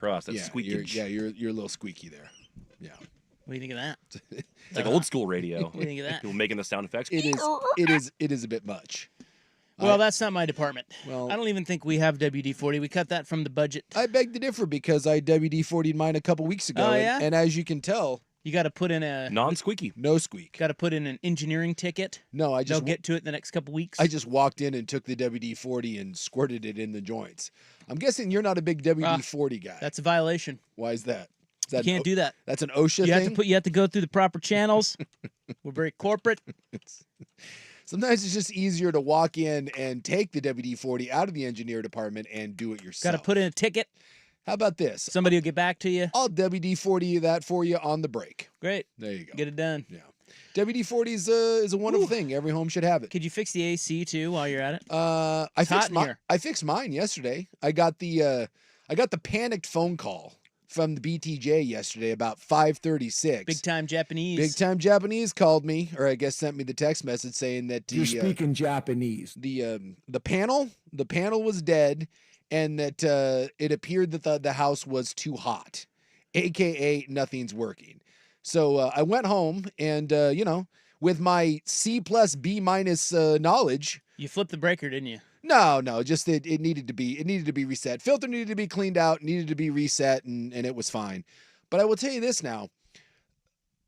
Cross. That's squeakage. You're a little squeaky there. Yeah. What do you think of that? It's like old school radio. What do you think of that? People making the sound effects. It is a bit much. Well, that's not my department. Well, I don't even think we have WD-40. We cut that from the budget. I beg to differ because I WD-40'd mine a couple weeks ago. Oh, yeah? And as you can tell, You got to put in a Non-squeaky. no squeak. got to put in an engineering ticket. No, They'll get to it in the next couple weeks. I just walked in and took the WD-40 and squirted it in the joints. I'm guessing you're not a big WD-40 guy. That's a violation. Why is that? Is You that can't do that. That's an OSHA You thing? have to go through the proper channels. We're very corporate. Sometimes it's just easier to walk in and take the WD-40 out of the engineer department and do it yourself. Got to put in a ticket. How about this? Somebody will get back to you. I'll WD-40 that for you on the break. Great. There you go. Get it done. Yeah. WD-40 is a wonderful thing. Every home should have it. Could you fix the AC too while you're at it? I fixed mine yesterday. I got the panicked phone call from the BTJ yesterday about 5:36. Big time Japanese. Big time Japanese called me, or I guess sent me the text message saying that You're speaking Japanese. The panel was dead, and that it appeared that the house was too hot, aka nothing's working. So I went home and with my C plus B minus knowledge, You flipped the breaker, didn't you? No, just it needed to be reset. Filter needed to be cleaned out, needed to be reset, and it was fine. But I will tell you this now.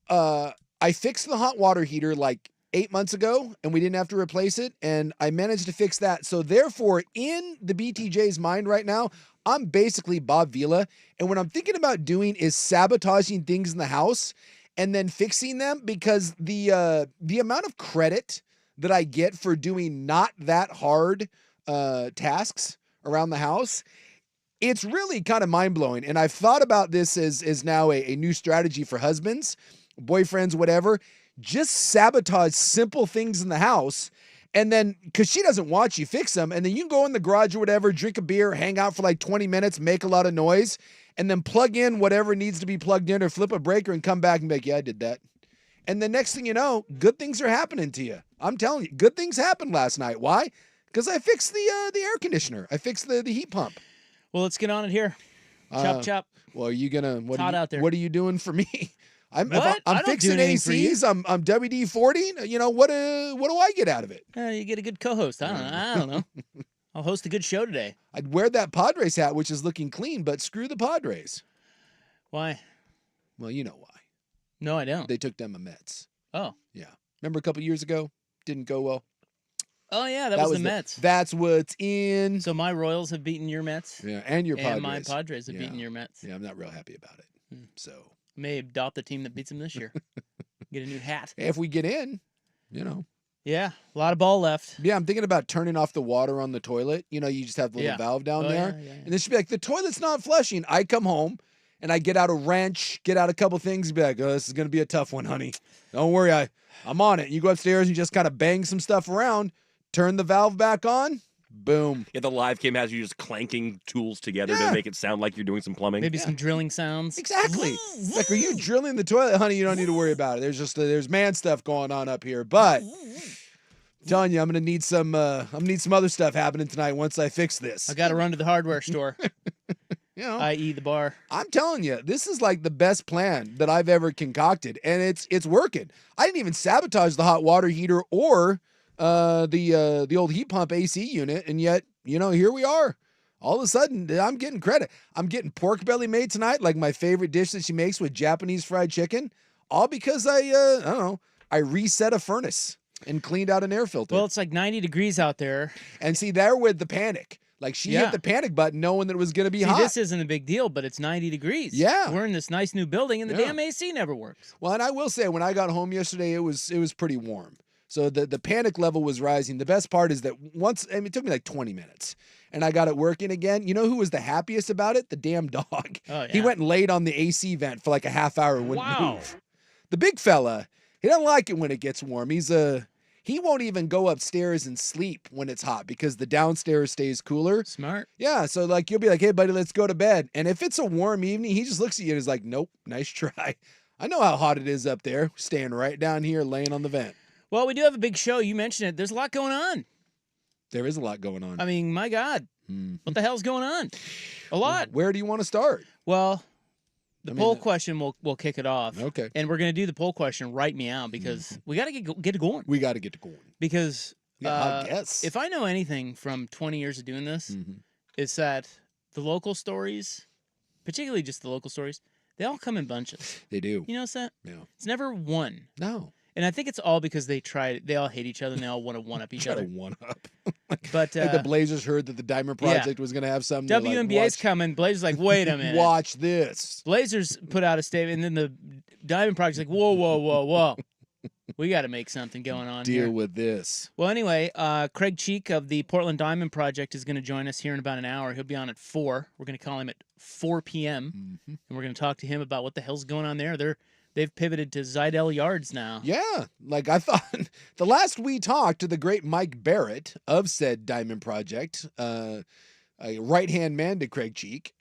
I fixed the hot water heater like 8 months ago, and we didn't have to replace it, and I managed to fix that. So therefore, in the BTJ's mind right now, I'm basically Bob Vila, and what I'm thinking about doing is sabotaging things in the house and then fixing them, because the amount of credit that I get for doing not that hard tasks around the house, it's really kind of mind-blowing. And I've thought about this as now a new strategy for husbands, boyfriends, whatever. Just sabotage simple things in the house, and then, because she doesn't watch you fix them, and then you can go in the garage or whatever, drink a beer, hang out for like 20 minutes, make a lot of noise, and then plug in whatever needs to be plugged in or flip a breaker and come back and be like, yeah, I did that. And the next thing you know, good things are happening to you. I'm telling you, good things happened last night. Why? Because I fixed the air conditioner. I fixed the heat pump. Well, let's get on it here. Chop, chop. Well, are you gonna? It's hot out there. What are you doing for me? I'm don't fixing do anything for you. ACs. I'm WD-40. You know what? What do I get out of it? You get a good co-host. I don't know. I'll host a good show today. I'd wear that Padres hat, which is looking clean, but screw the Padres. Why? Well, you know why. No, I don't. They took them a Mets. Oh. Yeah. Remember a couple years ago? Didn't go well. Oh, yeah, that was the Mets. That's what's in. So my Royals have beaten your Mets. Yeah, and your Padres. And my Padres have beaten your Mets. Yeah, I'm not real happy about it. So. May adopt the team that beats them this year. Get a new hat. If we get in, Yeah, a lot of ball left. Yeah, I'm thinking about turning off the water on the toilet. You just have the little valve down there. Yeah. And then she'd be like, the toilet's not flushing. I come home and I get out a wrench, get out a couple things, and be like, oh, this is going to be a tough one, honey. Don't worry, I'm on it. You go upstairs and just kind of bang some stuff around, turn the valve back on, boom. Yeah, the live cam has you just clanking tools together to make it sound like you're doing some plumbing. Maybe some drilling sounds. Exactly. Like, are you drilling the toilet? Honey, you don't need to worry about it. There's man stuff going on up here. But I'm telling you, I'm gonna need some other stuff happening tonight once I fix this. I gotta run to the hardware store. I.e. the bar. I'm telling you, this is like the best plan that I've ever concocted, and it's working. I didn't even sabotage the hot water heater or the old heat pump AC unit, and yet, here we are. All of a sudden, I'm getting credit. I'm getting pork belly made tonight, like my favorite dish that she makes with Japanese fried chicken, all because I reset a furnace and cleaned out an air filter. Well, it's like 90 degrees out there. And see, there with the panic. Like, she hit the panic button knowing that it was going to be hot. This isn't a big deal, but it's 90 degrees. Yeah. We're in this nice new building, and the damn AC never works. Well, and I will say, when I got home yesterday, it was pretty warm. So the panic level was rising. The best part is that it took me like 20 minutes, and I got it working again. You know who was the happiest about it? The damn dog. Oh, yeah. He went and laid on the AC vent for like a half hour and wouldn't move. The big fella, he doesn't like it when it gets warm. He won't even go upstairs and sleep when it's hot because the downstairs stays cooler. Smart. Yeah, so like you'll be like, hey, buddy, let's go to bed. And if it's a warm evening, he just looks at you and is like, nope, nice try. I know how hot it is up there, staying right down here, laying on the vent. Well, we do have a big show. You mentioned it. There's a lot going on. There is a lot going on. I mean, my God. What the hell's going on? A lot. Where do you want to start? Well, the I mean, poll question will kick it off. Okay. And we're going to do the poll question, write me out, because we got to get it going. We got to get to going. Because I guess. if I know anything from 20 years of doing this, Mhm. it's that the local stories, particularly just the local stories, they all come in bunches. They do. You notice that? Yeah. It's never one. No. And I think it's all because they all hate each other and they all want to one-up each Try to other. one up. But Like the Blazers heard that the Diamond Project was going to have something. They're like, WNBA's coming. Blazers like, wait a minute. Watch this. Blazers put out a statement, and then the Diamond Project's like, whoa, whoa, whoa, whoa. We got to make something going on Deal here. with this. Well, anyway, Craig Cheek of the Portland Diamond Project is going to join us here in about an hour. He'll be on at 4. We're going to call him at 4 p.m., and we're going to talk to him about what the hell's going on there. They've pivoted to Zidell yards now. Yeah, like I thought the last we talked to the great Mike Barrett of said Diamond Project, a right-hand man to Craig Cheek,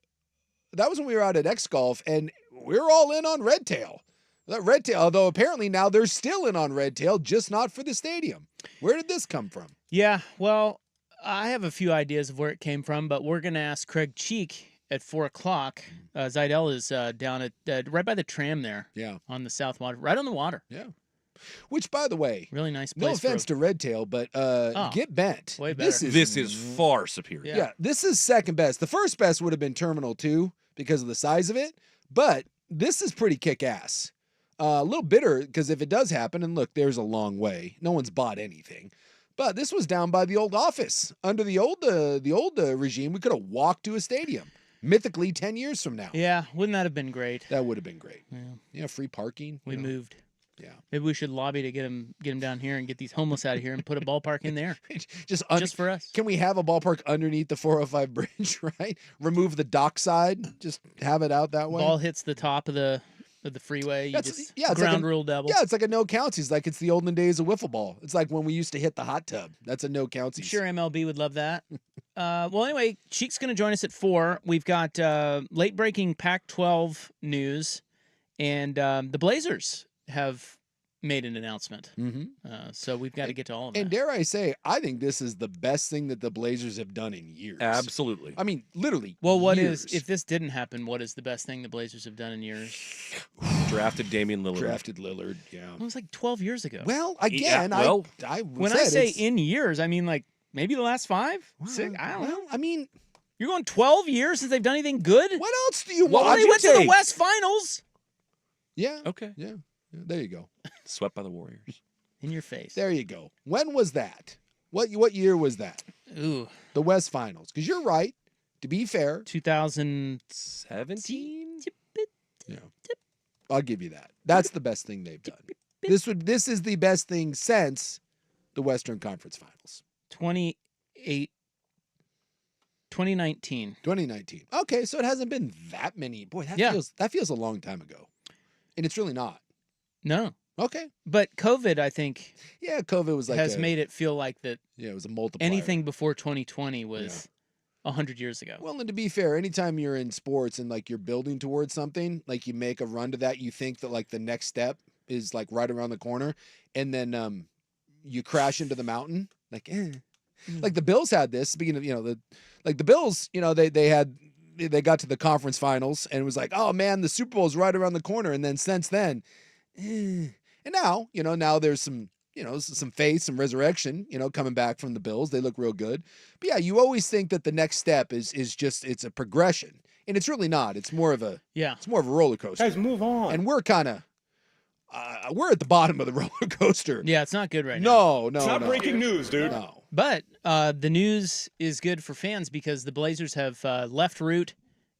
that was when we were out at X Golf, and we were all in on Red Tail. That Red Tail, although apparently now they're still in on Red Tail, just not for the stadium. Where did this come from? Yeah, well, I have a few ideas of where it came from, but we're going to ask Craig Cheek at 4 o'clock. Zidell is down at right by the tram there. Yeah. On the South Water, right on the water. Yeah. Which, by the way, really nice no place. offense to Red Tail, but get bent. Way better. This is far superior. Yeah, this is second best. The first best would have been Terminal 2 because of the size of it, but this is pretty kick-ass. A little bitter because if it does happen, and look, there's a long way. No one's bought anything. But this was down by the old office. Under the old regime, we could have walked to a stadium. Mythically 10 years from now. Yeah, wouldn't that have been great? That would have been great. Yeah. Yeah, free parking. We moved. Yeah. Maybe we should lobby to get him down here and get these homeless out of here and put a ballpark in there. just for us. Can we have a ballpark underneath the 405 bridge, right? Remove the dockside, just have it out that way. Ball hits the top of the freeway. You just it's ground like rule double. Yeah, it's like a no counties. Like it's the olden days of wiffle ball. It's like when we used to hit the hot tub. That's a no counties. I'm sure MLB would love that. Well, anyway, Cheek's going to join us at 4. We've got late breaking Pac-12 news, and the Blazers have made an announcement. So we've got to get to all of that. And dare I say, I think this is the best thing that the Blazers have done in years. Absolutely. I mean, literally. Well, years. if this didn't happen, what is the best thing the Blazers have done in years? Drafted Damian Lillard. Drafted Lillard, yeah. It was like 12 years ago. Well, again, well, when I say in years, I mean like maybe the last 5, 6. I don't know. I mean, you're going 12 years since they've done anything good. what else do you Well, want? they went to the West Finals. Yeah. Okay. Yeah. There you go. Swept by the Warriors. In your face. There you go. When was that? What year was that? Ooh. The West Finals. Because you're right. To be fair, 2017. yeah, I'll give you that. That's the best thing they've done. This is the best thing since the Western Conference Finals. 2019. 2019. Okay, so it hasn't been that many. Boy, that feels a long time ago. And it's really not. No. Okay. But COVID, I think, Yeah, COVID was like has made it feel like that it was a multiplier. anything before 2020 was 100 years ago. Well, and to be fair, anytime you're in sports and like you're building towards something, like you make a run to that, you think that like the next step is like right around the corner, and then you crash into the mountain. Like, like the Bills had this. Speaking of, the Bills, they got to the conference finals and it was like, oh man, the Super Bowl is right around the corner. And then since then, and now, now there's some faith, some resurrection, coming back from the Bills. They look real good. But yeah, you always think that the next step is just, it's a progression. And it's really not. It's more of a roller coaster. Guys, move on. And we're kind of, we're at the bottom of the roller coaster. Yeah, it's not good right now. No. It's not breaking news, dude. No. But the news is good for fans because the Blazers have left route,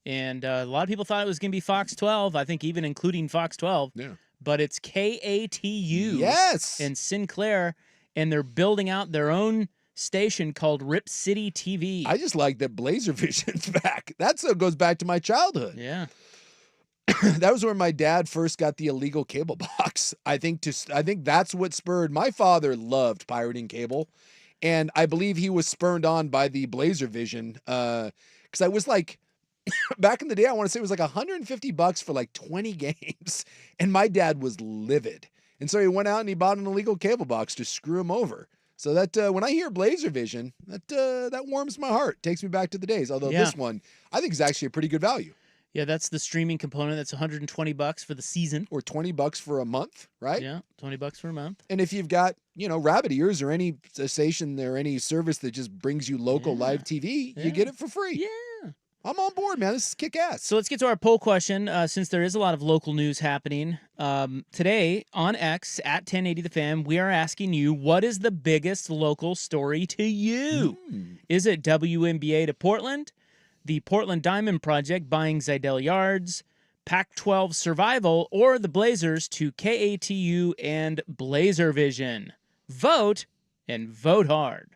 and a lot of people thought it was going to be Fox 12, I think even including Fox 12. Yeah. But it's KATU. Yes. And Sinclair, and they're building out their own station called Rip City TV. I just like that Blazer Vision's back. That goes back to my childhood. Yeah. That was where my dad first got the illegal cable box. I think that's what spurred. My father loved pirating cable, and I believe he was spurned on by the Blazer Vision. Because I was like, back in the day, I want to say it was like $150 for like 20 games, and my dad was livid, and so he went out and he bought an illegal cable box to screw him over. So that when I hear Blazer Vision, that warms my heart, takes me back to the days. Although this one, I think is actually a pretty good value. Yeah, that's the streaming component. That's $120 for the season. or $20 for a month, right? Yeah, $20 for a month. And if you've got, rabbit ears or any station or any service that just brings you local Yeah. live TV, Yeah. you get it for free. Yeah. I'm on board, man. This is kick ass. So let's get to our poll question. Since there is a lot of local news happening today on X at 1080 The Fan, we are asking you, what is the biggest local story to you? Is it WNBA to Portland, the Portland Diamond Project buying Zidell Yards, Pac-12 survival, or the Blazers to KATU and Blazer Vision? Vote, and vote hard.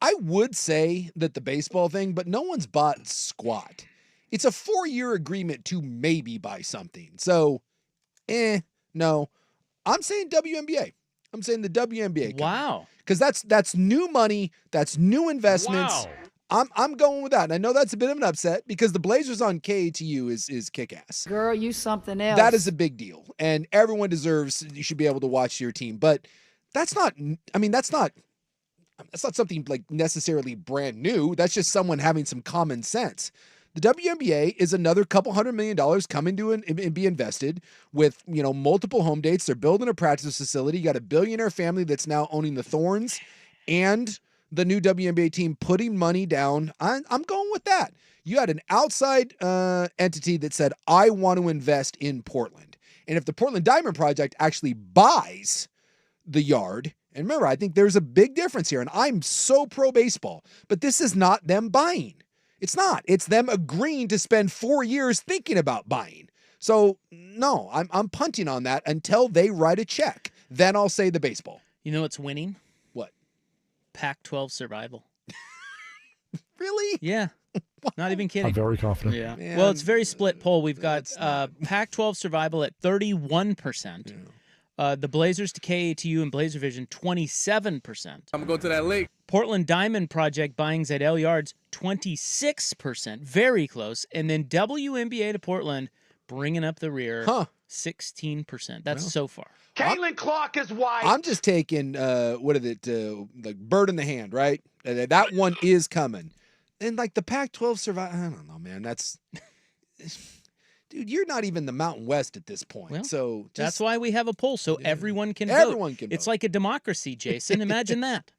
I would say that the baseball thing, but no one's bought squat. It's a 4-year agreement to maybe buy something. So, no. I'm saying WNBA. I'm saying the WNBA. Wow. Because that's new money, that's new investments. I'm going with that. And I know that's a bit of an upset because the Blazers on KATU is kick-ass. Girl, you something else. That is a big deal. And everyone deserves, you should be able to watch your team. But that's not something like necessarily brand new. That's just someone having some common sense. The WNBA is another couple $100 million coming to and be invested with, multiple home dates. They're building a practice facility. You got a billionaire family that's now owning the Thorns and the new WNBA team putting money down. I'm going with that. You had an outside entity that said, I want to invest in Portland. And if the Portland Diamond Project actually buys the yard, and remember, I think there's a big difference here, and I'm so pro baseball, but this is not them buying. It's not. It's them agreeing to spend 4 years thinking about buying. So no, I'm punting on that until they write a check. Then I'll say the baseball. You know what's winning? What? Pac-12 survival. Really? Yeah. Not even kidding. I'm very confident. Yeah. Man, well, it's very split poll. We've got that's not- Pac-12 survival at 31%. The Blazers to KATU and Blazer Vision, 27%. I'm gonna go to that lake. Portland Diamond Project buying Zidell Yards, 26%. Very close. And then WNBA to Portland bringing up the rear, 16%. That's so far. Caitlin Clark is wide. I'm just taking, like bird in the hand, right? That one is coming. And like the Pac-12 survival, I don't know, man. That's... Dude, you're not even the Mountain West at this point. Well, so that's why we have a poll, so everyone can vote. Everyone can It's vote. like a democracy, Jason. Imagine that.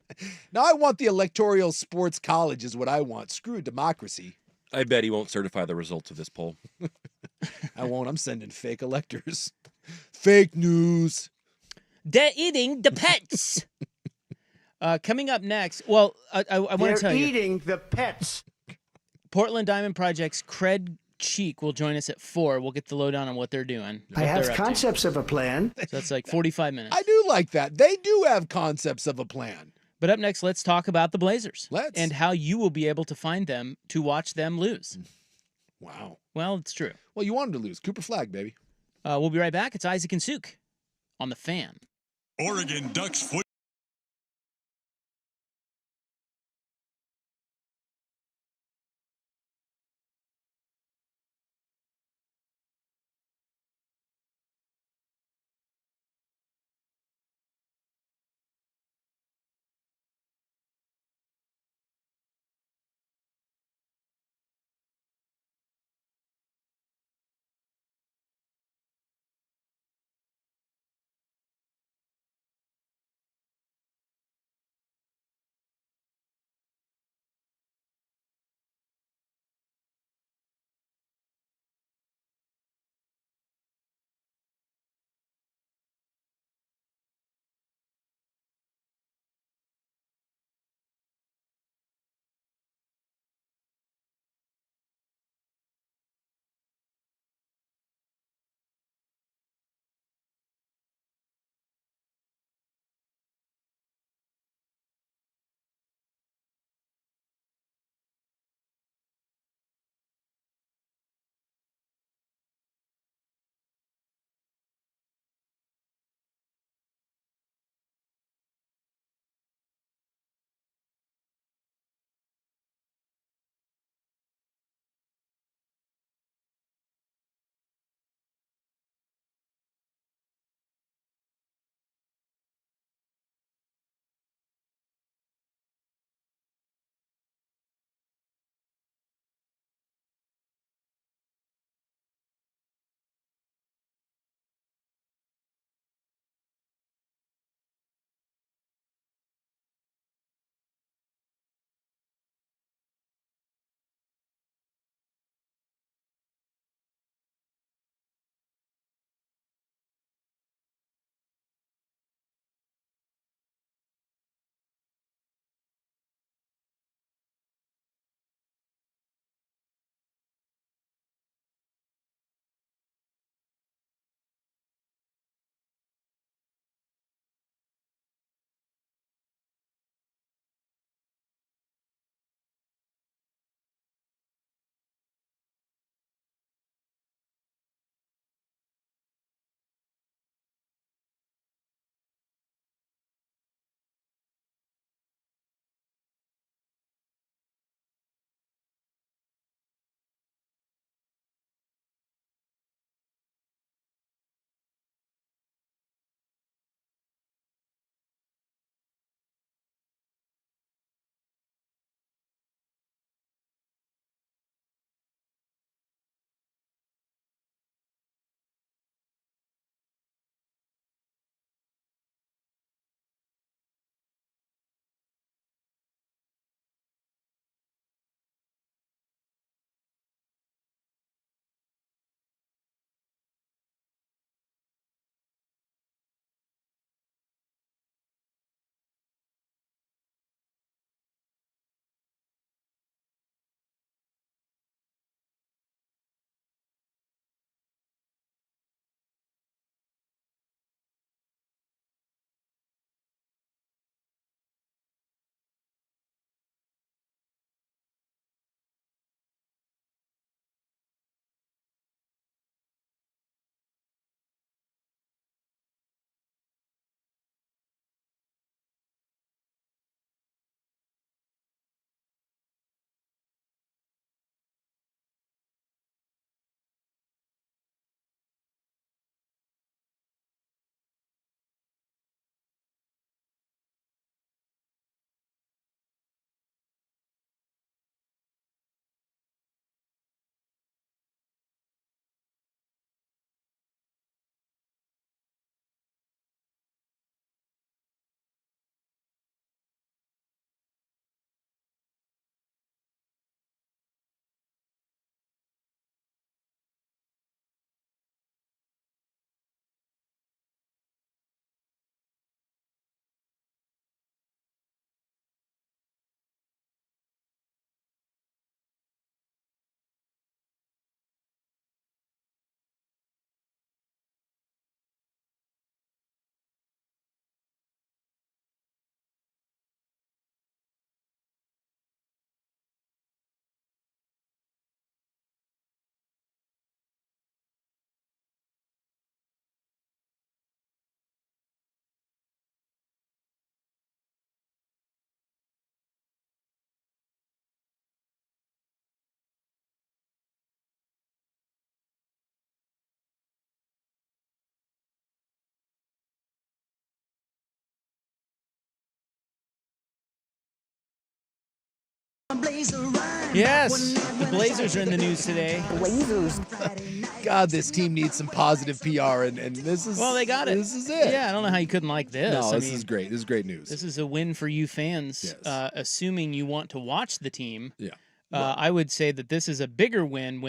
Now I want the electoral sports college is what I want. Screw democracy. I bet he won't certify the results of this poll. I won't. I'm sending fake electors. Fake news. They're eating the pets. Coming up next, well, I want to tell you. They're eating the pets. Portland Diamond Project's Craig Cheek will join us at 4. We'll get the lowdown on what they're doing. I what have they're up to. concepts of a plan. So that's like 45 minutes. I do like that. They do have concepts of a plan. But up next, let's talk about the Blazers. Let's. And how you will be able to find them to watch them lose. Wow. Well, it's true. Well, you wanted to lose. Cooper Flag, baby. We'll be right back. It's Isaac and Suk on The Fan. Oregon Ducks football. Yes, the Blazers are in the news today. God, this team needs some positive PR, and this is Well, they got it. This is it. Yeah, I don't know how you couldn't like this. No, I this mean, is great. This is great news. this is a win for you fans, Yes. assuming you want to watch the team. Yeah. I would say that this is a bigger win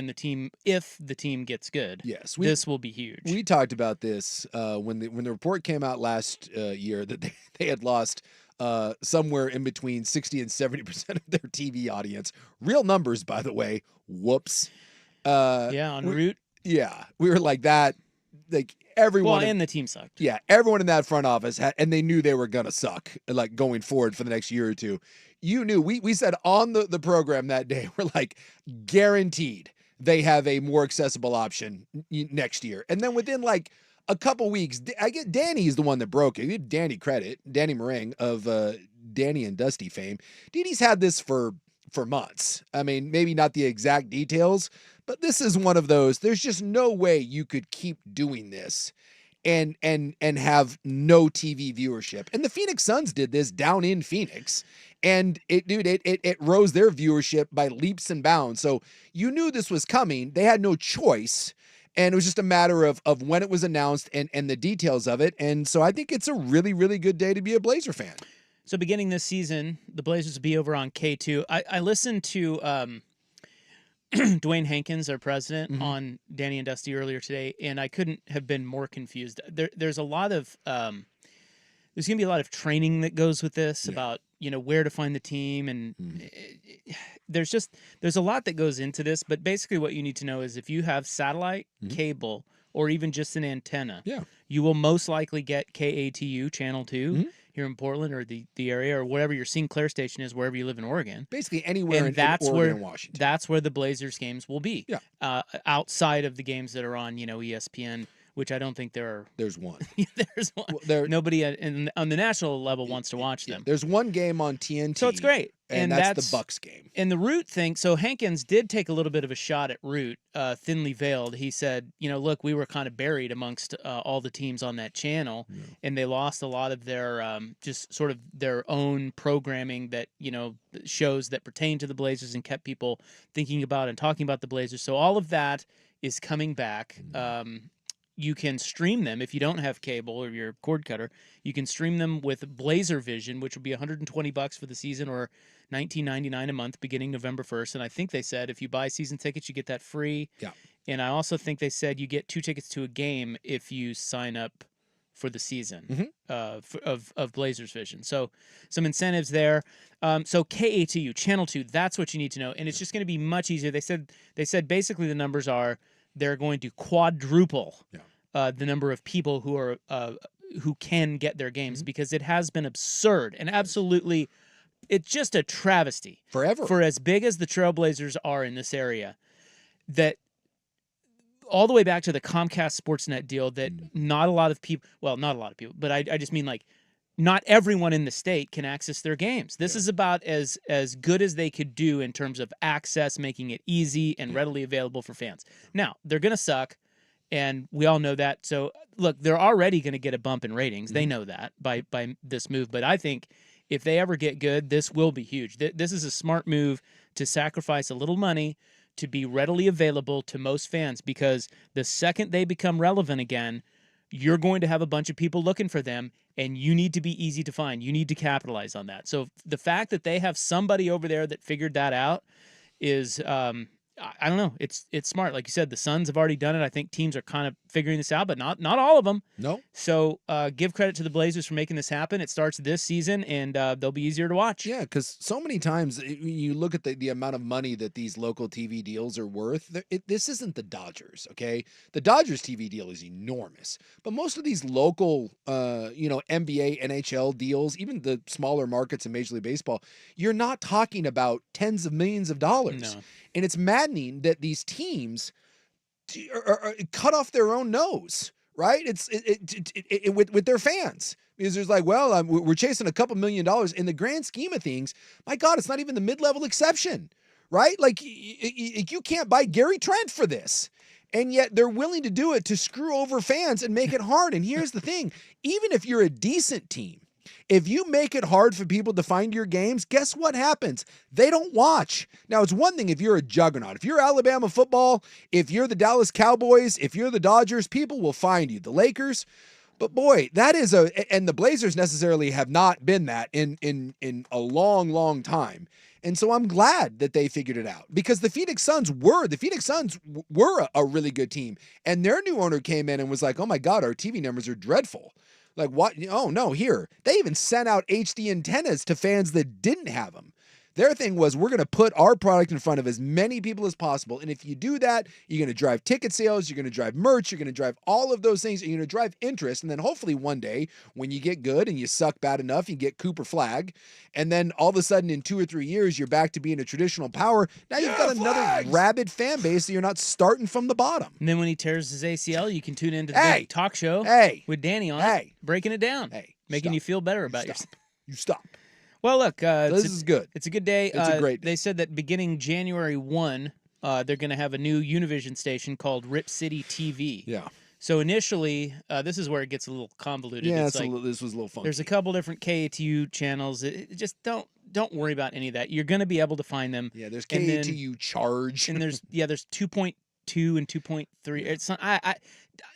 if the team gets good. Yes, this will be huge. We talked about this when the report came out last year that they had lost somewhere in between 60 and 70% of their TV audience. Real numbers, by the way. Whoops. On route. Yeah, we were like that. Like everyone. Well, and the team sucked. Yeah, everyone in that front office and they knew they were gonna suck, like going forward for the next year or two. You knew. We said on the program that day, we're like, guaranteed they have a more accessible option next year. And then within like a couple weeks, I get Danny's the one that broke it. Give Danny credit, Danny Meringue of Danny and Dusty fame. Danny's had this for months. I mean, maybe not the exact details, but this is one of those. There's just no way you could keep doing this and have no TV viewership. And the Phoenix Suns did this down in Phoenix, and it rose their viewership by leaps and bounds. So you knew this was coming. They had no choice. And it was just a matter of when it was announced and the details of it. And so I think it's a really, really good day to be a Blazer fan. So beginning this season, the Blazers will be over on K2. I listened to Dwayne Hankins, our president, on Danny and Dusty earlier today, and I couldn't have been more confused. There's a lot of there's going to be a lot of training that goes with this about where to find the team, and there's a lot that goes into this. But basically, what you need to know is if you have satellite, cable, or even just an antenna, you will most likely get KATU Channel 2. Here in Portland or the area or wherever your Sinclair station is, wherever you live in Oregon. Basically anywhere in Oregon and Washington. That's where the Blazers games will be. Yeah. Outside of the games that are on, ESPN, which I don't think there are. There's one. There's one. Well, nobody on the national level wants to watch them. There's one game on TNT. So it's great. And that's the Bucks game. And the Root thing, so Hankins did take a little bit of a shot at Root, thinly veiled. He said, look, we were kind of buried amongst all the teams on that channel, and they lost a lot of their just sort of their own programming that, shows that pertain to the Blazers and kept people thinking about and talking about the Blazers. So all of that is coming back. You can stream them if you don't have cable or your cord cutter. You can stream them with Blazer Vision, which will be $120 for the season or $19.99 a month beginning November 1st. And I think they said if you buy season tickets, you get that free. Yeah. And I also think they said you get 2 tickets to a game if you sign up for the season of Blazers Vision. So some incentives there. So KATU, Channel 2, that's what you need to know. And it's just going to be much easier. They said basically the numbers are they're going to quadruple the number of people who can get their games because it has been absurd and absolutely, it's just a travesty forever for as big as the Trailblazers are in this area. That all the way back to the Comcast Sportsnet deal that not a lot of people, but I just mean like not everyone in the state can access their games. This is about as good as they could do in terms of access, making it easy and readily available for fans. Now, they're going to suck, and we all know that. So, look, they're already going to get a bump in ratings. They know that by this move. But I think if they ever get good, this will be huge. This is a smart move to sacrifice a little money to be readily available to most fans because the second they become relevant again, you're going to have a bunch of people looking for them, and you need to be easy to find. You need to capitalize on that. So the fact that they have somebody over there that figured that out is, I don't know, it's smart. Like you said, the Suns have already done it. I think teams are kind of figuring this out, but not all of them. No. So give credit to the Blazers for making this happen. It starts this season, and they'll be easier to watch. Yeah, because so many times you look at the amount of money that these local TV deals are worth. This isn't the Dodgers, okay? The Dodgers TV deal is enormous, but most of these local, NBA, NHL deals, even the smaller markets in Major League Baseball, you're not talking about tens of millions of dollars. No. And it's maddening that these teams are cut off their own nose, right? It's with their fans because there's like, well, we're chasing a couple $1 million in the grand scheme of things. My God, it's not even the mid-level exception, right? Like you can't buy Gary Trent for this. And yet they're willing to do it to screw over fans and make it hard. And here's the thing, even if you're a decent team, If you make it hard for people to find your games, guess what happens? They don't watch. Now, it's one thing if you're a juggernaut. If you're Alabama football, if you're the Dallas Cowboys, if you're the Dodgers, people will find you. The Lakers. But boy, that is and the Blazers necessarily have not been that in a long, long time. And so I'm glad that they figured it out because the Phoenix Suns were a really good team. And their new owner came in and was like, oh my God, our TV numbers are dreadful. Like what? Oh no, here. They even sent out HD antennas to fans that didn't have them. Their thing was, we're going to put our product in front of as many people as possible. And if you do that, you're going to drive ticket sales, you're going to drive merch, you're going to drive all of those things, and you're going to drive interest. And then hopefully one day, when you get good and you suck bad enough, you get Cooper Flag. And then all of a sudden, in 2 or 3 years, you're back to being a traditional power. Now you've got another rabid fan base, so you're not starting from the bottom. And then when he tears his ACL, you can tune into the Hey! big talk show with Danny on it, breaking it down, making you feel better about yourself. You stop. Well, look, this is good. It's a good day. It's a great day. They said that beginning January 1, they're going to have a new Univision station called Rip City TV. Yeah. So initially, this is where it gets a little convoluted. Yeah, it's like, this was a little funky. there's a couple different KATU channels. Just don't worry about any of that. You're going to be able to find them. Yeah, there's KATU Charge. And there's 2.2 and 2.3. It's not,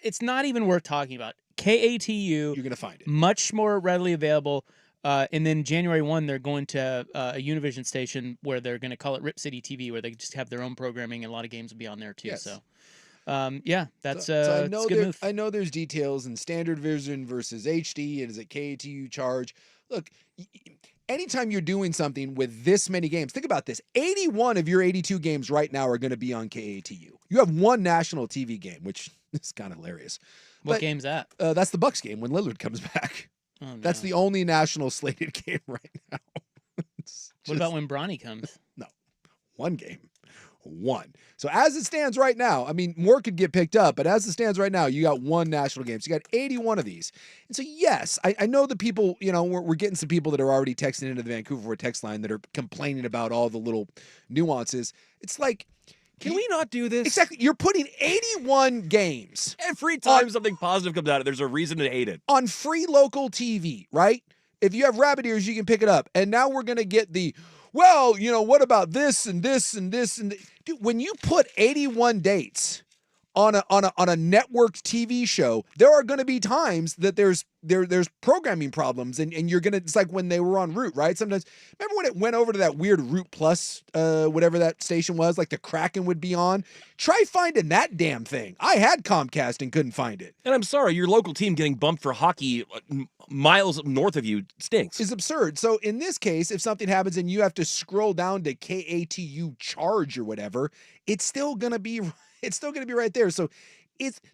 it's not even worth talking about. KATU. You're going to find it. Much more readily available. And then January 1, they're going to a Univision station where they're going to call it Rip City TV, where they just have their own programming and a lot of games will be on there too. Yes. So, yeah, that's so it's a good move. I know there's details in standard version versus HD, and is it KATU Charge? Look, anytime you're doing something with this many games, think about this: 81 of your 82 games right now are going to be on KATU. You have one national TV game, which is kind of hilarious. What game's that? That's the Bucks game when Lillard comes back. Oh, no. That's the only national slated game right now. What about when Bronny comes? No, one game. One. So as it stands right now, I mean, more could get picked up, but as it stands right now, you got one national game. So you got 81 of these. And so, yes, I know the people, we're getting some people that are already texting into the Vancouver Forward text line that are complaining about all the little nuances. It's like, can we not do this? Exactly. You're putting 81 games. Every time something positive comes out, there's a reason to hate it. On free local TV, right? If you have rabbit ears, you can pick it up. And now we're going to get what about this and this and this and dude, when you put 81 dates on a networked TV show, there are going to be times that there's programming problems and you're going to, it's like when they were on Root, right? Sometimes, remember when it went over to that weird Root Plus, whatever that station was, like the Kraken would be on? Try finding that damn thing. I had Comcast and couldn't find it. And I'm sorry, your local team getting bumped for hockey miles north of you stinks. It's absurd. So in this case, if something happens and you have to scroll down to KATU Charge or whatever, it's still going to be right there. So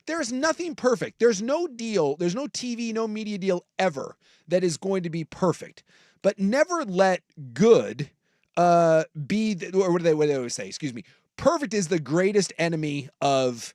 there's nothing perfect. There's no deal. There's no TV, no media deal ever that is going to be perfect. But never let good be, or what do they always say? Excuse me. Perfect is the greatest enemy of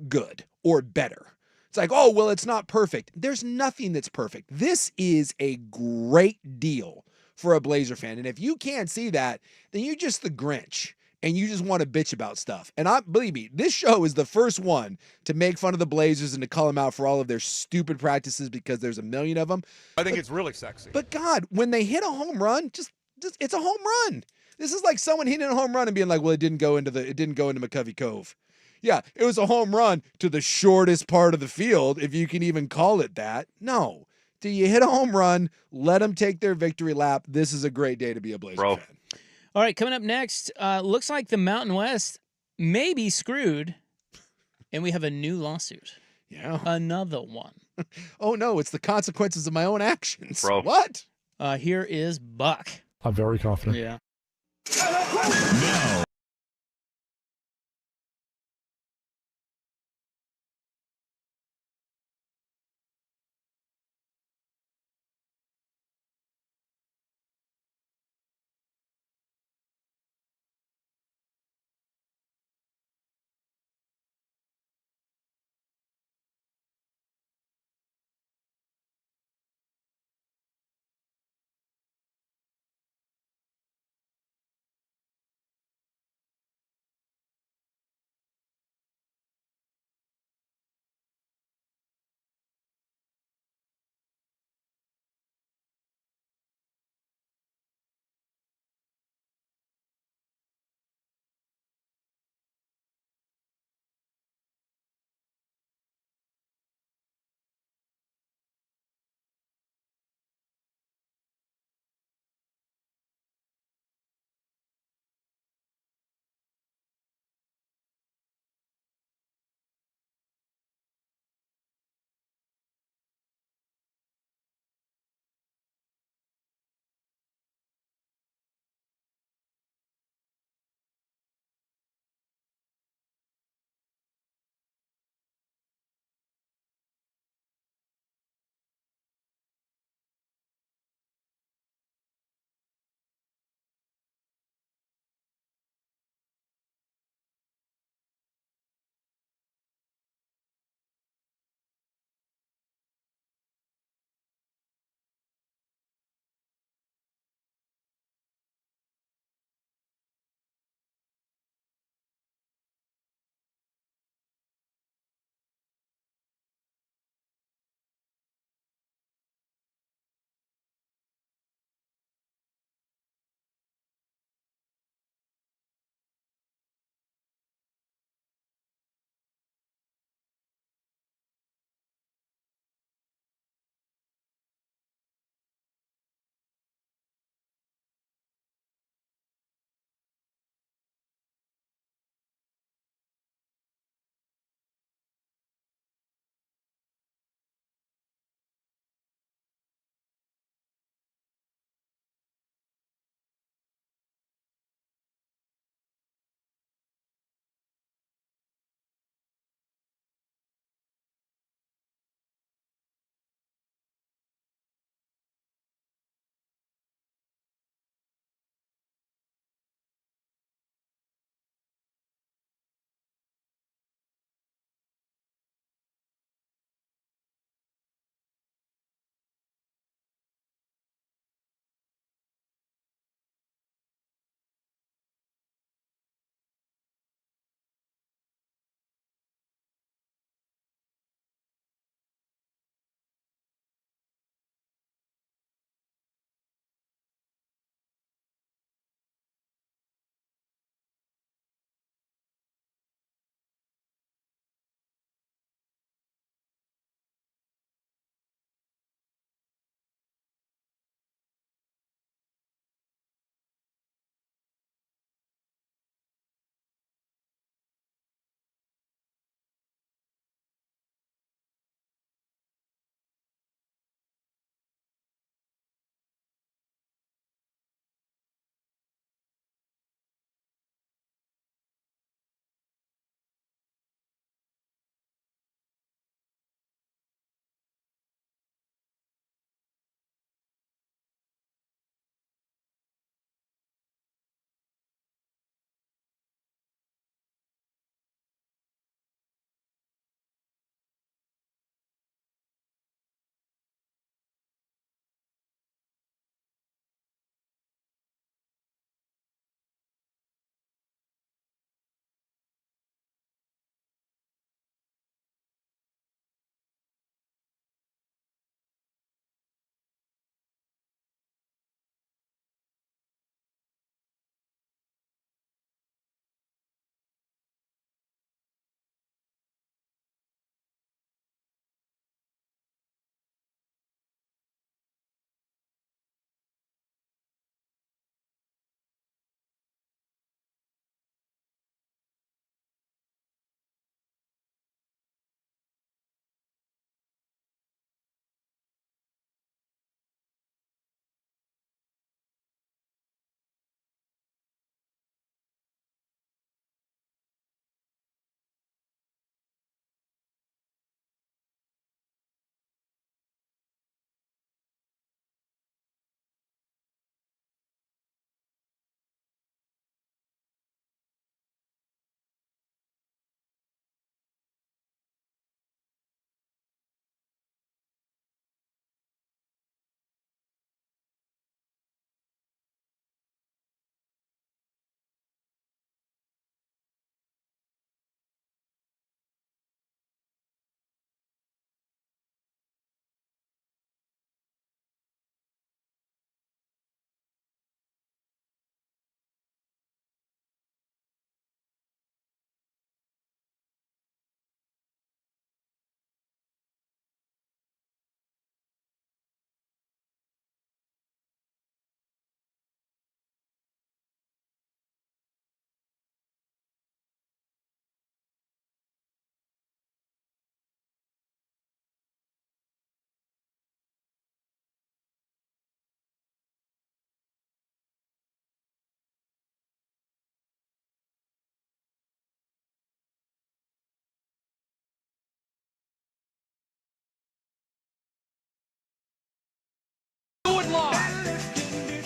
good or better. It's like, oh, well, it's not perfect. There's nothing that's perfect. This is a great deal for a Blazer fan. And if you can't see that, then you're just the Grinch. And you just want to bitch about stuff. And believe me, this show is the first one to make fun of the Blazers and to call them out for all of their stupid practices because there's a million of them. I think it's really sexy. But God, when they hit a home run, just it's a home run. This is like someone hitting a home run and being like, well, it didn't go into McCovey Cove. Yeah, it was a home run to the shortest part of the field, if you can even call it that. No. Do you hit a home run, let them take their victory lap. This is a great day to be a Blazer fan. All right, coming up next, looks like the Mountain West may be screwed, and we have a new lawsuit. Yeah. Another one. Oh, no, it's the consequences of my own actions. Bro. What? Here is Buck. I'm very confident. Yeah. Now,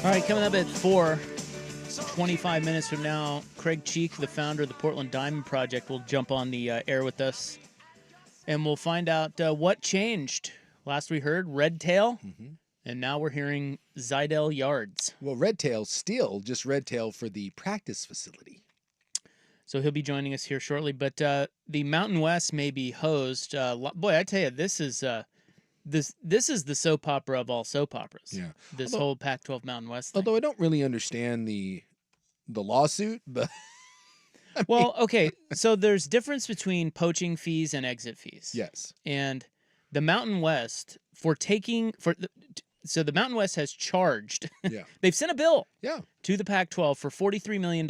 All right, coming up at 4, 25 minutes from now, Craig Cheek, the founder of the Portland Diamond Project, will jump on the air with us, and we'll find out what changed. Last we heard, Red Tail, and now we're hearing Zidell Yards. Well, Red Tail still just Red Tail for the practice facility. So he'll be joining us here shortly. But the Mountain West may be hosed. Boy, I tell you, this is the soap opera of all soap operas. Yeah. This whole Pac-12 Mountain West thing. Although I don't really understand the lawsuit, but Well, okay, so there's difference between poaching fees and exit fees. yes. And the Mountain West so the Mountain West has charged. Yeah. They've sent a bill Yeah. to the Pac-12 for $43 million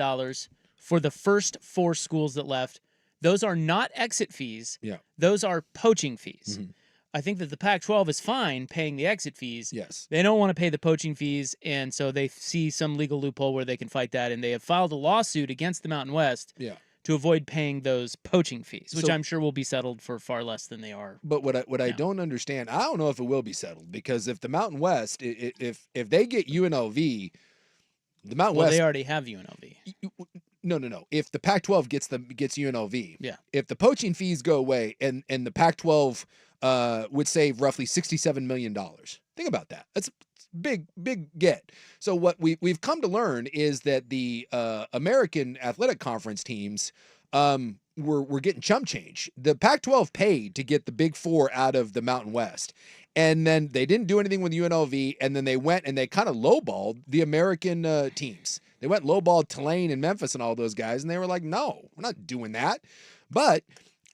for the first 4 schools that left. Those are not exit fees. Yeah. Those are poaching fees. Mhm. I think that the Pac-12 is fine paying the exit fees. Yes. They don't want to pay the poaching fees, and so they see some legal loophole where they can fight that, and they have filed a lawsuit against the Mountain West Yeah. to avoid paying those poaching fees, which So- I'm sure will be settled for far less than they are. But what I Yeah. don't understand, I don't know if it will be settled, because if the Mountain West, if they get UNLV, the Mountain Well, West. they already have UNLV. No. If the Pac-12 gets UNLV, Yeah. if the poaching fees go away and the Pac-12 would save roughly $67 million. Think about that. That's big get. So what we've come to learn is that the American Athletic Conference teams were getting chump change. The Pac-12 paid to get the Big Four out of the Mountain West. And then they didn't do anything with UNLV, and then they went and they kind of lowballed the American teams. They went lowballed Tulane and Memphis and all those guys, and they were like, no, we're not doing that. But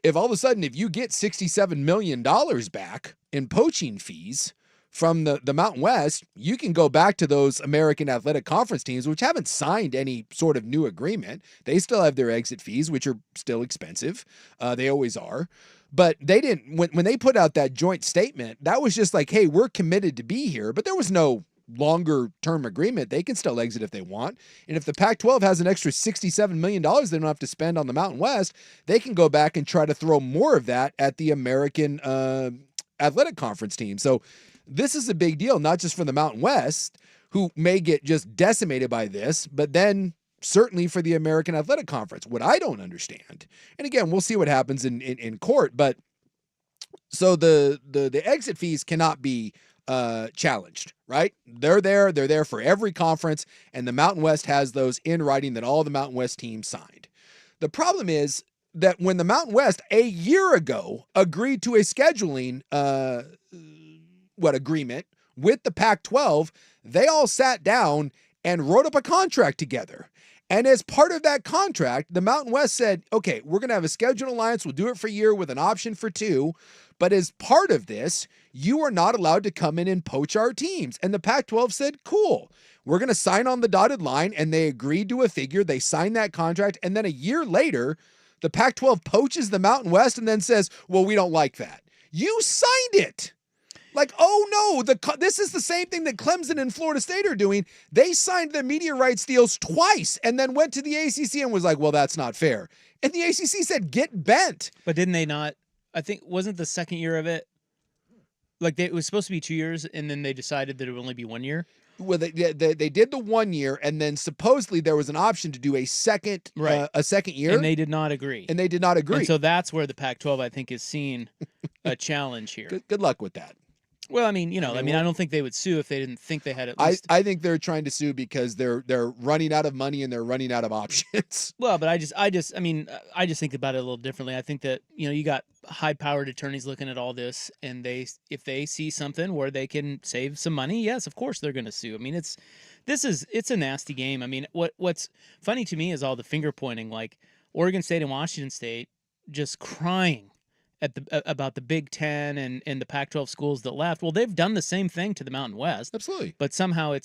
if all of a sudden, if you get $67 million back in poaching fees from the Mountain West, you can go back to those American Athletic Conference teams, which haven't signed any sort of new agreement. They still have their exit fees, which are still expensive. They always are. But they didn't, when they put out that joint statement, that was just like, hey, we're committed to be here. But there was no longer term agreement. They can still exit if they want. And if the Pac-12 has an extra $67 million they don't have to spend on the Mountain West, they can go back and try to throw more of that at the American Athletic Conference team. So this is a big deal, not just for the Mountain West, who may get just decimated by this, but then certainly for the American Athletic Conference. What I don't understand, and again, we'll see what happens in court, but so the exit fees cannot be challenged, right? They're there for every conference, and the Mountain West has those in writing that all the Mountain West teams signed. The problem is that when the Mountain West a year ago agreed to a scheduling agreement with the Pac-12, they all sat down and wrote up a contract together. And as part of that contract, the Mountain West said, okay, we're going to have a scheduled alliance. We'll do it for a year with an option for 2. But as part of this, you are not allowed to come in and poach our teams. And the Pac-12 said, cool, we're going to sign on the dotted line. And they agreed to a figure. They signed that contract. And then a year later, the Pac-12 poaches the Mountain West and then says, well, we don't like that. You signed it. Like, oh no, this is the same thing that Clemson and Florida State are doing. They signed the media rights deals twice and then went to the ACC and was like, well, that's not fair. And the ACC said, get bent. But didn't they not? I think, wasn't the second year of it, like it was supposed to be 2 years, and then they decided that it would only be 1 year? Well, they did the 1 year, and then supposedly there was an option to do a second Right. A second year. And they did not agree. And they did not agree. And so that's where the Pac-12, I think, is seeing a challenge here. Good luck with that. Well, I mean, I don't think they would sue if they didn't think they had at least. I think they're trying to sue because they're running out of money and they're running out of options. Well, but I just think about it a little differently. I think that, you got high-powered attorneys looking at all this, and if they see something where they can save some money, yes, of course they're going to sue. I mean, it's a nasty game. I mean, what's funny to me is all the finger pointing, like Oregon State and Washington State just crying about the Big Ten and the Pac-12 schools that left. Well, they've done the same thing to the Mountain West. Absolutely. But somehow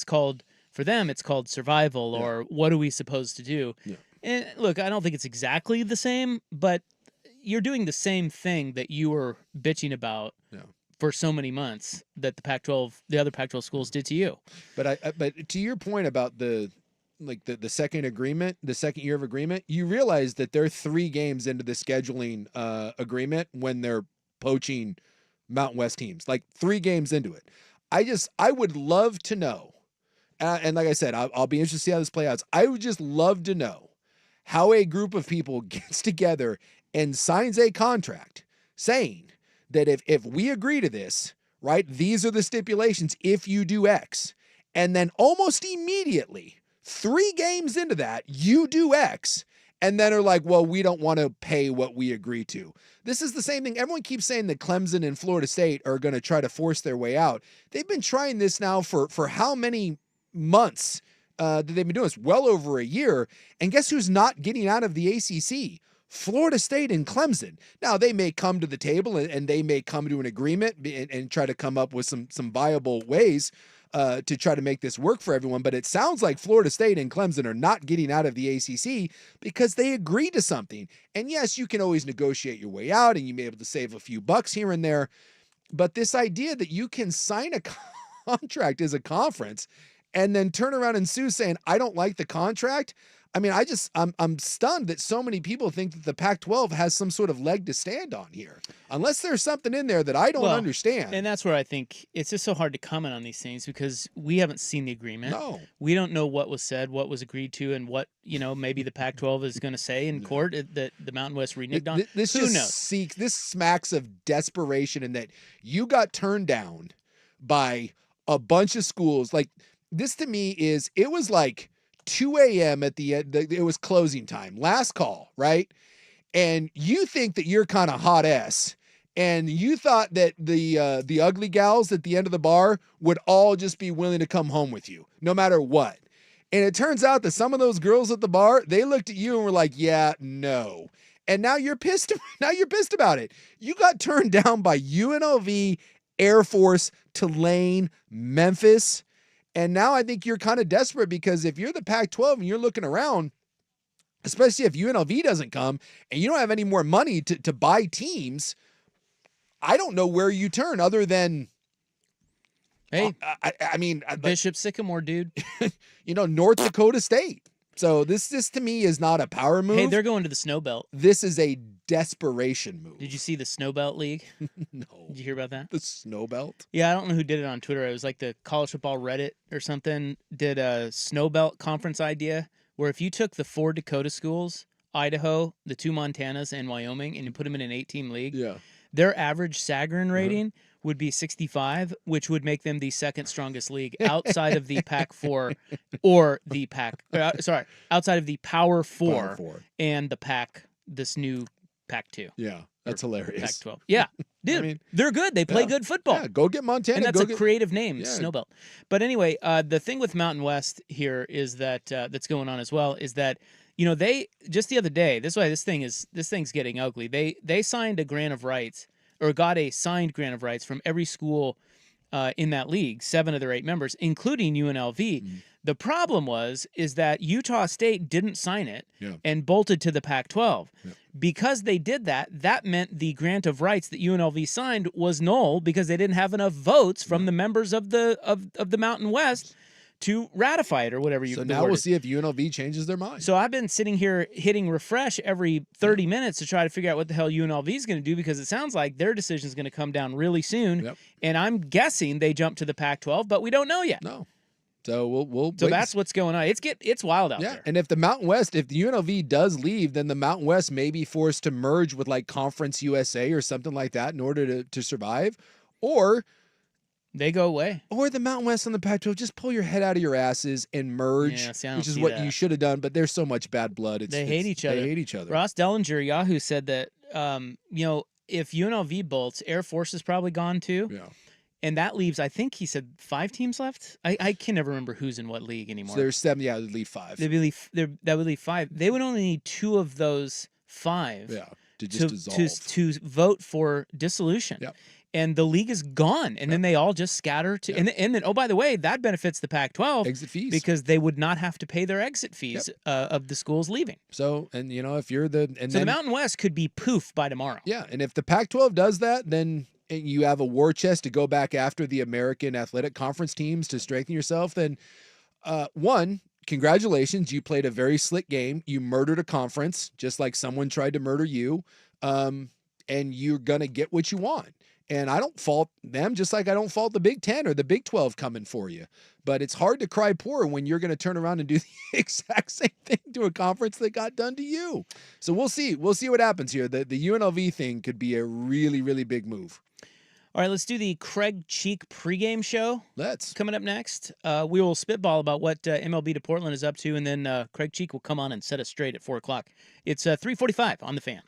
for them, it's called survival, or what are we supposed to do? Yeah. And look, I don't think it's exactly the same, but you're doing the same thing that you were bitching about for so many months that the other Pac-12 schools did to you. But but to your point about the second agreement, the second year of agreement, you realize that they're 3 games into the scheduling agreement when they're poaching Mountain West teams, like 3 games into it. I would love to know, and like I said, I'll be interested to see how this plays out. I would just love to know how a group of people gets together and signs a contract saying that if we agree to this, right, these are the stipulations if you do X. And then almost immediately, 3 games into that, you do X. And then are like, well, we don't want to pay what we agree to. This is the same thing. Everyone keeps saying that Clemson and Florida State are going to try to force their way out. They've been trying this now for how many months that they've been doing this? Well over a year. And guess who's not getting out of the ACC? Florida State and Clemson. Now, they may come to the table and they may come to an agreement and try to come up with some viable ways to try to make this work for everyone. But it sounds like Florida State and Clemson are not getting out of the ACC because they agreed to something. And yes, you can always negotiate your way out and you may be able to save a few bucks here and there. But this idea that you can sign a contract as a conference and then turn around and sue saying, I don't like the contract. I mean, I'm stunned that so many people think that the Pac-12 has some sort of leg to stand on here, unless there's something in there that I don't understand. And that's where I think it's just so hard to comment on these things because we haven't seen the agreement. No. We don't know what was said, what was agreed to, and what, maybe the Pac-12 is going to say in court that the Mountain West reneged on. This Who just knows? This smacks of desperation and that you got turned down by a bunch of schools. Like, this to me it was like 2 a.m. at the end. It was closing time, last call, right? And you think that you're kind of hot ass, and you thought that the ugly gals at the end of the bar would all just be willing to come home with you, no matter what. And it turns out that some of those girls at the bar, they looked at you and were like, "Yeah, no." And now you're pissed. Now you're pissed about it. You got turned down by UNLV, Air Force, Tulane, Memphis. And now I think you're kind of desperate because if you're the Pac-12 and you're looking around, especially if UNLV doesn't come and you don't have any more money to buy teams, I don't know where you turn other than, Hey, I mean, Bishop Sycamore, dude. North Dakota State. So this to me is not a power move. Hey, they're going to the Snow Belt. This is a desperation move. Did you see the Snow Belt League? No. Did you hear about that? The Snow Belt? Yeah, I don't know who did it on Twitter. It was like the college football Reddit or something did a Snow Belt conference idea where if you took the 4 Dakota schools, Idaho, the 2 Montanas, and Wyoming, and you put them in an 8-team league, Yeah. their average Sagarin rating would be 65, which would make them the second strongest league outside of the Pac-4 or the outside of the Power 4, Power 4. and the Pac, this new Pac-2. Yeah. That's hilarious. Pac-12. Yeah. Dude, I mean, they're good. They play good football. Yeah, go get Montana. And that's go a get, creative name, yeah. Snowbelt. But anyway, the thing with Mountain West here is that that's going on as well is that they just the other day. This is why this thing's getting ugly. They signed a grant of rights or got a signed grant of rights from every school in that league, 7 of their 8 members, including UNLV. Mm-hmm. The problem is that Utah State didn't sign it and bolted to the Pac-12. Yeah. Because they did that, that meant the grant of rights that UNLV signed was null because they didn't have enough votes from the members of the Mountain West to ratify it or whatever you. So now we'll see if UNLV changes their mind. So I've been sitting here hitting refresh every 30 minutes to try to figure out what the hell UNLV is going to do because it sounds like their decision is going to come down really soon. Yep. And I'm guessing they jump to the Pac-12, but we don't know yet. No. So we'll So that's what's going on. It's wild out there. And if the Mountain West, if the UNLV does leave, then the Mountain West may be forced to merge with like Conference USA or something like that in order to survive. Or they go away. Or the Mountain West and the Pac-12, just pull your head out of your asses and merge, which is what you should have done. But there's so much bad blood. They hate each other. They hate each other. Ross Dellinger, Yahoo, said that if UNLV bolts, Air Force is probably gone too. Yeah. And that leaves, I think he said 5 teams left. I can never remember who's in what league anymore. So there's 7. Yeah, they'd leave 5. That would leave 5. They would only need 2 of those 5. Yeah, to dissolve. To vote for dissolution. Yep. And the league is gone. And then they all just scatter to. Yep. And then, oh, by the way, that benefits the Pac-12. Exit fees. Because they would not have to pay their exit fees of the schools leaving. So, and if you're the. The Mountain West could be poof by tomorrow. Yeah. And if the Pac-12 does that, then you have a war chest to go back after the American Athletic Conference teams to strengthen yourself, then congratulations. You played a very slick game. You murdered a conference, just like someone tried to murder you. And you're going to get what you want. And I don't fault them, just like I don't fault the Big 10 or the Big 12 coming for you. But it's hard to cry poor when you're going to turn around and do the exact same thing to a conference that got done to you. So we'll see. We'll see what happens here. The UNLV thing could be a really, really big move. All right, let's do the Craig Cheek pregame show. Let's. Coming up next, we will spitball about what MLB to Portland is up to, and then Craig Cheek will come on and set us straight at 4 o'clock. It's 3:45 on the Fan.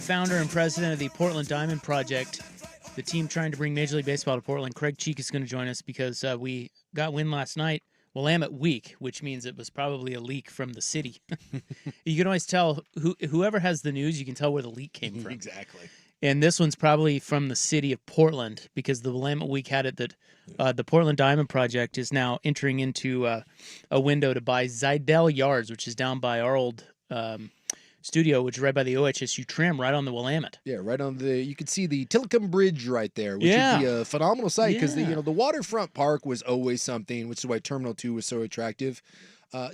founder and president of the Portland Diamond Project, the team trying to bring Major League Baseball to Portland. Craig Cheek is going to join us because we got wind last night. Willamette Week, which means it was probably a leak from the city. You can always tell whoever has the news, you can tell where the leak came from. Exactly. And this one's probably from the city of Portland because the Willamette Week had it that the Portland Diamond Project is now entering into a window to buy Zidell Yards, which is down by our old studio, which is right by the OHSU tram, right on the Willamette. Yeah, right on you could see the Tillicum Bridge right there, which Yeah. would be a phenomenal sight because Yeah. the waterfront park was always something, which is why Terminal 2 was so attractive.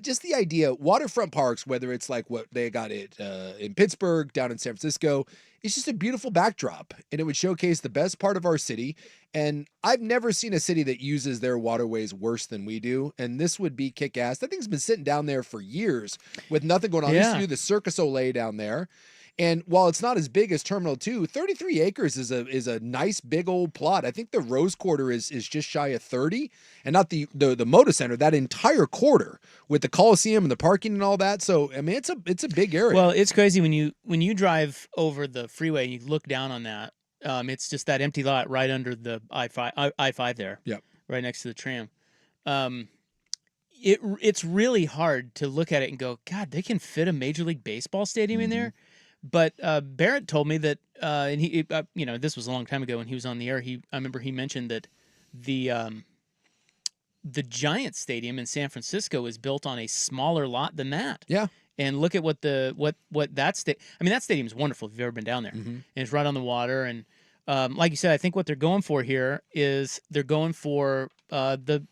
Just the idea, waterfront parks, whether it's like what they got it in Pittsburgh, down in San Francisco, it's just a beautiful backdrop, and it would showcase the best part of our city. And I've never seen a city that uses their waterways worse than we do, and this would be kick-ass. That thing's been sitting down there for years with nothing going on. They used to Yeah. do the Circus Olay down there. And while it's not as big as Terminal 2, 33 acres is a nice big old plot. I think the Rose Quarter is just shy of 30, and not the Moda Center, that entire quarter with the Coliseum and the parking and all that. So I mean, it's a big area. Well, it's crazy when you drive over the freeway and you look down on that. It's just that empty lot right under the I-5 there. Yep. Right next to the tram. It's really hard to look at it and go, God, they can fit a Major League Baseball stadium in there. But Barrett told me that, and he, this was a long time ago when he was on the air. I remember he mentioned that the Giants Stadium in San Francisco is built on a smaller lot than that. Yeah. And look at what that that stadium is wonderful if you've ever been down there. And it's right on the water. And like you said, I think what they're going for here is they're going for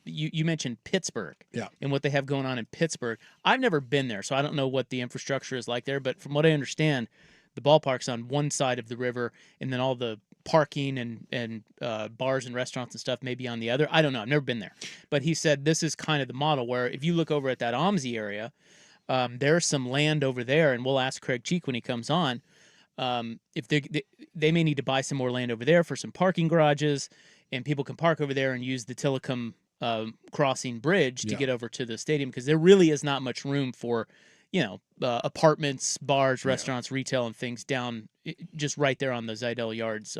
you mentioned Pittsburgh. Yeah. And what they have going on in Pittsburgh. I've never been there, so I don't know what the infrastructure is like there. But from what I understand, the ballpark's on one side of the river, and then all the parking and bars and restaurants and stuff may be on the other. I don't know. I've never been there. But he said this is kind of the model where if you look over at that OMSI area, there's some land over there, and we'll ask Craig Cheek when he comes on if they may need to buy some more land over there for some parking garages, and people can park over there and use the Tillicum crossing bridge to get over to the stadium because there really is not much room for, apartments, bars, restaurants, retail, and things down just right there on the Zidell Yards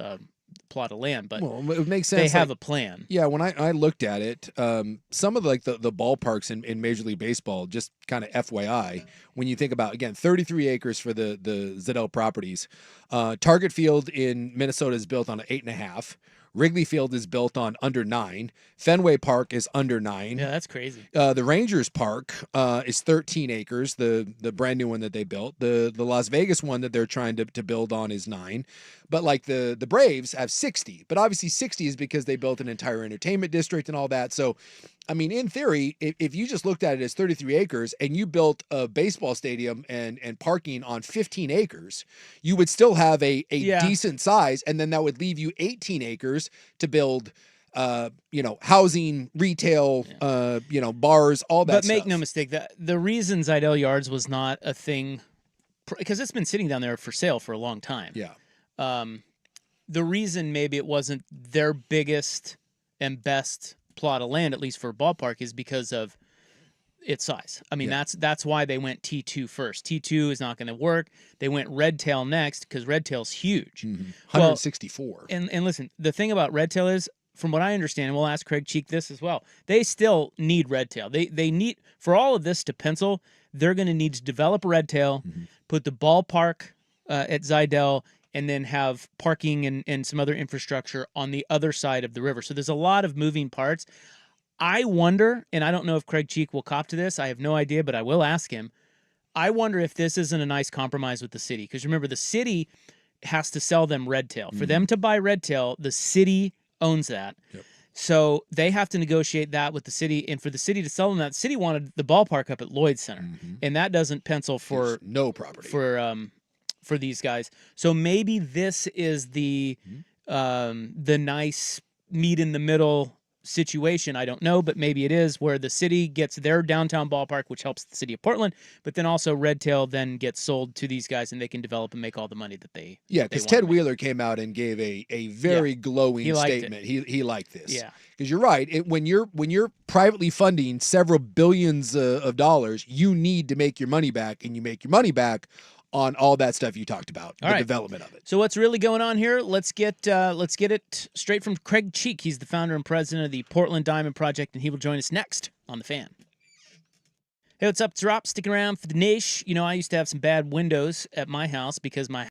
plot of land. But it makes sense. They have a plan. Yeah, when I looked at it, some of the ballparks in Major League Baseball, just kind of FYI, when you think about, again, 33 acres for the Zidell properties, Target Field in Minnesota is built on 8.5. Wrigley Field is built on under 9. Fenway Park is under 9. Yeah, that's crazy. The Rangers Park is 13 acres, the brand new one that they built. The Las Vegas one that they're trying to build on is 9. But like the Braves have 60. But obviously 60 is because they built an entire entertainment district and all that. So, I mean, in theory, if you just looked at it as 33 acres and you built a baseball stadium and parking on 15 acres, you would still have a decent size. And then that would leave you 18 acres to build housing, retail, bars, all that But stuff. make no mistake, that the reason Zidell Yards was not a thing, because it's been sitting down there for sale for a long time. Yeah. The reason maybe it wasn't their biggest and best plot of land, at least for a ballpark, is because of its size. I mean, that's why they went T2 first. T2 is not going to work. They went Red Tail next because Red Tail's huge. 164. And listen, the thing about Red Tail is, from what I understand, and we'll ask Craig Cheek this as well, they still need Red Tail. They need, for all of this to pencil, they're going to need to develop Red Tail, put the ballpark at Zidell, and then have parking and some other infrastructure on the other side of the river. So there's a lot of moving parts. I wonder, and I don't know if Craig Cheek will cop to this. I have no idea, but I will ask him. I wonder if this isn't a nice compromise with the city. Because remember, the city has to sell them Red Tail. For them to buy Red Tail, the city owns that. Yep. So they have to negotiate that with the city. And for the city to sell them that, the city wanted the ballpark up at Lloyd Center. And that doesn't pencil for There's no property. For these guys. So maybe this is the nice meet in the middle situation. I don't know, but maybe it is, where the city gets their downtown ballpark, which helps the city of Portland, but then also Red Tail then gets sold to these guys and they can develop and make all the money that they because Ted Wheeler came out and gave a very glowing statement. He liked this. Yeah. Because you're right. When you're privately funding several billions of dollars, you need to make your money back, and you make your money back on all that stuff you talked about, All the right. development of it. So what's really going on here? Let's get it straight from Craig Cheek. He's the founder and president of the Portland Diamond Project, and he will join us next on The Fan. Hey, what's up, Drop? Sticking around for the niche. You know, I used to have some bad windows at my house because my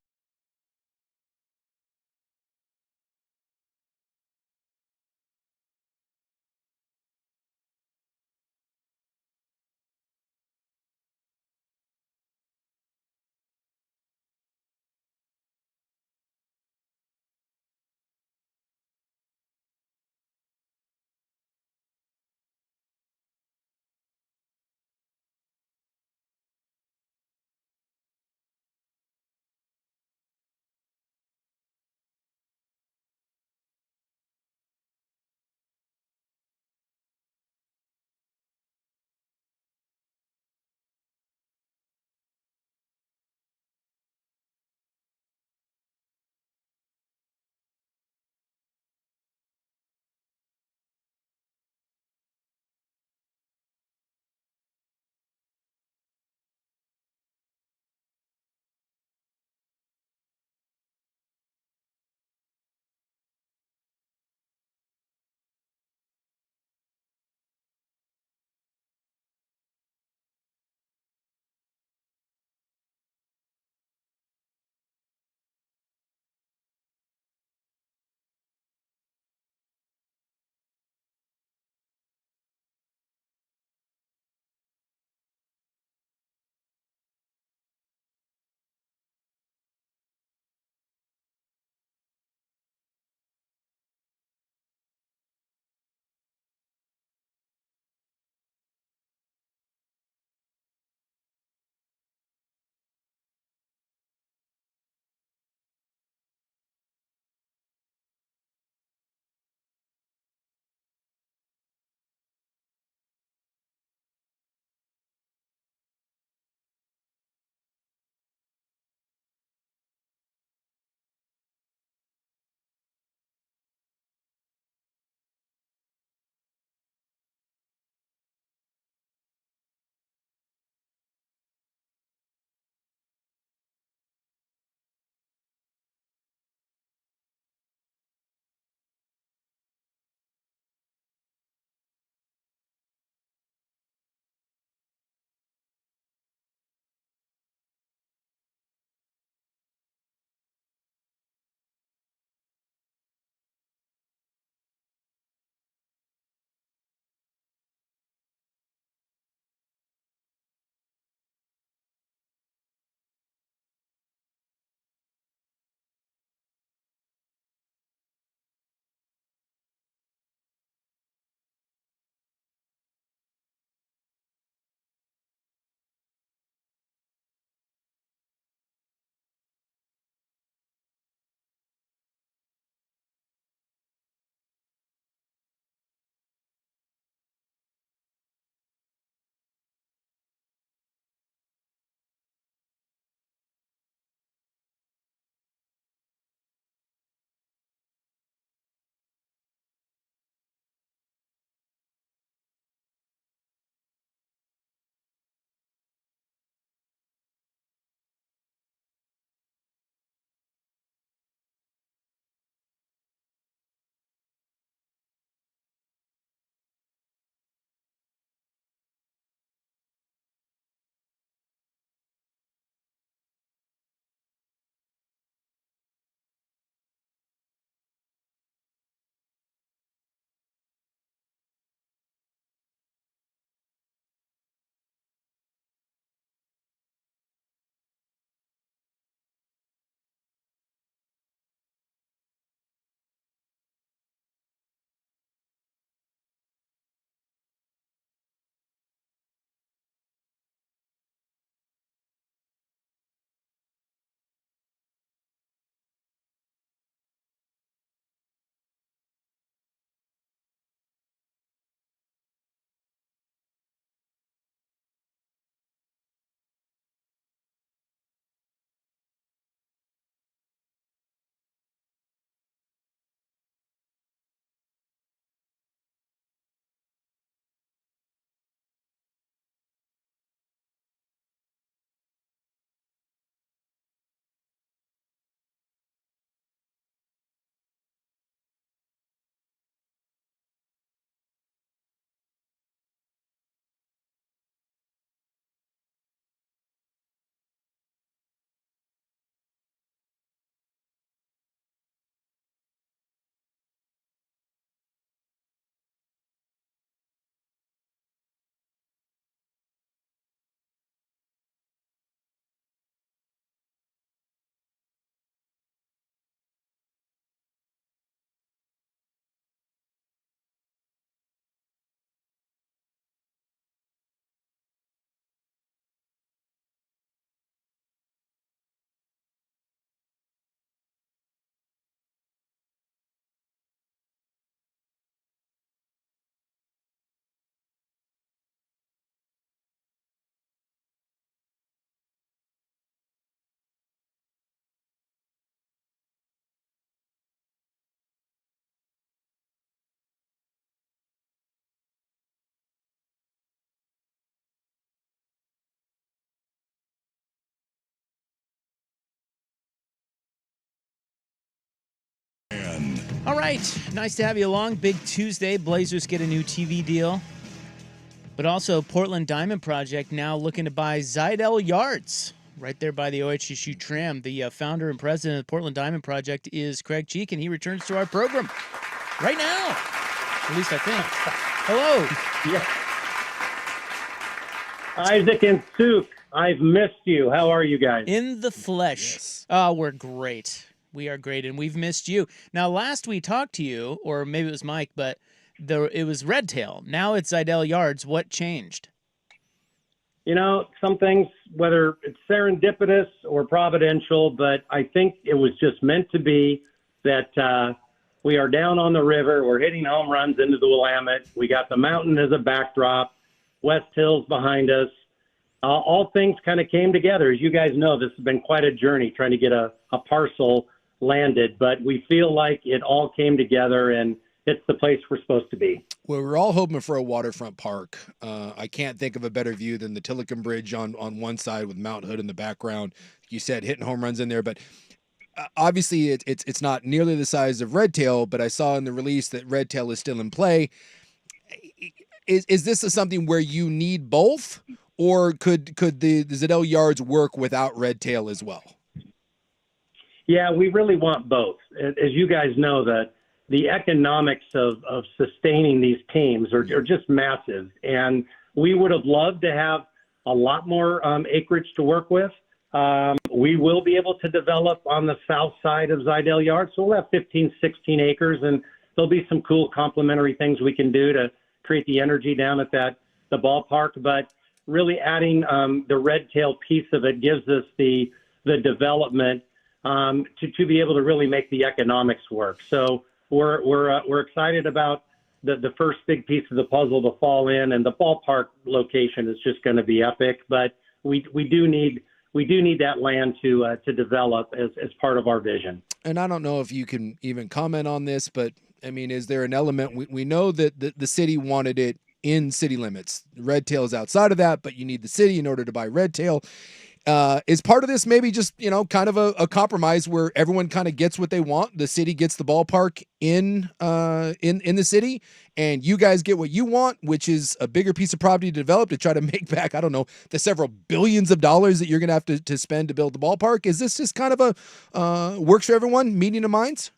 All right, nice to have you along. Big Tuesday. Blazers get a new TV deal. But also, Portland Diamond Project now looking to buy Zidell Yards right there by the OHSU tram. The founder and president of the Portland Diamond Project is Craig Cheek, and he returns to our program right now. At least I think. Hello. Yeah. Isaac and Suk, I've missed you. How are you guys? In the flesh. Yes. Oh, we're great. We are great, and we've missed you. Now, last we talked to you, or maybe it was Mike, but it was Redtail. Now it's Zidell Yards. What changed? You know, some things, whether it's serendipitous or providential, but I think it was just meant to be that we are down on the river. We're hitting home runs into the Willamette. We got the mountain as a backdrop, West Hills behind us. All things kind of came together. As you guys know, this has been quite a journey trying to get a parcel landed, but we feel like it all came together and it's the place we're supposed to be. Well, we're all hoping for a waterfront park. I can't think of a better view than the Tillicum Bridge on one side with Mount Hood in the background. You said hitting home runs in there, but obviously it's not nearly the size of Redtail, but I saw in the release that Redtail is still in play. Is this something where you need both, or could the Zidell Yards work without Redtail as well? Yeah, we really want both. As you guys know, the economics of sustaining these teams are just massive. And we would have loved to have a lot more acreage to work with. We will be able to develop on the south side of Zidell Yards. So we'll have 15, 16 acres, and there'll be some cool complementary things we can do to create the energy down at the ballpark. But really adding the Redtail piece of it gives us the development to be able to really make the economics work. So we're excited about the first big piece of the puzzle to fall in, and the ballpark location is just going to be epic. But we do need that land to develop as part of our vision. And I don't know if you can even comment on this, but I mean, is there an element? We know that the city wanted it in city limits. Redtail is outside of that, but you need the city in order to buy Redtail. Is part of this maybe just, kind of a compromise where everyone kind of gets what they want? The city gets the ballpark in the city, and you guys get what you want, which is a bigger piece of property to develop to try to make back, I don't know, the several billions of dollars that you're going to have to spend to build the ballpark. Is this just kind of a works for everyone, meeting of minds?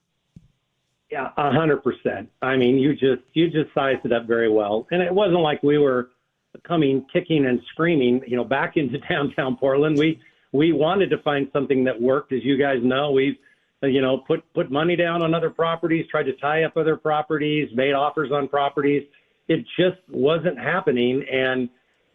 Yeah, 100%. I mean, you just sized it up very well. And it wasn't like we were coming kicking and screaming, back into downtown Portland. We wanted to find something that worked. As you guys know, we've, put money down on other properties, tried to tie up other properties, made offers on properties. It just wasn't happening. And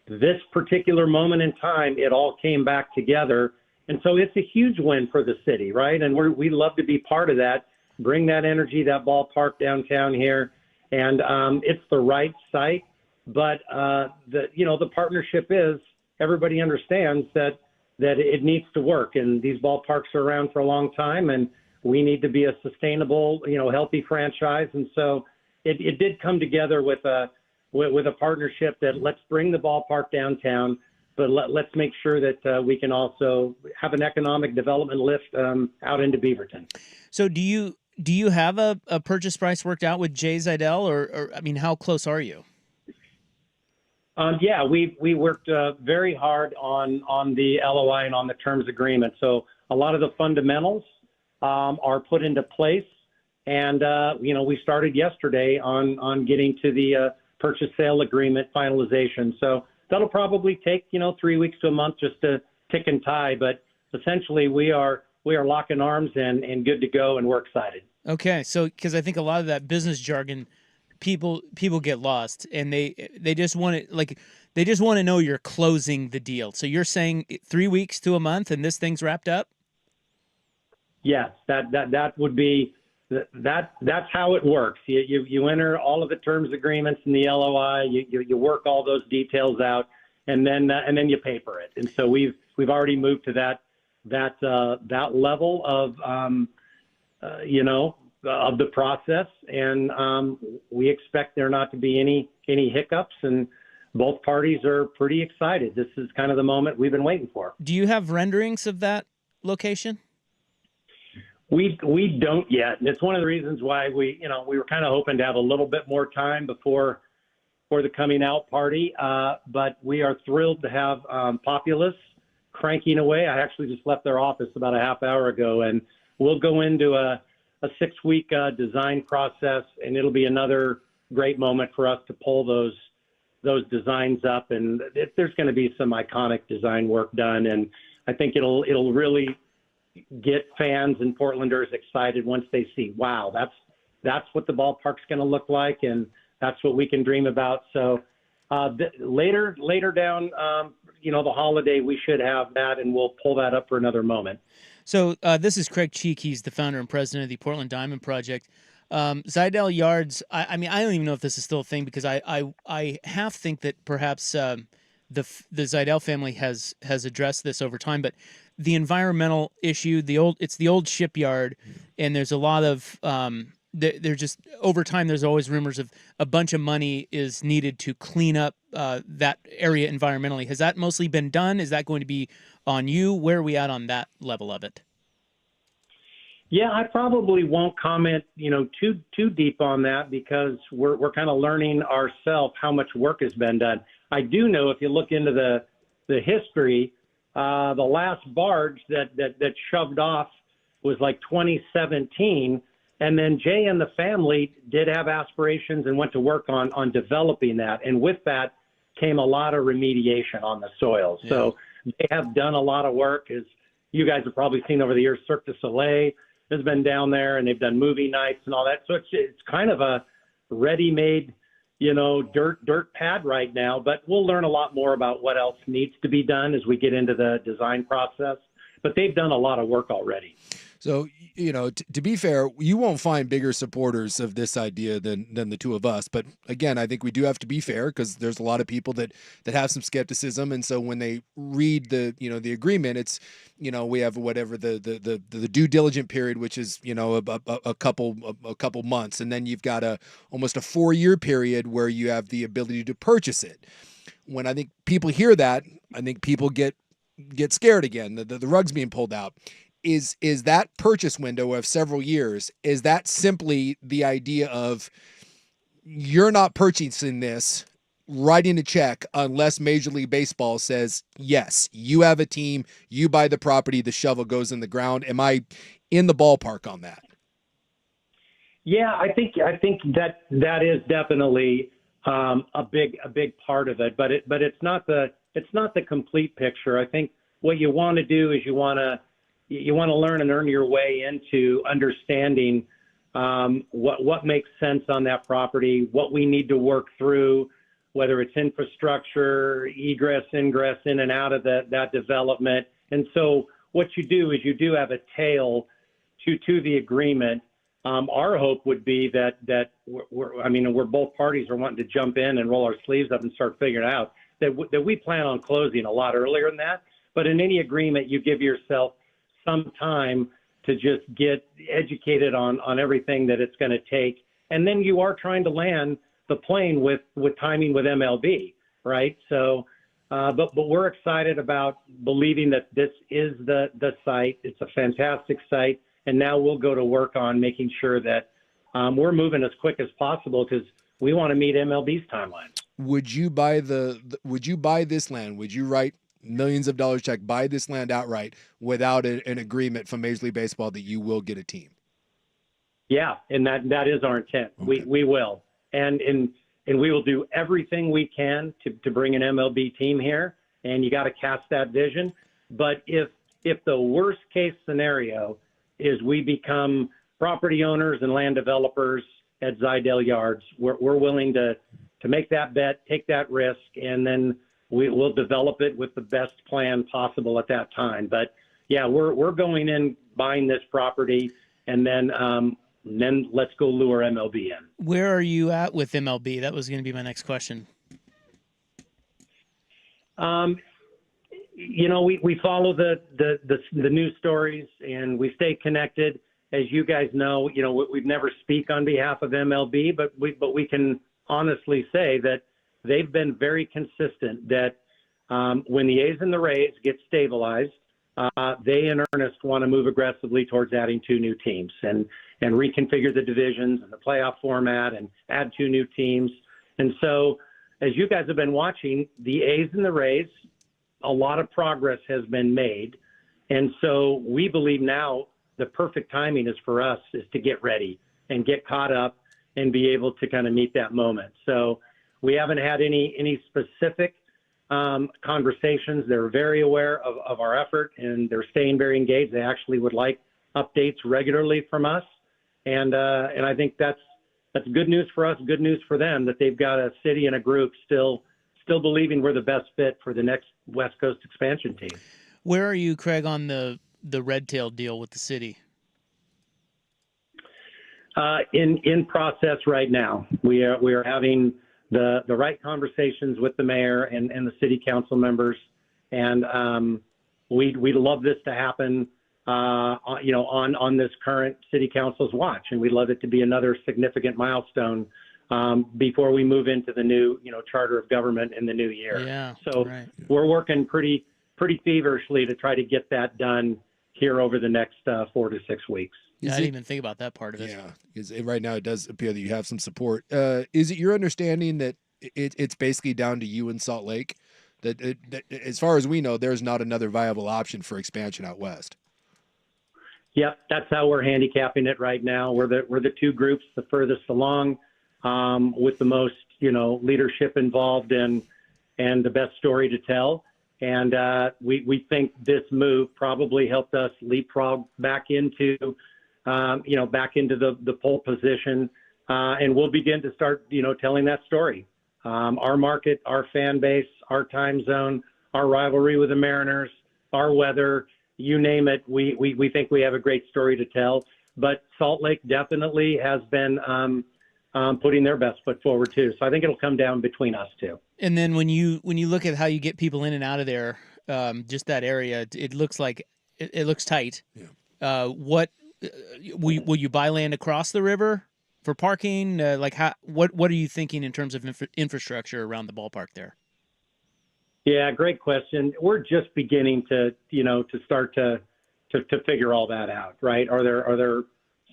this particular moment in time, it all came back together. And so it's a huge win for the city, right? And we love to be part of that, bring that energy, that ballpark downtown here. And it's the right site. But the partnership is, everybody understands that it needs to work, and these ballparks are around for a long time, and we need to be a sustainable, healthy franchise. And so it did come together with a partnership that let's bring the ballpark downtown, but let's make sure that we can also have an economic development lift out into Beaverton. So do you have a purchase price worked out with Jay Zidell, or I mean, how close are you? Yeah, we worked very hard on the LOI and on the terms agreement. So a lot of the fundamentals are put into place, and we started yesterday on getting to the purchase sale agreement finalization. So that'll probably take 3 weeks to a month just to tick and tie, but essentially we are locking arms and good to go, and we're excited. Okay, so because I think a lot of that business jargon, people get lost, and they just want to know you're closing the deal. So you're saying 3 weeks to a month, and this thing's wrapped up? Yes, that would be that's how it works. You enter all of the terms agreements in the LOI. You work all those details out, and then you paper it. And so we've already moved to that level of of the process, and we expect there not to be any hiccups, and both parties are pretty excited. This is kind of the moment we've been waiting for. Do you have renderings of that location? We don't yet, and it's one of the reasons why we were kind of hoping to have a little bit more time before for the coming out party. But we are thrilled to have Populous cranking away. I actually just left their office about a half hour ago, and we'll go into a 6-week design process, and it'll be another great moment for us to pull those designs up. And there's going to be some iconic design work done, and I think it'll really get fans and Portlanders excited once they see, wow, that's what the ballpark's going to look like, and that's what we can dream about. So later down, the holiday, we should have that, and we'll pull that up for another moment. So this is Craig Cheek. He's the founder and president of the Portland Diamond Project. Zidell Yards, I mean, I don't even know if this is still a thing, because I half think that perhaps the Zidell family has addressed this over time, but the environmental issue, it's the old shipyard, and there's a lot of they're just over time. There's always rumors of a bunch of money is needed to clean up that area environmentally. Has that mostly been done? Is that going to be on you? Where are we at on that level of it? Yeah, I probably won't comment, too deep on that, because we're kind of learning ourselves how much work has been done. I do know, if you look into the history, the last barge that shoved off was like 2017, and then Jay and the family did have aspirations and went to work on developing that, and with that came a lot of remediation on the soil. Yeah. So they have done a lot of work, as you guys have probably seen over the years. Cirque du Soleil has been down there, and they've done movie nights and all that. So it's kind of a ready-made, dirt pad right now. But we'll learn a lot more about what else needs to be done as we get into the design process. But they've done a lot of work already. So, to be fair, you won't find bigger supporters of this idea than the two of us. But again, I think we do have to be fair, because there's a lot of people that have some skepticism. And so when they read the agreement, it's, we have whatever the due diligent period, which is, a couple months. And then you've got almost a 4-year period where you have the ability to purchase it. When I think people hear that, I think people get scared again. The rug's being pulled out. Is that purchase window of several years, is that simply the idea of you're not purchasing this, writing a check, unless Major League Baseball says, yes, you have a team, you buy the property, the shovel goes in the ground? Am I in the ballpark on that? Yeah, I think that is definitely a big part of it, but it's not the complete picture. I think what you want to do is you want to learn and earn your way into understanding what makes sense on that property, what we need to work through, whether it's infrastructure, egress, ingress, in and out of that development. And so what you do is you do have a tail to the agreement. Our hope would be that we're both parties are wanting to jump in and roll our sleeves up and start figuring it out, that we plan on closing a lot earlier than that. But in any agreement, you give yourself some time to just get educated on everything that it's going to take. And then you are trying to land the plane with timing with MLB, right? So, but we're excited about believing that this is the site. It's a fantastic site. And now we'll go to work on making sure that we're moving as quick as possible, because we want to meet MLB's timelines. Would you buy would you buy this land? Would you write millions of dollars check, buy this land outright without an agreement from Major League Baseball that you will get a team? Yeah, and that is our intent. Okay. We will, and we will do everything we can to bring an MLB team here. And you got to cast that vision. But if the worst case scenario is we become property owners and land developers at Zidell Yards, we're willing to make that bet, take that risk, and then we'll develop it with the best plan possible at that time. But yeah, we're going in, buying this property, and then let's go lure MLB in. Where are you at with MLB? That was going to be my next question. We follow the news stories, and we stay connected. As you guys know, we'd never speak on behalf of MLB, but we can honestly say that they've been very consistent that when the A's and the Rays get stabilized, they in earnest want to move aggressively towards adding 2 new teams and reconfigure the divisions and the playoff format and add 2 new teams. And so, as you guys have been watching, the A's and the Rays, a lot of progress has been made. And so we believe now the perfect timing is for us is to get ready and get caught up and be able to kind of meet that moment. So we haven't had any specific conversations. They're very aware of our effort, and they're staying very engaged. They actually would like updates regularly from us. And I think that's good news for us, good news for them, that they've got a city and a group still believing we're the best fit for the next West Coast expansion team. Where are you, Craig, on the red tail deal with the city? In process right now. We are having the right conversations with the mayor and the city council members, and we'd love this to happen. On this current city council's watch, and we'd love it to be another significant milestone before we move into the new, charter of government in the new year. Yeah. So right. We're working pretty feverishly to try to get that done here over the next 4 to 6 weeks. Yeah, I didn't even think about that part of it. Yeah, because right now it does appear that you have some support. Is it your understanding that it's basically down to you in Salt Lake? That as far as we know, there's not another viable option for expansion out west. Yep, that's how we're handicapping it right now. We're the 2 groups the furthest along, with the most leadership involved and the best story to tell. And we think this move probably helped us leapfrog back into the pole position, and we'll begin to start telling that story. Our market, our fan base, our time zone, our rivalry with the Mariners, our weather. You name it, we think we have a great story to tell. But Salt Lake definitely has been putting their best foot forward too. So I think it'll come down between us two. And then when you look at how you get people in and out of there, just that area, it looks like it looks tight. Yeah. Will you buy land across the river for parking? What are you thinking in terms of infrastructure around the ballpark there? Yeah, great question. We're just beginning to start to figure all that out, right? Are there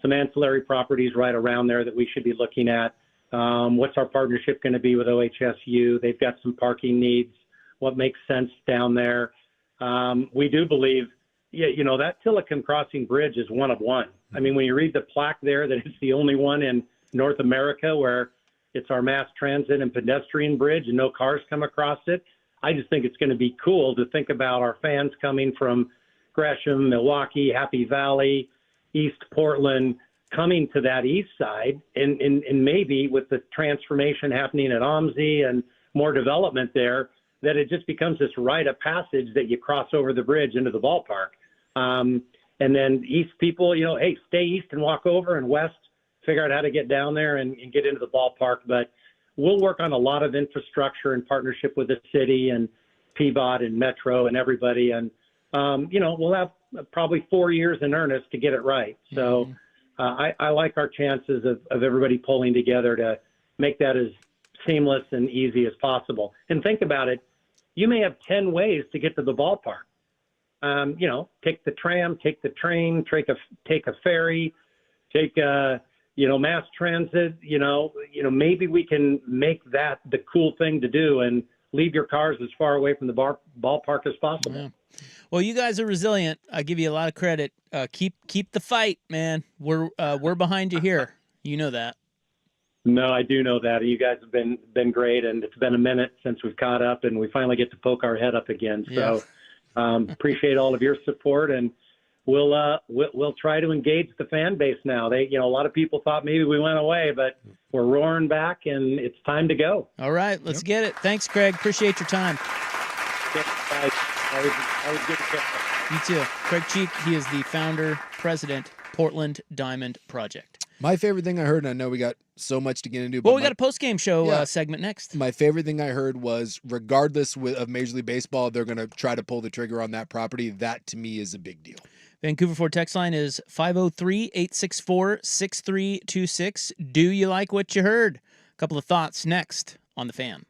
some ancillary properties right around there that we should be looking at? What's our partnership going to be with OHSU? They've got some parking needs. What makes sense down there? We do believe, that Silicon Crossing Bridge is one of one. I mean, when you read the plaque there, that it's the only one in North America where it's our mass transit and pedestrian bridge and no cars come across it. I just think it's going to be cool to think about our fans coming from Gresham, Milwaukee, Happy Valley, East Portland, coming to that east side, and maybe with the transformation happening at OMSI and more development there, that it just becomes this rite of passage that you cross over the bridge into the ballpark. And then east people, hey, stay east and walk over, and west, figure out how to get down there and get into the ballpark. But we'll work on a lot of infrastructure in partnership with the city and PBOT and Metro and everybody. And, we'll have probably 4 years in earnest to get it right. So I like our chances of everybody pulling together to make that as seamless and easy as possible. And think about it. You may have 10 ways to get to the ballpark. Take the tram, take the train, take a ferry, take mass transit, maybe we can make that the cool thing to do and leave your cars as far away from the ballpark as possible. Yeah. Well, you guys are resilient. I give you a lot of credit. Keep the fight, man. We're behind you here. You know that. No, I do know that. You guys have been great, and it's been a minute since we've caught up, and we finally get to poke our head up again. So appreciate all of your support, and we'll try to engage the fan base now. A lot of people thought maybe we went away, but we're roaring back, and it's time to go. All right, let's get it. Thanks, Craig. Appreciate your time. Always good to catch up. You too. Craig Cheek, he is the founder, president, Portland Diamond Project. My favorite thing I heard, and I know we got so much to get into. Well, we got a post-game show segment next. My favorite thing I heard was, regardless of Major League Baseball, they're going to try to pull the trigger on that property. That, to me, is a big deal. Vancouver Ford text line is 503-864-6326. Do you like what you heard? A couple of thoughts next on The Fan.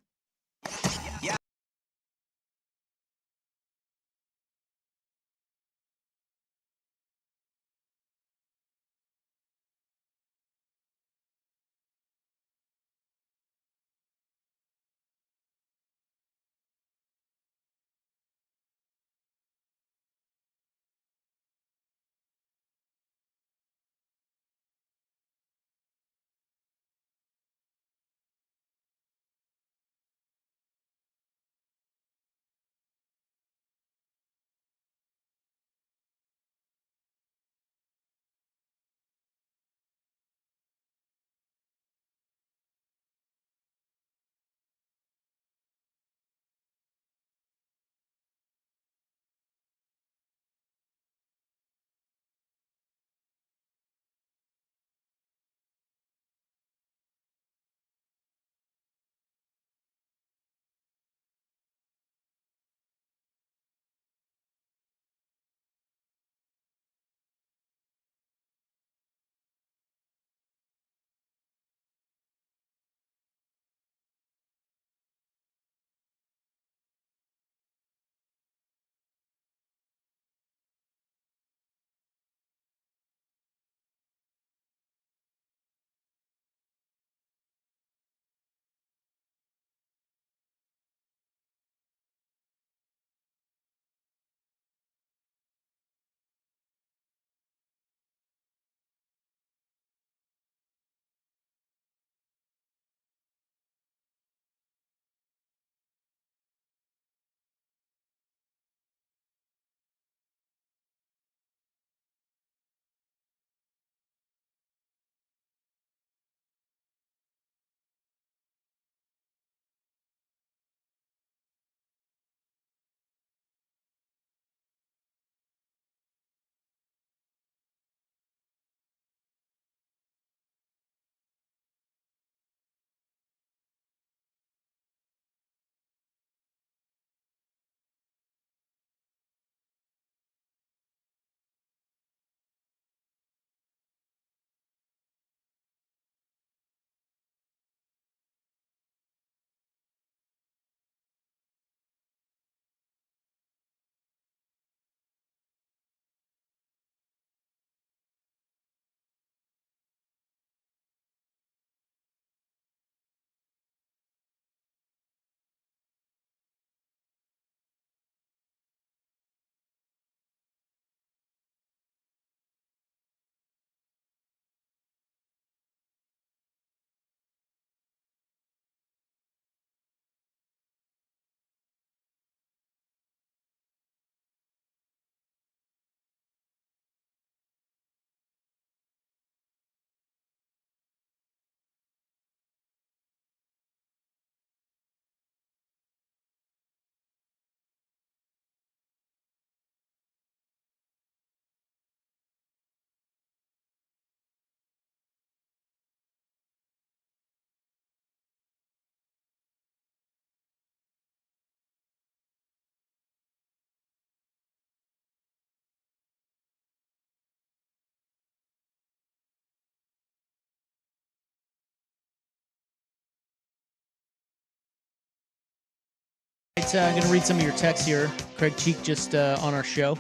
Right, I'm going to read some of your texts here. Craig Cheek just on our show.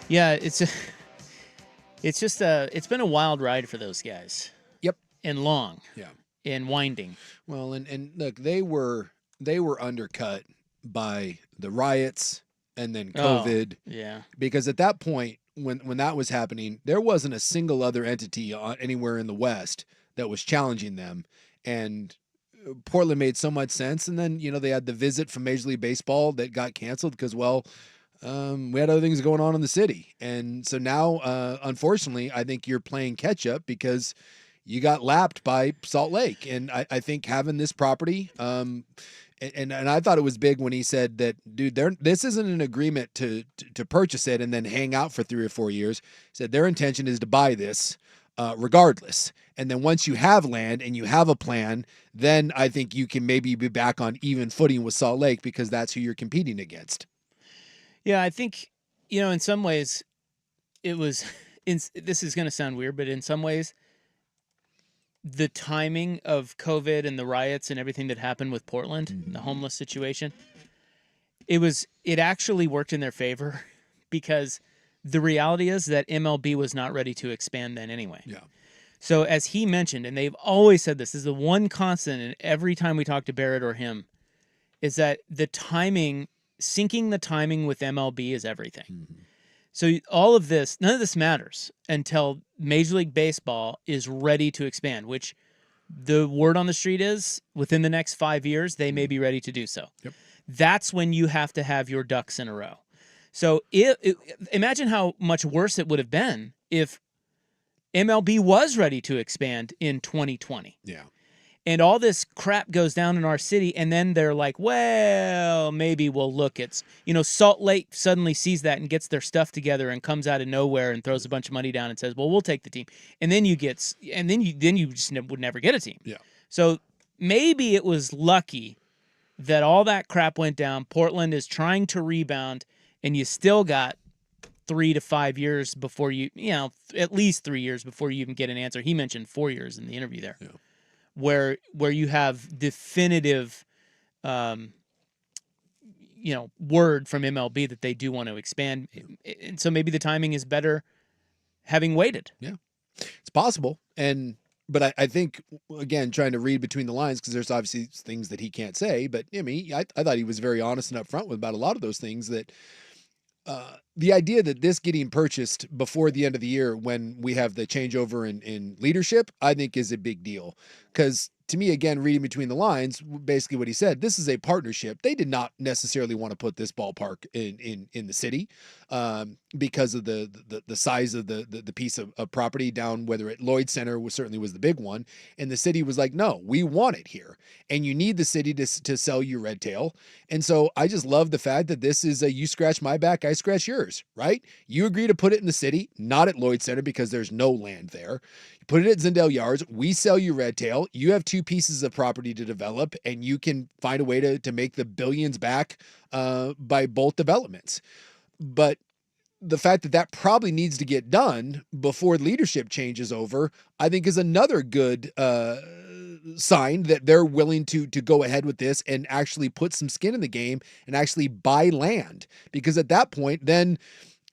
Yeah, it's been a wild ride for those guys. Yep. And long. Yeah. And winding. Well, and look, they were undercut by the riots and then COVID. Yeah. Because at that point, when that was happening, there wasn't a single other entity anywhere in the West that was challenging them. And Portland made so much sense. And then, they had the visit from Major League Baseball that got canceled because, we had other things going on in the city. And so now, unfortunately, I think you're playing catch up because you got lapped by Salt Lake. And I think having this property, and I thought it was big when he said that, dude, this isn't an agreement to purchase it and then hang out for 3 or 4 years. He said their intention is to buy this regardless. And then once you have land and you have a plan, then I think you can maybe be back on even footing with Salt Lake because that's who you're competing against. Yeah, I think, in some ways it was, this is going to sound weird, but in some ways the timing of COVID and the riots and everything that happened with Portland, the homeless situation, it actually worked in their favor because the reality is that MLB was not ready to expand then anyway. Yeah. So as he mentioned, and they've always said this is the one constant, and every time we talk to Barrett or him, is that the timing, syncing the timing with MLB is everything. Mm-hmm. So all of this, none of this matters until Major League Baseball is ready to expand, which the word on the street is within the next 5 years, they may be ready to do so. Yep. That's when you have to have your ducks in a row. So imagine how much worse it would have been if MLB was ready to expand in 2020. Yeah. And all this crap goes down in our city, and then they're like, well, maybe we'll look at, Salt Lake suddenly sees that and gets their stuff together and comes out of nowhere and throws a bunch of money down and says, well, we'll take the team. And then you just would never get a team. Yeah. So maybe it was lucky that all that crap went down. Portland is trying to rebound, and you still got 3 to 5 years before at least 3 years before you even get an answer. He mentioned 4 years in the interview there. Yeah. Where you have definitive, word from MLB that they do want to expand, and so maybe the timing is better having waited. Yeah, it's possible, but I think again trying to read between the lines because there's obviously things that he can't say, but I thought he was very honest and upfront about a lot of those things that. The idea that this getting purchased before the end of the year when we have the changeover in leadership, I think is a big deal. Because to me, again, reading between the lines, basically what he said, this is a partnership. They did not necessarily want to put this ballpark in the city because of the size of the piece of property down, whether at Lloyd Center certainly was the big one. And the city was like, no, we want it here. And you need the city to sell you red tail. And so I just love the fact that this is you scratch my back, I scratch yours, right? You agree to put it in the city, not at Lloyd Center because there's no land there. You put it at Zindale Yards. We sell you red tail. You have 2 pieces of property to develop, and you can find a way to make the billions back by both developments. But the fact that probably needs to get done before leadership change is over, I think is another good sign that they're willing to go ahead with this and actually put some skin in the game and actually buy land. Because at that point, then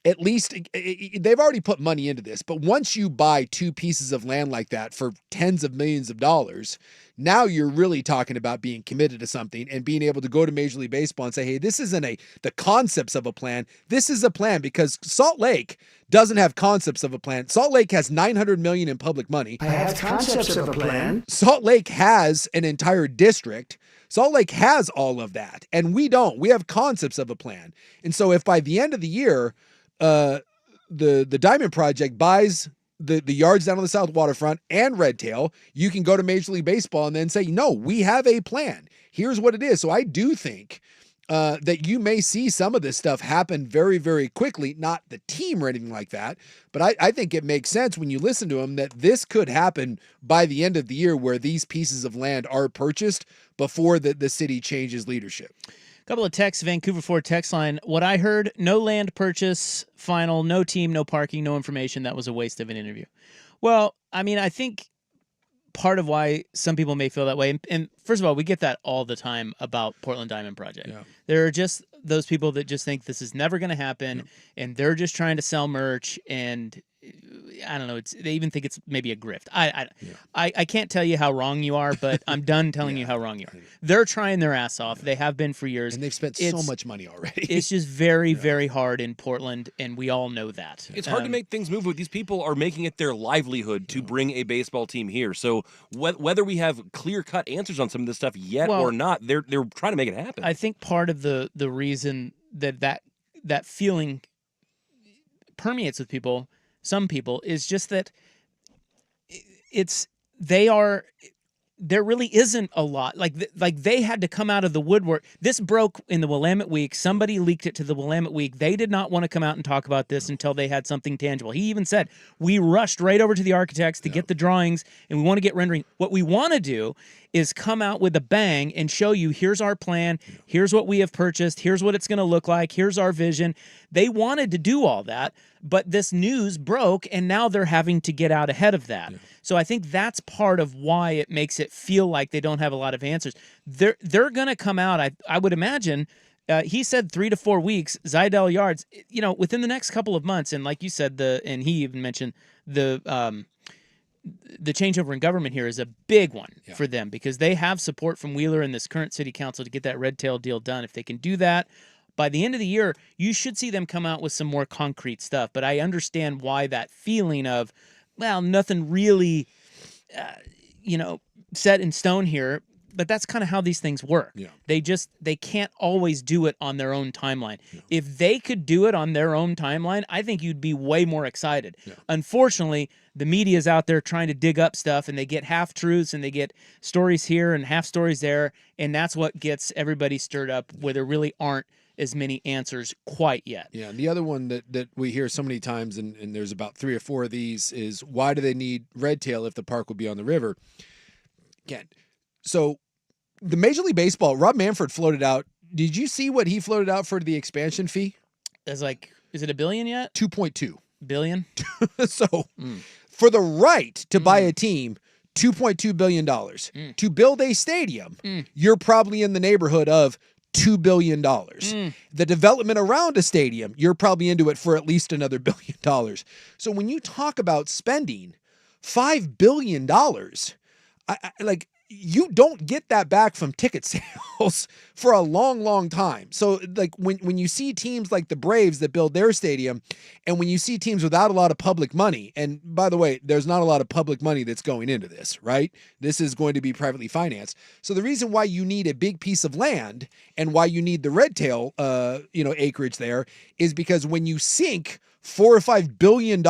at least they've already put money into this. But once you buy 2 pieces of land like that for tens of millions of dollars, now you're really talking about being committed to something and being able to go to Major League Baseball and say, hey, this isn't the concepts of a plan. This is a plan, because Salt Lake doesn't have concepts of a plan. Salt Lake has $900 million in public money. I have concepts of a plan. Salt Lake has an entire district. Salt Lake has all of that, and we don't. We have concepts of a plan. And so if by the end of the year, the Diamond Project buys the yards down on the South Waterfront and Red Tail, you can go to Major League Baseball and then say, no, we have a plan. Here's what it is. So I do think that you may see some of this stuff happen very, very quickly, not the team or anything like that. But I think it makes sense when you listen to him that this could happen by the end of the year where these pieces of land are purchased before the city changes leadership. Couple of texts, Vancouver Ford text line. What I heard, no land purchase, final, no team, no parking, no information. That was a waste of an interview. Well, I mean, I think part of why some people may feel that way. And first of all, we get that all the time about Portland Diamond Project. Yeah. There are just those people that just think this is never going to happen, and they're just trying to sell merch. And I don't know. They even think it's maybe a grift. I can't tell you how wrong you are, but I'm done telling you how wrong you are. They're trying their ass off. They have been for years, And they've spent so much money already. It's just very, very hard in Portland, and we all know that. It's hard to make things move. These people are making it their livelihood to bring a baseball team here. So whether we have clear-cut answers on some of this stuff yet or not, they're trying to make it happen. I think part of the reason that feeling permeates with people, some people, is just that there really isn't a lot. Like they had to come out of the woodwork. This broke in the Willamette Week. Somebody leaked it to the Willamette Week. They did not want to come out and talk about this until they had something tangible. He even said, we rushed right over to the architects to get the drawings, and we want to get rendering. What we want to do is come out with a bang and show you, here's our plan, here's what we have purchased, here's what it's going to look like, here's our vision. They wanted to do all that, but this news broke, and now they're having to get out ahead of that. So I think that's part of why it makes it feel like they don't have a lot of answers. They're going to come out, I would imagine. He said 3 to 4 weeks. Zidell Yards, within the next couple of months, and like you said, and he even mentioned the changeover in government here is a big one for them, because they have support from Wheeler and this current city council to get that red tail deal done. If they can do that by the end of the year, you should see them come out with some more concrete stuff. But I understand why that feeling of, well, nothing really, set in stone here. But that's kind of how these things work. Yeah. They can't always do it on their own timeline. Yeah. If they could do it on their own timeline, I think you'd be way more excited. Yeah. Unfortunately, the media's out there trying to dig up stuff, and they get half-truths, and they get stories here and half-stories there, and that's what gets everybody stirred up, where there really aren't as many answers quite yet. Yeah, and the other one that we hear so many times, and there's about 3 or 4 of these, is why do they need red tail if the park will be on the river? Again, so the Major League Baseball, Rob Manfred floated out. Did you see what he floated out for the expansion fee? Is it $1 billion yet? 2.2 billion. So for the right to buy a team, $2.2 billion. To build a stadium, you're probably in the neighborhood of $2 billion. The development around a stadium, you're probably into it for at least another $1 billion. So when you talk about spending $5 billion, you don't get that back from ticket sales for a long, long time. So like when you see teams like the Braves that build their stadium, and when you see teams without a lot of public money, and by the way, there's not a lot of public money that's going into this, right? This is going to be privately financed. So the reason why you need a big piece of land and why you need the red tail, acreage there is because when you sink $4 or $5 billion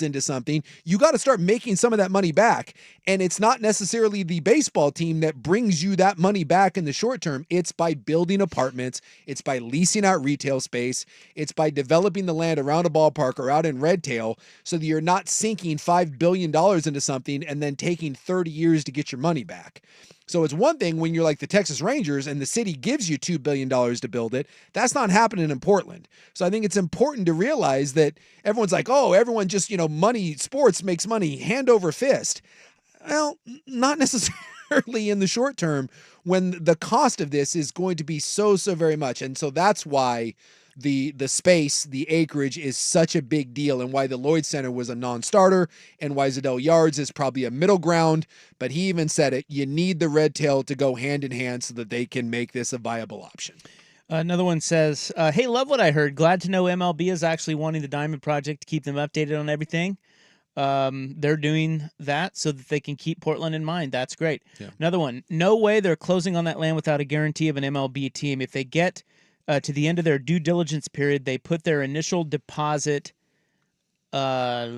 into something, you got to start making some of that money back. And it's not necessarily the baseball team that brings you that money back in the short term. It's by building apartments. It's by leasing out retail space. It's by developing the land around a ballpark or out in red tail so that you're not sinking $5 billion into something and then taking 30 years to get your money back. So it's one thing when you're like the Texas Rangers and the city gives you $2 billion to build it. That's not happening in Portland. So I think it's important to realize that everyone's like, oh, everyone just, money, sports makes money hand over fist. Well, not necessarily in the short term when the cost of this is going to be so very much. And so that's why the space, the acreage is such a big deal, and why the Lloyd Center was a non-starter, and why Zidell Yards is probably a middle ground. But he even said it, you need the red tail to go hand in hand so that they can make this a viable option. Another one says, hey, love what I heard. Glad to know MLB is actually wanting the Diamond Project to keep them updated on everything. They're doing that so that they can keep Portland in mind. That's great. Yeah. Another one, no way they're closing on that land without a guarantee of an MLB team. If they get to the end of their due diligence period, they put their initial deposit as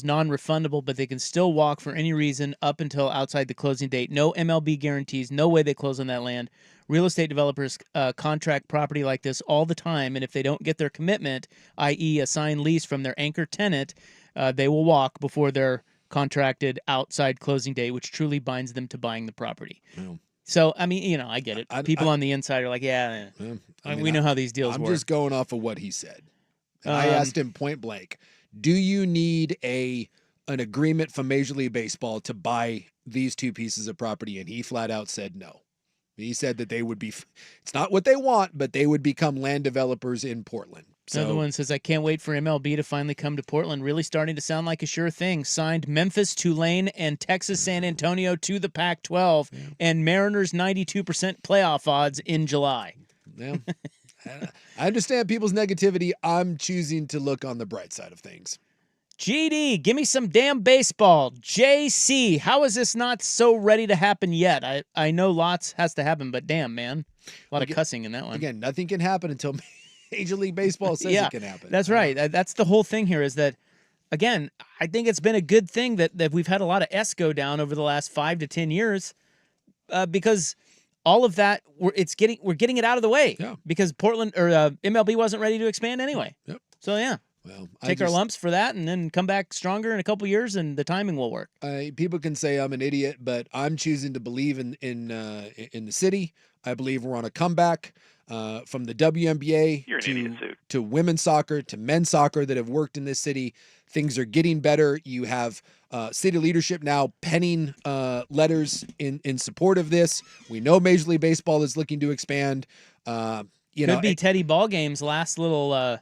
non-refundable, but they can still walk for any reason up until outside the closing date. No MLB guarantees, no way they close on that land. Real estate developers contract property like this all the time, and if they don't get their commitment, i.e. a signed lease from their anchor tenant, they will walk before their contracted outside closing date, which truly binds them to buying the property. Yeah. So, I mean, I get it. People on the inside are like, we know how these deals work. I'm just going off of what he said. And I asked him point blank, do you need a an agreement from Major League Baseball to buy these two pieces of property, and he flat out said no. He said that they would be, it's not what they want, but they would become land developers in Portland. So, Another one says, I can't wait for MLB to finally come to Portland. Really starting to sound like a sure thing. Signed Memphis, Tulane, and Texas San Antonio to the Pac-12, and Mariners 92% playoff odds in July. Yeah. I understand people's negativity. I'm choosing to look on the bright side of things. GD, give me some damn baseball. JC, how is this not so ready to happen yet? I know lots has to happen, but damn, man. A lot of cussing in that one. Again, nothing can happen until Major League Baseball says it can happen. That's right. That's the whole thing here is that, again, I think it's been a good thing that we've had a lot of S go down over the last 5 to 10 years because all of that, we're getting it out of the way because Portland or MLB wasn't ready to expand anyway. Yep. So, yeah. Well, take our lumps for that and then come back stronger in a couple years and the timing will work. People can say I'm an idiot, but I'm choosing to believe in the city. I believe we're on a comeback from the WNBA to women's soccer to men's soccer that have worked in this city. Things are getting better. You have city leadership now penning letters in support of this. We know Major League Baseball is looking to expand. Could be Teddy Ballgame's last little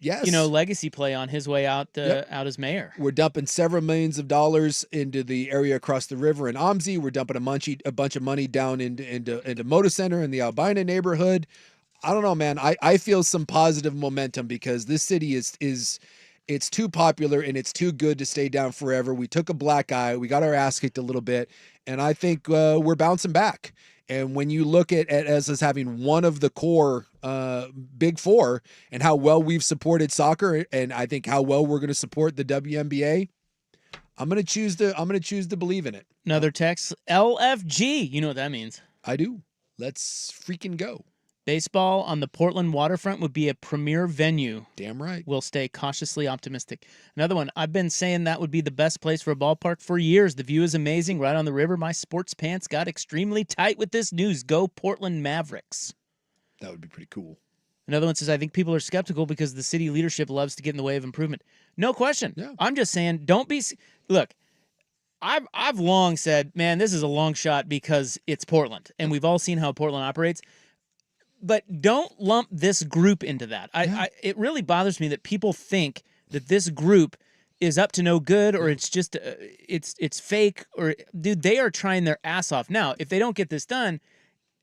yes, legacy play on his way out out as mayor. We're dumping several millions of dollars into the area across the river in Omzi. We're dumping a bunch of money down into Moda Center in the Albina neighborhood. I don't know, man. I feel some positive momentum because this city is it's too popular and it's too good to stay down forever. We took a black eye. We got our ass kicked a little bit, and I think we're bouncing back. And when you look at us as having one of the core big four and how well we've supported soccer, and I think how well we're going to support the WNBA, I'm going to choose to believe in it. Another text, LFG. You know what that means. I do. Let's freaking go. Baseball on the Portland waterfront would be a premier venue. Damn right. We'll stay cautiously optimistic. Another one. I've been saying that would be the best place for a ballpark for years. The view is amazing right on the river. My sports pants got extremely tight with this news. Go Portland Mavericks. That would be pretty cool. Another one says, I think people are skeptical because the city leadership loves to get in the way of improvement. No question. Yeah. I'm just saying, don't be... Look, I've long said, man, this is a long shot because it's Portland, and we've all seen how Portland operates. But don't lump this group into that. It really bothers me that people think that this group is up to no good or it's just it's fake or dude, they are trying their ass off. Now, if they don't get this done,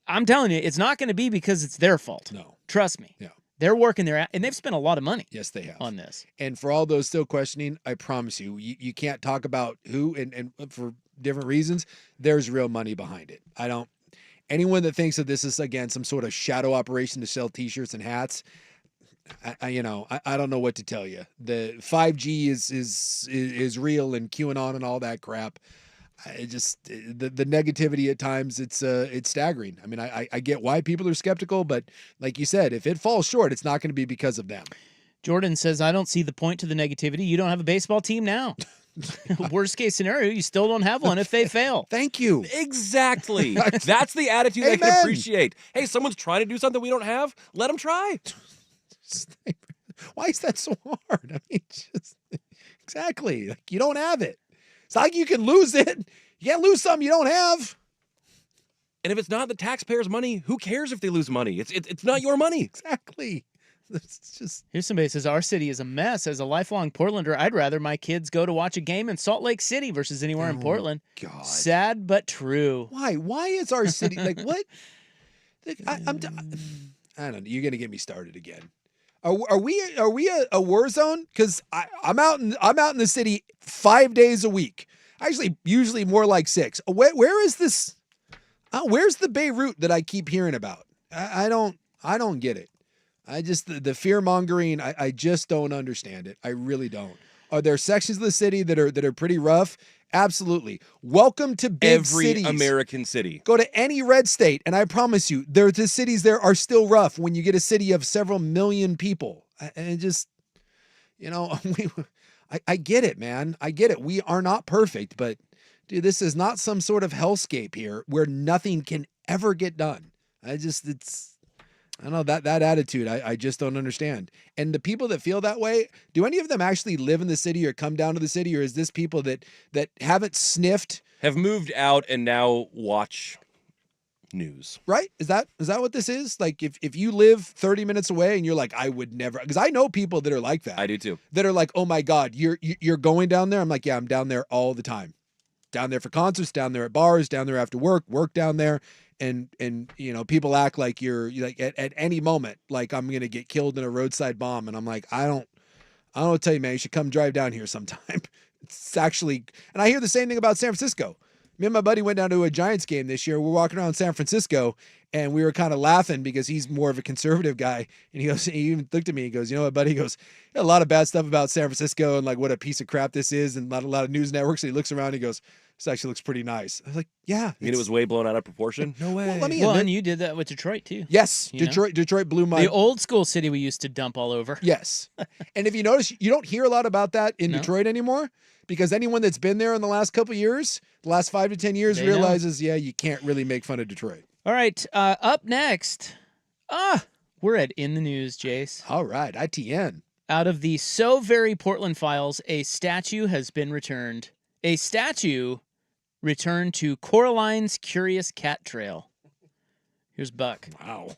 I'm telling you, it's not going to be because it's their fault. No. Trust me. Yeah. They're working their ass, and they've spent a lot of money. Yes, they have. On this. And for all those still questioning, I promise you can't talk about who and for different reasons. There's real money behind it. Anyone that thinks that this is, again, some sort of shadow operation to sell T-shirts and hats, I don't know what to tell you. The 5G is real and QAnon and all that crap. The negativity at times, it's staggering. I mean, I get why people are skeptical, but like you said, if it falls short, it's not going to be because of them. Jordan says, I don't see the point to the negativity. You don't have a baseball team now. Worst case scenario, you still don't have one if they fail. Thank you. Exactly. That's the attitude I can appreciate. Hey, someone's trying to do something we don't have. Let them try. Why is that so hard? I mean, exactly. Like, you don't have it. It's not like you can lose it. You can't lose something you don't have. And if it's not the taxpayers' money, who cares if they lose money? It's not your money. Exactly. It's just... Here's somebody who says, our city is a mess. As a lifelong Portlander, I'd rather my kids go to watch a game in Salt Lake City versus anywhere in Portland. God. Sad but true. Why? Why is our city like what? I don't know. You're gonna get me started again. Are we a war zone? Because I'm out in the city 5 days a week. Actually, usually more like 6. Where is this? Where's the Beirut that I keep hearing about? I don't get it. The fear mongering. I just don't understand it. I really don't. Are there sections of the city that are pretty rough? Absolutely. Welcome to big cities. Every American city. Go to any red state, and I promise you, the cities there are still rough when you get a city of several million people. And just, I get it, man. I get it. We are not perfect, but dude, this is not some sort of hellscape here where nothing can ever get done. I don't know that attitude. I just don't understand. And the people that feel that way, do any of them actually live in the city or come down to the city, or is this people that haven't sniffed, have moved out and now watch news? right? Is that what this is? Like if you live 30 minutes away and you're like, I would never, because I know people that are like that. I do too. That are like, oh my God, you're going down there. I'm like, yeah, I'm down there all the time. Down there for concerts, down there at bars, down there after work down there. And you know, people act like you're like at any moment, like I'm gonna get killed in a roadside bomb. And I'm like, I don't tell you, man, you should come drive down here sometime. It's actually, and I hear the same thing about San Francisco. Me and my buddy went down to a Giants game this year. We're walking around San Francisco and we were kind of laughing because he's more of a conservative guy. And he even looked at me, he goes, you know what, buddy? He goes, a lot of bad stuff about San Francisco and like what a piece of crap this is, and a lot of news networks. And he looks around, and he goes, this actually looks pretty nice. I was like, yeah. You mean it was way blown out of proportion? No way. Well, let me Well, and you did that with Detroit too. Yes, You know? Detroit blew my The old school city we used to dump all over. Yes. And if you notice, you don't hear a lot about that in No. Detroit anymore, because anyone that's been there in the last couple of years, the last 5 to 10 years, They know. realizes, yeah, you can't really make fun of Detroit. All right, up next, we're at In the News, Jace. All right, ITN. Out of the So Very Portland files, a statue has been returned. A statue returned to Coraline's Curious Cat Trail. Here's Buck. Wow.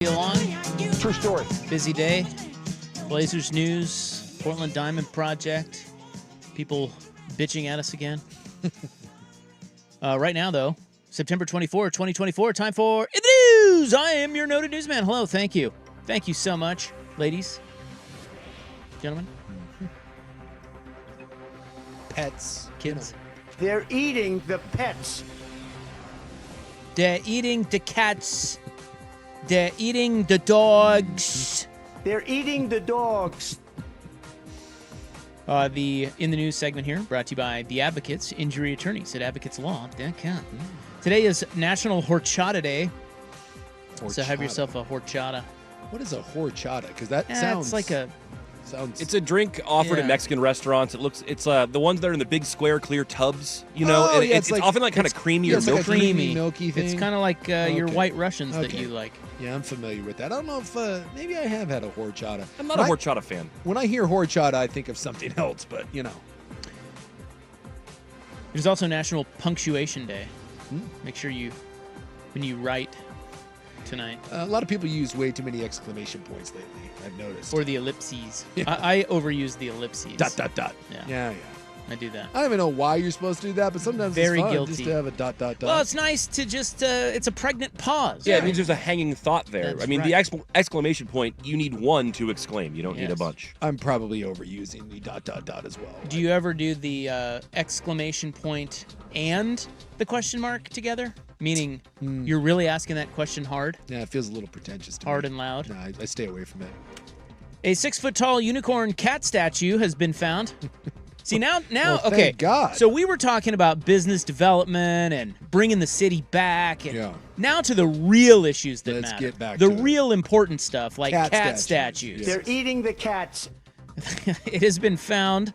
Along. True story. Busy day. Blazers news. Portland Diamond Project. People bitching at us again. Right now, though, September 24, 2024, time for In the News. I am your noted newsman. Hello, thank you. Thank you so much, ladies, gentlemen, Pets. kids. They're eating the pets. They're eating the cats. They're eating the dogs. They're eating the dogs. The In the News segment here brought to you by The Advocates, injury attorneys at advocateslaw.com. Today is National Horchata Day, so have yourself a horchata. What is a horchata? Because that Yeah, sounds it's like a It's a drink offered Yeah. at Mexican restaurants. It's the ones that are in the big square clear tubs, you know, Oh, and yeah, it's it's like- often like kind of creamy yeah, or it's like a milky. creamy, milky thing. It's kind of like your Okay. white Russians that Okay. you like. Yeah, I'm familiar with that. I don't know if maybe I have had a horchata. I'm not When a horchata fan. When I hear horchata, I think of something else, but you know. There's also National Punctuation Day. Hmm. Make sure when you write tonight. A lot of people use way too many exclamation points lately, I've noticed. Or the ellipses. Yeah. I overuse the ellipses. dot, dot, dot. Yeah. Yeah. I do that. I don't even know why you're supposed to do that, but sometimes Very it's fun guilty. just to have a dot, dot, dot. Well, it's nice to just, it's a pregnant pause. Yeah, it means there's a hanging thought there. That's I mean, the right. exclamation point, you need one to exclaim. You don't need a Yes. bunch. I'm probably overusing the dot, dot, dot as well. Do you ever do the exclamation point and the question mark together? Meaning you're really asking that question hard Yeah, it feels a little pretentious to Hard me. and loud. No, I stay away from it. A 6-foot-tall unicorn cat statue has been found. See, now, Well, thank okay. God. So we were talking about business development and bringing the city back. And Yeah. now to the real issues that Let's matter. get back the to it. real important stuff, like Cat cat statues. statues. They're eating the cats. It has been found.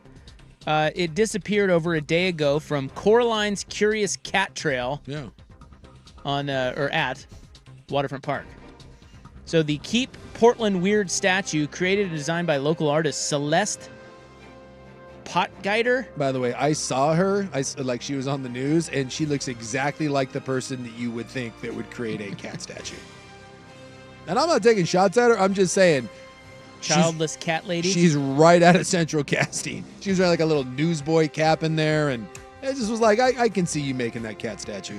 It disappeared over a day ago from Coraline's Curious Cat Trail Yeah. on or at Waterfront Park. So the Keep Portland Weird statue, created and designed by local artist Celeste Potgeider. By the way, I saw her. Like she was on the news, and she looks exactly like the person that you would think that would create a cat statue. And I'm not taking shots at her. I'm just saying Childless cat lady. she's right out of Central Casting. She was wearing like a little newsboy cap in there, and it just was like, I can see you making that cat statue.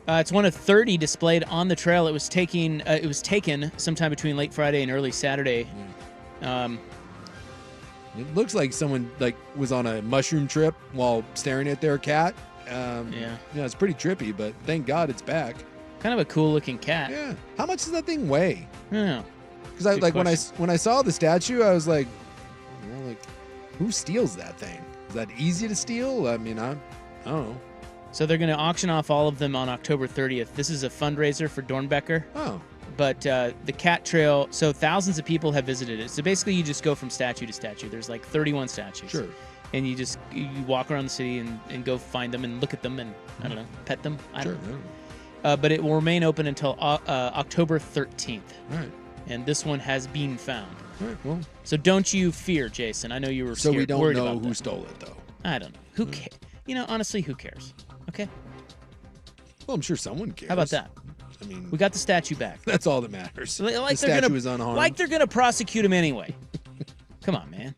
It's one of 30 displayed on the trail. It was taken sometime between late Friday and early Saturday. It looks like someone like was on a mushroom trip while staring at their cat. Yeah. It's pretty trippy, but thank God it's back. Kind of a cool looking cat. Yeah. How much does that thing weigh? I don't know. Because I Good like question. when I saw the statue, I was like, well, like, who steals that thing? Is that easy to steal? I mean, I don't know. So they're going to auction off all of them on October 30th. This is a fundraiser for Dornbecker. Oh, But the cat trail, so thousands of people have visited it. So basically, you just go from statue to statue. There's like 31 statues. sure. And you walk around the city and go find them and look at them and, I don't know, pet them. I Sure. don't know. Yeah. But it will remain open until October 13th. All right. And this one has been found. All right. Well, So don't you fear, Jason. I know you were so we scared, don't worried know about who that. stole it, though. I don't know. Who cares? Honestly, who cares? Okay. Well, I'm sure someone cares. How about that? I mean, We got the statue back. that's all that matters. Like the they're statue gonna, is unharmed. Like they're gonna prosecute him anyway. Come on, man.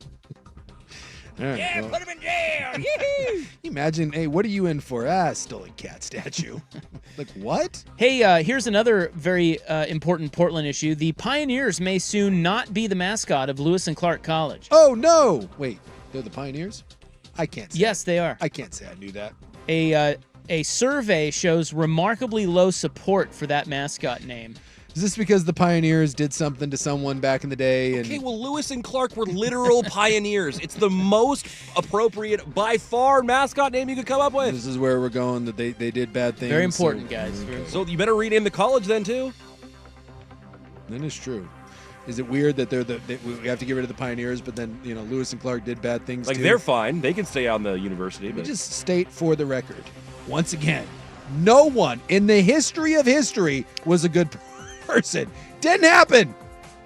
All right, Yeah, well, put him in jail. Yee-hoo. imagine, hey, what are you in for? Stolen cat statue. Like, what? Hey, here's another very important Portland issue. The Pioneers may soon not be the mascot of Lewis and Clark College. Oh, no. Wait, they're the Pioneers? I can't say. Yes, they are. I can't say I knew that. A survey shows remarkably low support for that mascot name. Is this because the Pioneers did something to someone back in the day? And Okay, well, Lewis and Clark were literal pioneers. It's the most appropriate, by far, mascot name you could come up with. this is where we're going, that they did bad things. Very important, so- guys. Very Okay. So you better rename the college then, too. That is true. Is it weird that we have to get rid of the Pioneers, but then, Lewis and Clark did bad things Like, too? they're fine. They can stay on the university. Let me But just state for the record, once again, no one in the history of history was a good person. Didn't happen.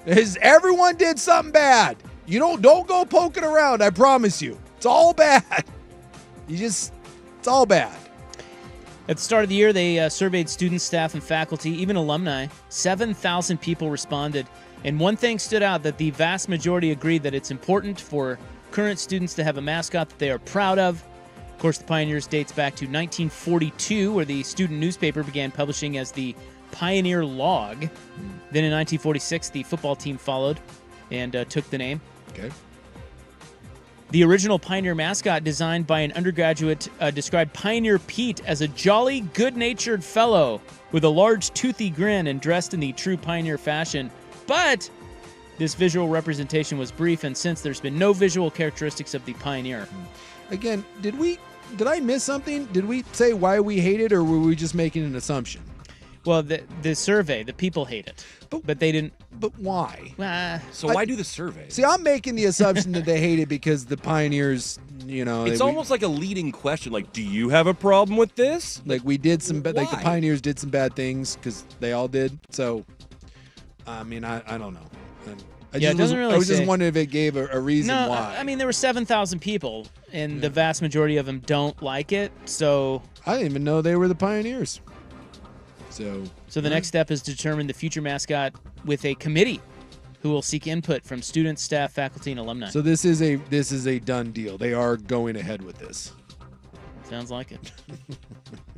Everyone did something bad. You don't go poking around, I promise you. It's all bad. It's all bad. At the start of the year, they surveyed students, staff, and faculty, even alumni. 7,000 people responded. And one thing stood out, that the vast majority agreed that it's important for current students to have a mascot that they are proud of. Of course, the Pioneers dates back to 1942, where the student newspaper began publishing as the Pioneer Log. Then in 1946, the football team followed and took the name. Okay. The original Pioneer mascot, designed by an undergraduate, described Pioneer Pete as a jolly, good-natured fellow with a large, toothy grin and dressed in the true Pioneer fashion. But this visual representation was brief, and since there's been no visual characteristics of the Pioneer. Again, did I miss something? Did we say why we hate it, or were we just making an assumption? Well, the survey, the people hate it, but they didn't. But why? So why do the survey? See, I'm making the assumption that they hate it because the Pioneers, it's almost like a leading question. Like, do you have a problem with this? like we did some, like the Why? Pioneers did some bad things because they all did. So, I mean, I don't know. I Yeah, it doesn't really I was just say. wondering if it gave a reason No, why. I mean, there were 7,000 people, and the vast majority of them don't like it. So I didn't even know they were the Pioneers. So the next step is to determine the future mascot with a committee who will seek input from students, staff, faculty, and alumni. So this is a done deal. They are going ahead with this. Sounds like it.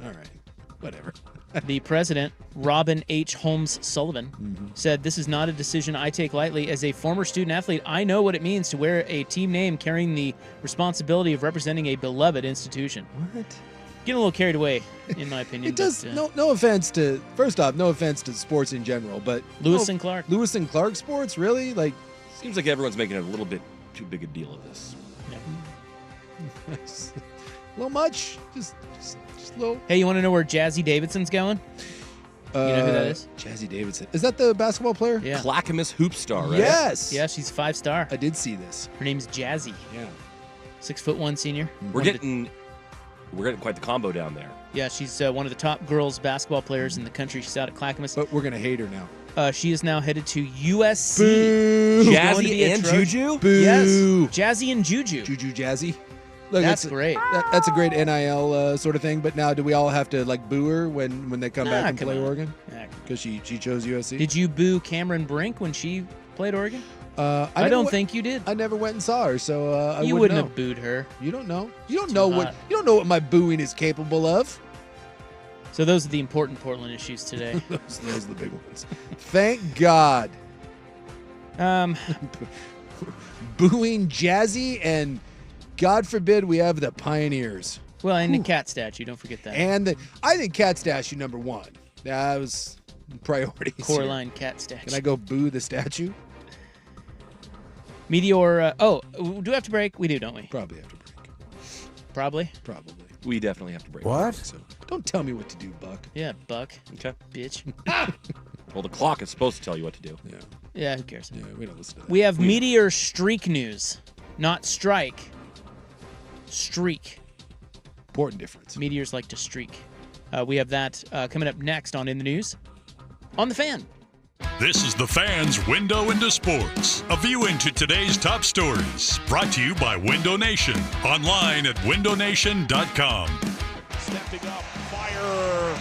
All right, whatever. The president, Robin H. Holmes Sullivan, said, "This is not a decision I take lightly. As a former student athlete, I know what it means to wear a team name carrying the responsibility of representing a beloved institution." What? Getting a little carried away, in my opinion. It does. but, No offense to. First off, no offense to sports in general, but Lewis and Clark. Lewis and Clark sports, really? Like, Seems like everyone's making a little bit too big a deal of this. a little much. Just a little. Hey, you want to know where Jazzy Davidson's going? You know who that is? Jazzy Davidson. Is that the basketball player? Yeah. Clackamas hoop star, right? Yes. Yeah, she's 5-star. I did see this. Her name's Jazzy. Yeah. 6'1" senior. We're getting quite the combo down there. Yeah, she's one of the top girls basketball players in the country. She's out at Clackamas. But we're gonna hate her now. She is now headed to USC. Boo. She's going to be Jazzy a and Trojan. Juju? Boo. Yes, Jazzy and Juju. Juju Jazzy. Look, That's great. That's a great NIL sort of thing. But now, do we all have to like boo her when they come Nah, back and come play on. Oregon? Yeah. Because she chose USC. Did you boo Cameron Brink when she played Oregon? I I never don't went- think you did. I never went and saw her, so I You wouldn't wouldn't know. have booed her. You don't know. You don't Too know hot. what my booing is capable of. So those are the important Portland issues today. Those are the big ones. Thank God. Booing Jazzy, and God forbid we have the Pioneers. Well, and the cat statue. Don't forget that. And I think cat statue number one. That was priorities. here. Coraline cat statue. Can I go boo the statue? Meteor. Do we have to break? We do, don't we? Probably have to break. Probably. Probably. We definitely have to break. So don't tell me what to do, Buck. Yeah, Buck. Okay. Bitch. Well, the clock is supposed to tell you what to do. Yeah. Yeah, who cares? Yeah. We don't listen to that. We have meteor streak news, not strike. Streak. Important difference. Meteors like to streak. We have that coming up next on In the News on The Fan. This is the Fan's Window into Sports, a view into today's top stories. Brought to you by Window Nation, online at windownation.com. Stepping up, fire,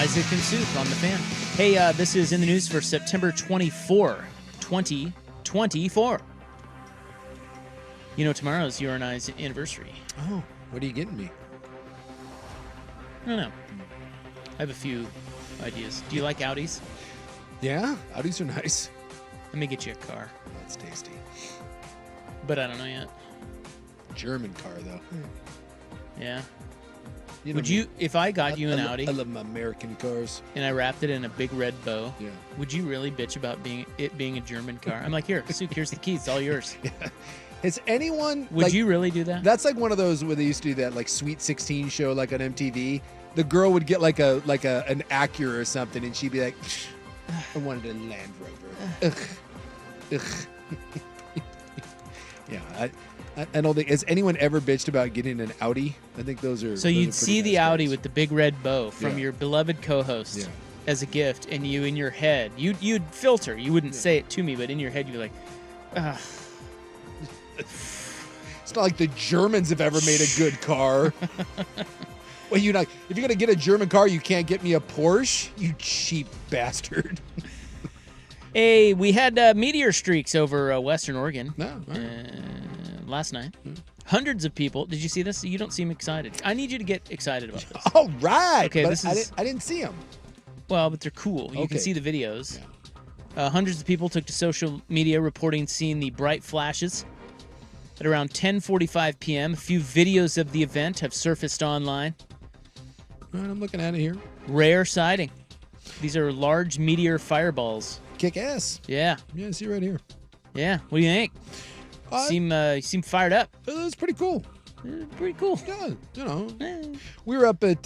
Isaac and Soup on the Fan. Hey, this is in the news for September 24, 2024. You know, tomorrow's your and I's anniversary. Oh, what are you getting me? I don't know. I have a few ideas. Do you like Audis? Yeah, Audis are nice. Let me get you a car. That's tasty. But I don't know yet. German car, though. Yeah. You know Would me. you, if I got you an Audi I love my American cars. and I wrapped it in a big red bow, Yeah. would you really bitch about it being a German car? I'm like, here, Suk, here's the keys. It's all yours. Has anyone... Would like, you really do that? That's like one of those where they used to do that like Sweet 16 show like on MTV. The girl would get like an Acura or something and she'd be like, I wanted a Land Rover. Ugh. Ugh. Yeah, I don't think, has anyone ever bitched about getting an Audi? I think those are... So those you'd are see pretty the nice Audi cars. with the big red bow from Yeah. your beloved co-host Yeah. as a gift, and you in your head, you'd filter. You wouldn't say it to me, but in your head, you'd be like, ugh. It's not like the Germans have ever made a good car. Well, if you're gonna get a German car, you can't get me a Porsche, you cheap bastard. Hey, we had meteor streaks over Western Oregon No, all right. last night. Hundreds of people. Did you see this? You don't seem excited. I need you to get excited about this. All right. Okay, but this is- I didn't see them. Well, but they're cool. You Okay. can see the videos. Hundreds of people took to social media reporting seeing the bright flashes. At around 10:45 p.m., a few videos of the event have surfaced online. All right, I'm looking at it here. Rare sighting. These are large meteor fireballs. Kick ass. Yeah, Yeah, I see right here. yeah. What do you think? You seem fired up. That's pretty cool. Pretty cool. Yeah, you know, Eh. we were up at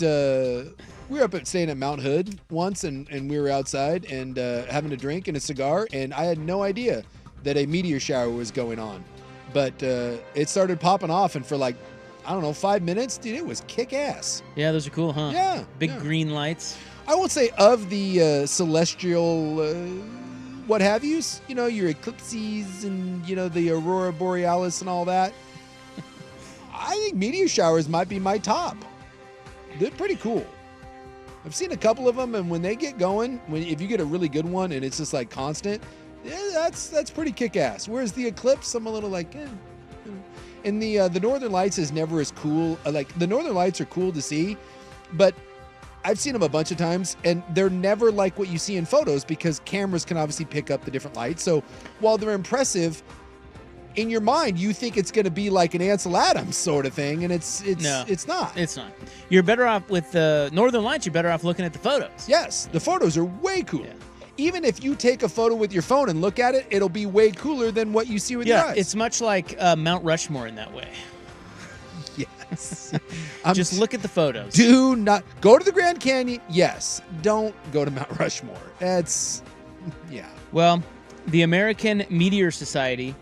staying at Mount Hood once, and we were outside and having a drink and a cigar, and I had no idea that a meteor shower was going on, but it started popping off, and for like, I don't know, 5 minutes, dude, it was kick ass. Yeah, those are cool, huh? Yeah, Big yeah. green lights. I will say of the celestial what have yous, you know, your eclipses and, you know, the aurora borealis and all that. I think meteor showers might be my top. They're pretty cool. I've seen a couple of them, and when they get going, if you get a really good one and it's just like constant, yeah, that's pretty kick-ass. Whereas the eclipse, I'm a little like, eh. And the Northern Lights is never as cool. Like, the Northern Lights are cool to see, but I've seen them a bunch of times, and they're never like what you see in photos because cameras can obviously pick up the different lights. So while they're impressive, in your mind, you think it's going to be like an Ansel Adams sort of thing, and it's not. It's not. You're better off with the Northern Lights. You're better off looking at the photos. Yes, the photos are way cooler. Yeah. Even if you take a photo with your phone and look at it, it'll be way cooler than what you see with your eyes. It's much like Mount Rushmore in that way. Yes. Just look at the photos. Do not go to the Grand Canyon. Yes. Don't go to Mount Rushmore. That's, yeah. Well, the American Meteor Society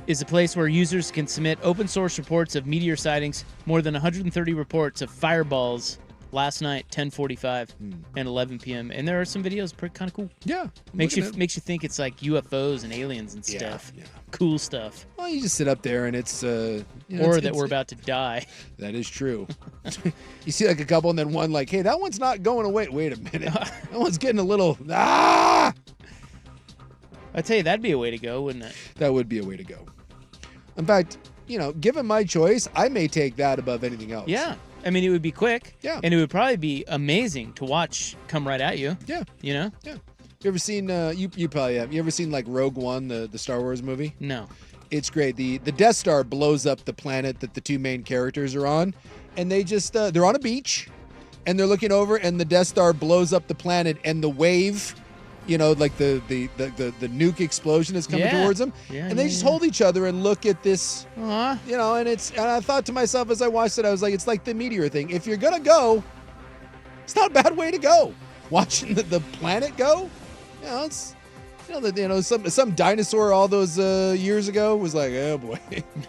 is a place where users can submit open source reports of meteor sightings. More than 130 reports of fireballs last night, 10:45 and 11 p.m. And there are some videos pretty kind of cool. Yeah. Makes you think it's like UFOs and aliens and stuff. Yeah. Cool stuff. Well, you just sit up there and it's, you know, Or it's- that we're about to die. That is true. You see like a couple and then one like, hey, that one's not going away. Wait a minute. That one's getting a little, I tell you, that'd be a way to go, wouldn't it? That would be a way to go. In fact, you know, given my choice, I may take that above anything else. Yeah. I mean, it would be quick. Yeah. And it would probably be amazing to watch come right at you. Yeah. You know? Yeah. You ever seen, you probably have, you ever seen like Rogue One, the Star Wars movie? No. It's great. The Death Star blows up the planet that the two main characters are on, and they just, they're on a beach, and they're looking over, and the Death Star blows up the planet, and the wave, you know, like the nuke explosion is coming Yeah. towards them, Yeah, and they yeah, just yeah. hold each other and look at this, Aw. you know, and I thought to myself as I watched it, I was like, it's like the meteor thing. If you're gonna go, it's not a bad way to go. Watching the planet go, you know, it's, you know, some dinosaur all those years ago was like, oh boy,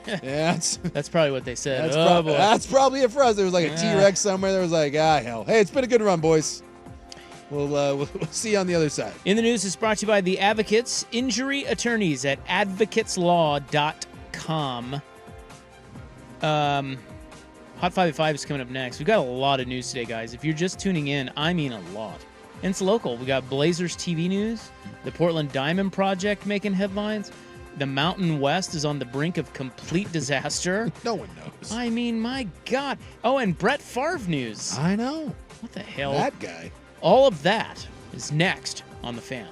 yeah, That's probably what they said. that's, Oh, boy. that's probably it for us. There was like a Yeah. T-Rex somewhere. There was like, hell. Hey, it's been a good run, boys. We'll see you on the other side. In the News is brought to you by the Advocates, injury attorneys at advocateslaw.com. Hot 5 at 5 is coming up next. We've got a lot of news today, guys. If you're just tuning in, I mean a lot. And it's local. We got Blazers TV news, the Portland Diamond Project making headlines. The Mountain West is on the brink of complete disaster. No one knows. I mean, my God. Oh, and Brett Favre news. I know. What the hell? That guy. All of that is next on The Fan.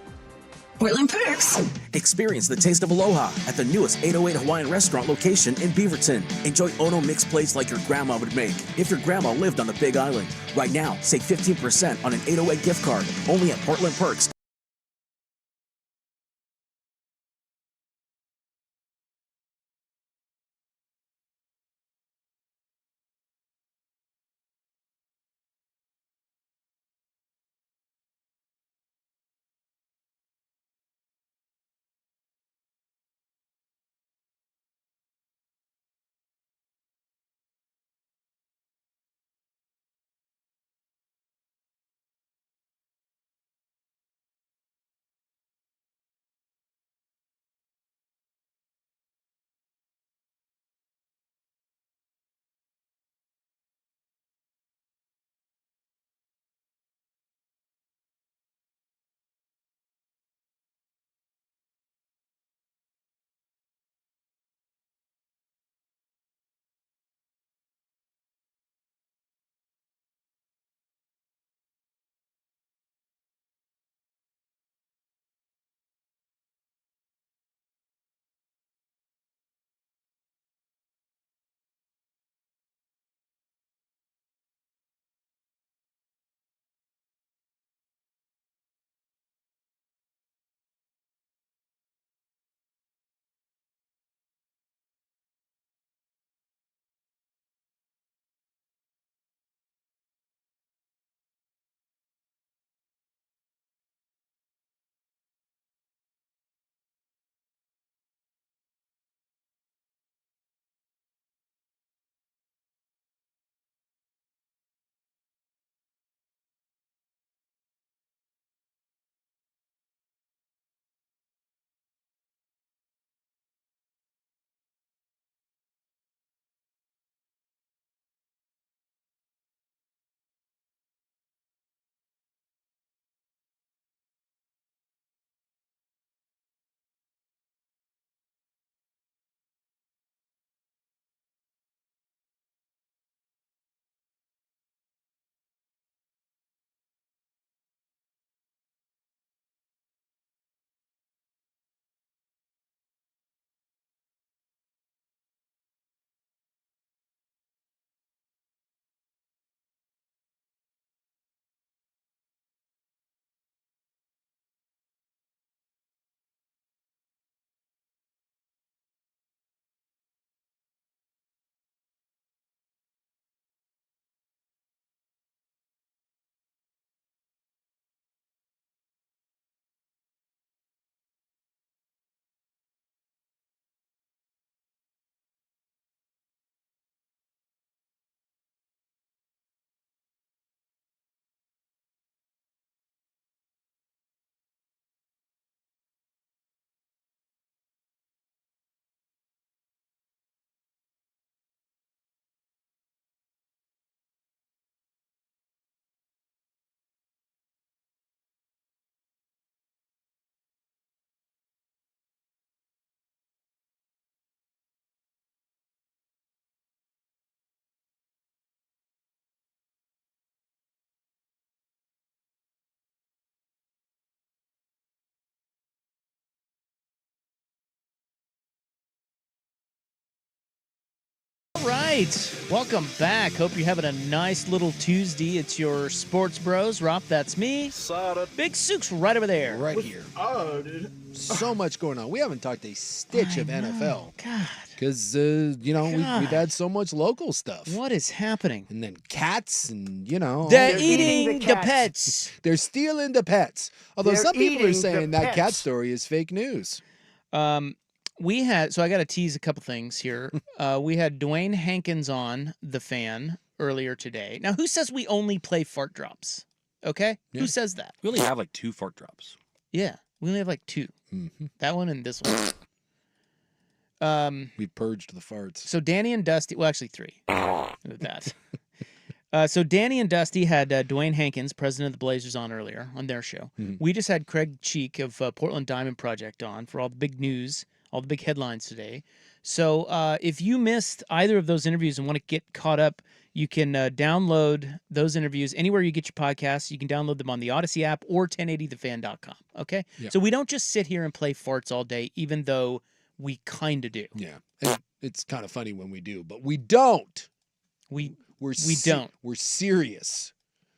Portland Perks. Experience the taste of aloha at the newest 808 Hawaiian restaurant location in Beaverton. Enjoy Ono mixed plates like your grandma would make. If your grandma lived on the Big Island, right now, save 15% on an 808 gift card only at Portland Perks. All right. Welcome back. Hope you're having a nice little Tuesday. It's your Sports Bros. Rob, that's me. Big Sook's right over there. Right here. So much going on. We haven't talked a stitch of NFL. God. Because, we've had so much local stuff. What is happening? And then cats and, They're They're eating the cats. pets. They're stealing the pets. Although They're some people are eating the saying that cat pets. story is fake news. So I got to tease a couple things here. We had Dwayne Hankins on The Fan earlier today. Now, who says we only play fart drops? Okay? Yeah. Who says that? We only have like 2 fart drops. Yeah, we only have like 2. Mm-hmm. That one and this one. We've purged the farts. So Danny and Dusty, well, actually 3. With that. So Danny and Dusty had Dwayne Hankins, president of the Blazers, on earlier on their show. We just had Craig Cheek of Portland Diamond Project on for all the big news, all the big headlines today. So if you missed either of those interviews and want to get caught up, you can download those interviews anywhere you get your podcasts. You can download them on the Odyssey app or 1080thefan.com. Okay? Yep. So we don't just sit here and play farts all day, even though we kind of do. Yeah. And it's kind of funny when we do, but we don't. We don't. We're serious.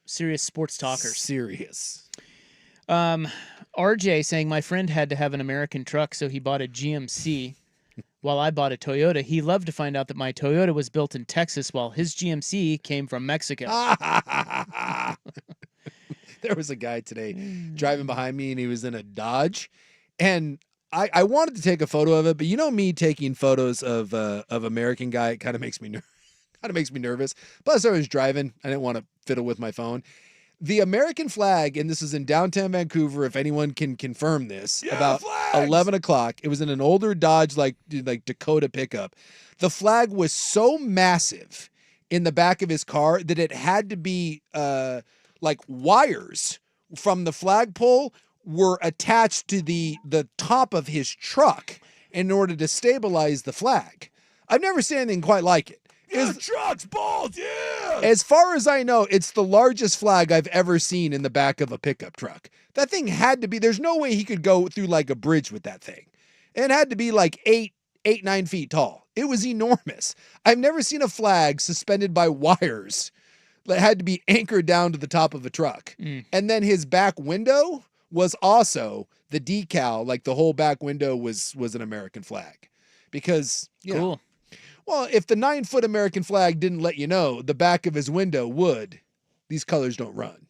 Serious sports talkers. Serious. RJ saying, my friend had to have an American truck, so he bought a GMC while I bought a Toyota. He loved to find out that my Toyota was built in Texas while his GMC came from Mexico. There was a guy today driving behind me, and he was in a Dodge. And I wanted to take a photo of it, but you know me taking photos of American guy, it kind of makes me nervous. Plus, I was driving. I didn't want to fiddle with my phone. The American flag, and this is in downtown Vancouver, if anyone can confirm this, about flags! 11 o'clock. It was in an older Dodge, like Dakota pickup. The flag was so massive in the back of his car that it had to be like wires from the flagpole were attached to the top of his truck in order to stabilize the flag. I've never seen anything quite like it. Truck's balls, yeah! As far as I know, it's the largest flag I've ever seen in the back of a pickup truck. That thing had to be, there's no way he could go through like a bridge with that thing. It had to be like 9 feet tall. It was enormous. I've never seen a flag suspended by wires that had to be anchored down to the top of a truck. And then his back window was also the decal, like the whole back window was an American flag. Because, you know, well, if the 9-foot American flag didn't let you know, the back of his window would. These colors don't run,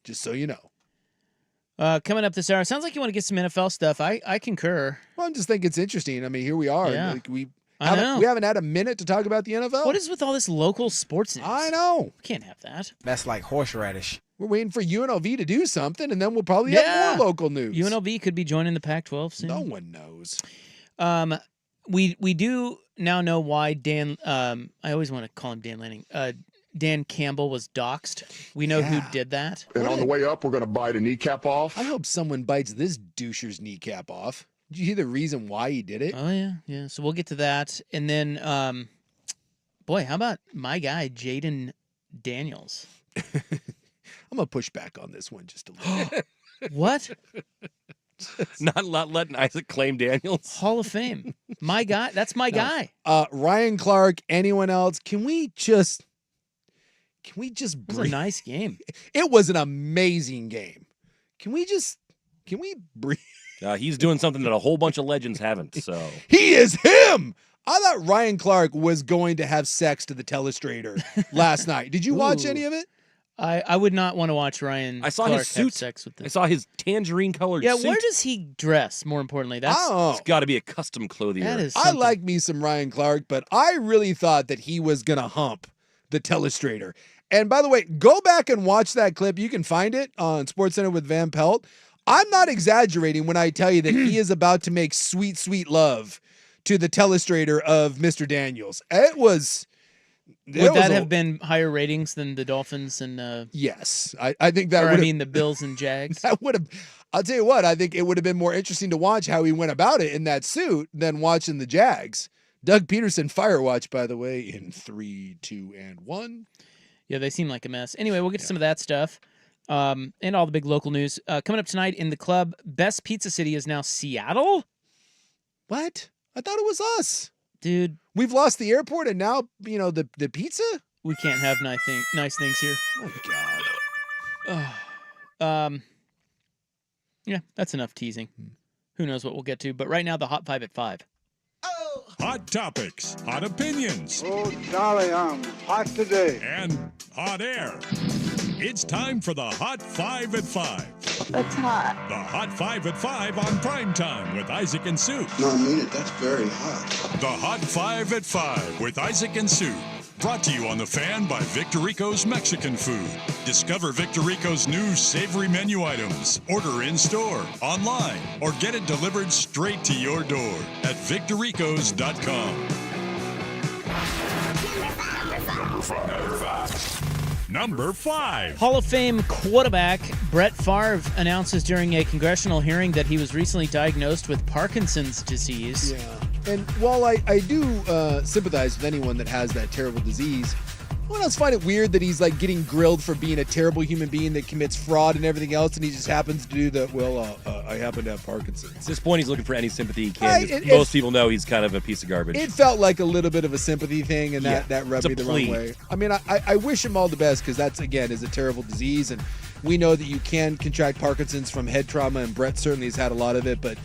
just so you know. Coming up this hour, sounds like you want to get some NFL stuff. I concur. Well, I just think it's interesting. I mean, here we are. Yeah. Like, we I know. haven't had a minute to talk about the NFL. What is with all this local sports news? I know. We can't have that. That's like horseradish. We're waiting for UNLV to do something, and then we'll probably have more local news. UNLV could be joining the Pac-12 soon. No one knows. We do now know why Dan. I always want to call him Dan Lanning. Dan Campbell was doxxed. We know who did that. And on the way up, we're going to bite a kneecap off. I hope someone bites this doucher's kneecap off. Did you hear the reason why he did it? Oh yeah. So we'll get to that, and then, boy, how about my guy Jaden Daniels? I'm gonna push back on this one just a little bit. What? Not letting Isaac claim Daniels. Hall of Fame. My guy. That's my guy. Ryan Clark. Anyone else? Can we just breathe? It was a nice game. It was an amazing game. Can we breathe? He's doing something that a whole bunch of legends haven't. So He is him. I thought Ryan Clark was going to have sex to the telestrator last night. Did you watch any of it? I would not want to watch Ryan. I saw Clark his suit. have sex with them. I saw his tangerine colored Yeah, suit. where does he dress? More importantly, that's It's got to be a custom clothier. that is. I Something. like me some Ryan Clark, but I really thought that he was going to hump the telestrator. And by the way, go back and watch that clip. You can find it on SportsCenter with Van Pelt. I'm not exaggerating when I tell you that he is about to make sweet, sweet love to the telestrator of Mr. Daniels. It was... Would that have been higher ratings than the Dolphins and Yes, I think that or would. I mean the Bills and Jags? That would have. I'll tell you what. I think it would have been more interesting to watch how he went about it in that suit than watching the Jags. Doug Peterson Firewatch, by the way, in 3, 2, and 1. Yeah, they seem like a mess. Anyway, we'll get to some of that stuff and all the big local news coming up tonight in the club. Best Pizza City is now Seattle. What? I thought it was us. Dude, we've lost the airport, and now the pizza. We can't have nice things here. Oh God. Yeah, that's enough teasing. Who knows what we'll get to? But right now, the Hot 5 at 5. Hot topics, hot opinions, Oh, Charlie, I'm hot today. and hot air. It's time for the Hot 5 at 5. That's hot. The Hot 5 at 5 on Primetime with Isaac and Sue. No, I mean it. That's very hot. The Hot 5 at 5 with Isaac and Sue. Brought to you on The Fan by Victorico's Mexican Food. Discover Victorico's new savory menu items. Order in-store, online, or get it delivered straight to your door at victoricos.com. Number 5. Hall of Fame quarterback Brett Favre announces during a congressional hearing that he was recently diagnosed with Parkinson's disease. Yeah. And while I do sympathize with anyone that has that terrible disease, anyone else find it weird that he's like getting grilled for being a terrible human being that commits fraud and everything else, and he just happens to do that? I happen to have Parkinson's. At this point, he's looking for any sympathy he can. Most people know he's kind of a piece of garbage. It felt like a little bit of a sympathy thing, and that rubbed me the wrong way. I mean, I wish him all the best, because that's, again, is a terrible disease, and we know that you can contract Parkinson's from head trauma, and Brett certainly has had a lot of it, but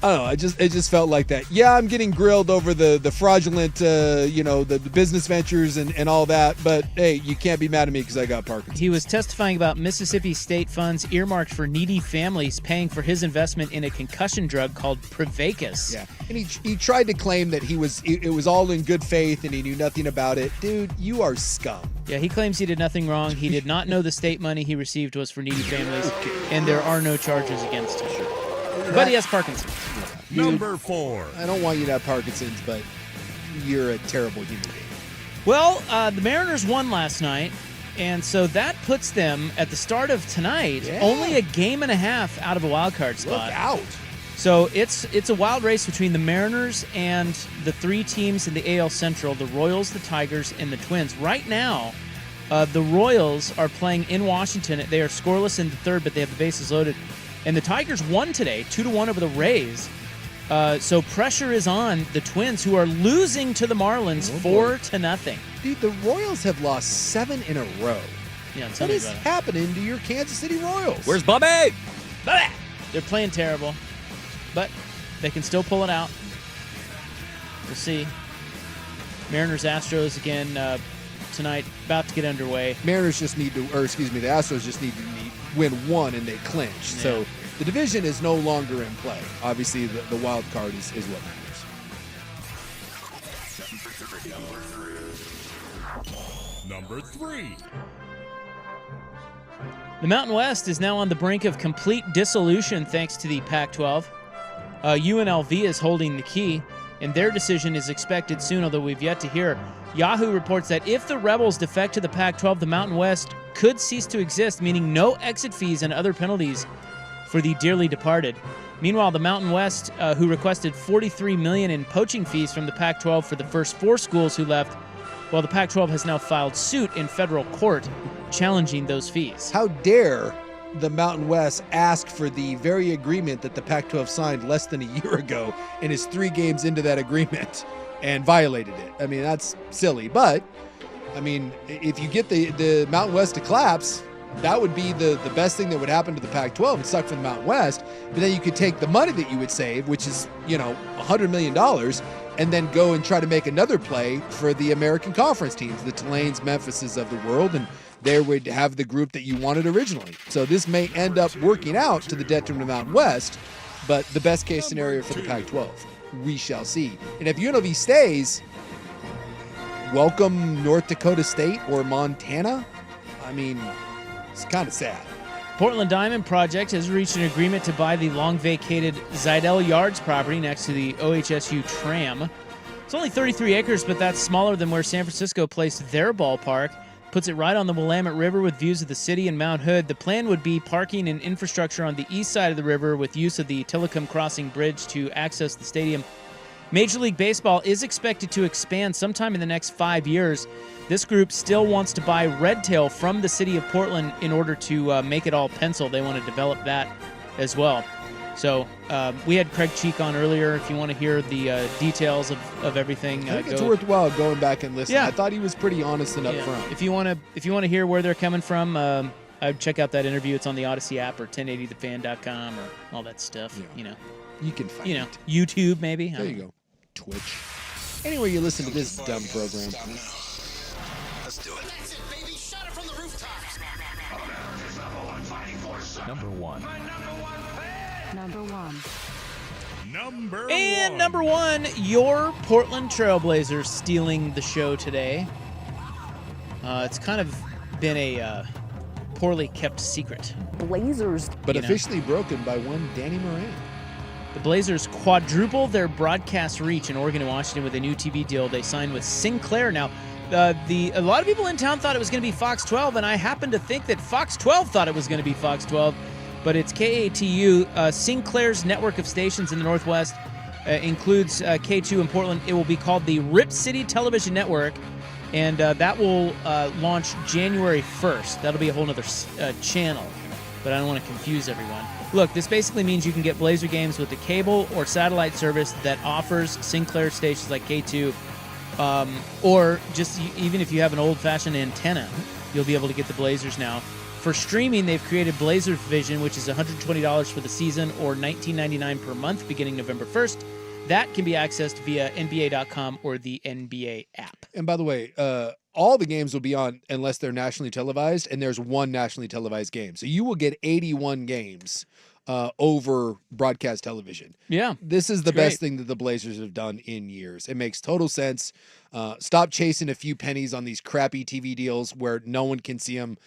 I don't know. It just felt like that. Yeah, I'm getting grilled over the fraudulent, the business ventures and all that. But hey, you can't be mad at me because I got Parkinson's. He was testifying about Mississippi state funds earmarked for needy families paying for his investment in a concussion drug called Prevacus. Yeah, and he tried to claim that it was all in good faith and he knew nothing about it. Dude, you are scum. Yeah, he claims he did nothing wrong. He did not know the state money he received was for needy families, and there are no charges against him. But he has Parkinson's. Number 4. I don't want you to have Parkinson's, but you're a terrible human being. Well, the Mariners won last night, and so that puts them at the start of tonight only a game and a half out of a wild card spot. Look out. So it's a wild race between the Mariners and the 3 teams in the AL Central, the Royals, the Tigers, and the Twins. Right now, the Royals are playing in Washington. They are scoreless in the third, but they have the bases loaded. And the Tigers won today, 2-1 over the Rays. So pressure is on the Twins, who are losing to the Marlins 4-0. Dude, the Royals have lost 7 in a row. Yeah, what is happening to your Kansas City Royals? Where's Bobby? Bobby! They're playing terrible, but they can still pull it out. We'll see. Mariners Astros again tonight, about to get underway. The Astros just need to win one and they clinch. Yeah. So the division is no longer in play. Obviously, the wild card is what matters. Number 3. The Mountain West is now on the brink of complete dissolution thanks to the Pac-12. UNLV is holding the key, and their decision is expected soon, although we've yet to hear. Yahoo reports that if the Rebels defect to the Pac-12, the Mountain West could cease to exist, meaning no exit fees and other penalties for the dearly departed. Meanwhile, the Mountain West, who requested $43 million in poaching fees from the Pac-12 for the first 4 schools who left, well, the Pac-12 has now filed suit in federal court challenging those fees. How dare the Mountain West ask for the very agreement that the Pac-12 signed less than a year ago and is 3 games into that agreement and violated it. I mean, that's silly. But, I mean, if you get the Mountain West to collapse, that would be the best thing that would happen to the Pac-12. It sucked for the Mountain West, but then you could take the money that you would save, which is, $100 million, and then go and try to make another play for the American Conference teams, the Tulanes, Memphises of the world, and there would have the group that you wanted originally. So this may end up working out to the detriment of Mountain West, but the best case scenario for the Pac-12. We shall see. And if UNLV stays, welcome North Dakota State or Montana. I mean, it's kind of sad. Portland Diamond Project has reached an agreement to buy the long-vacated Zidell Yards property next to the OHSU tram. It's only 33 acres, but that's smaller than where San Francisco placed their ballpark. Puts it right on the Willamette River with views of the city and Mount Hood. The plan would be parking and infrastructure on the east side of the river with use of the Tillicum Crossing Bridge to access the stadium. Major League Baseball is expected to expand sometime in the next 5 years. This group still wants to buy Redtail from the city of Portland in order to make it all pencil. They want to develop that as well. So we had Craig Cheek on earlier. If you want to hear the details of everything, I think it's worthwhile going back and listening. Yeah. I thought he was pretty honest and upfront. If you want to hear where they're coming from, I'd check out that interview. It's on the Odyssey app or 1080thefan.com or all that stuff. Yeah. You can find it. YouTube maybe. There you go. Twitch. Anyway, you listen to this dumb program. Let's do it. That's it, baby. Shut it from the rooftops. Number 1. Number 1. Number one, your Portland Trailblazers stealing the show today. It's kind of been a poorly kept secret. Blazers. But officially broken by one Danny Moran. The Blazers quadruple their broadcast reach in Oregon and Washington with a new TV deal they signed with Sinclair. Now, a lot of people in town thought it was going to be Fox 12, and I happen to think that Fox 12 thought it was going to be Fox 12, but it's KATU. Sinclair's network of stations in the Northwest includes K2 in Portland. It will be called the Rip City Television Network, and that will launch January 1st. That'll be a whole nother channel, but I don't want to confuse everyone. Look, this basically means you can get Blazer games with the cable or satellite service that offers Sinclair stations like K2, or just even if you have an old-fashioned antenna, you'll be able to get the Blazers now. For streaming, they've created Blazer Vision, which is $120 for the season or $19.99 per month beginning November 1st. That can be accessed via NBA.com or the NBA app. And by the way, all the games will be on unless they're nationally televised, and there's one nationally televised game. So you will get 81 games over broadcast television. Yeah. This is the best thing that the Blazers have done in years. It makes total sense. Stop chasing a few pennies on these crappy TV deals where no one can see them.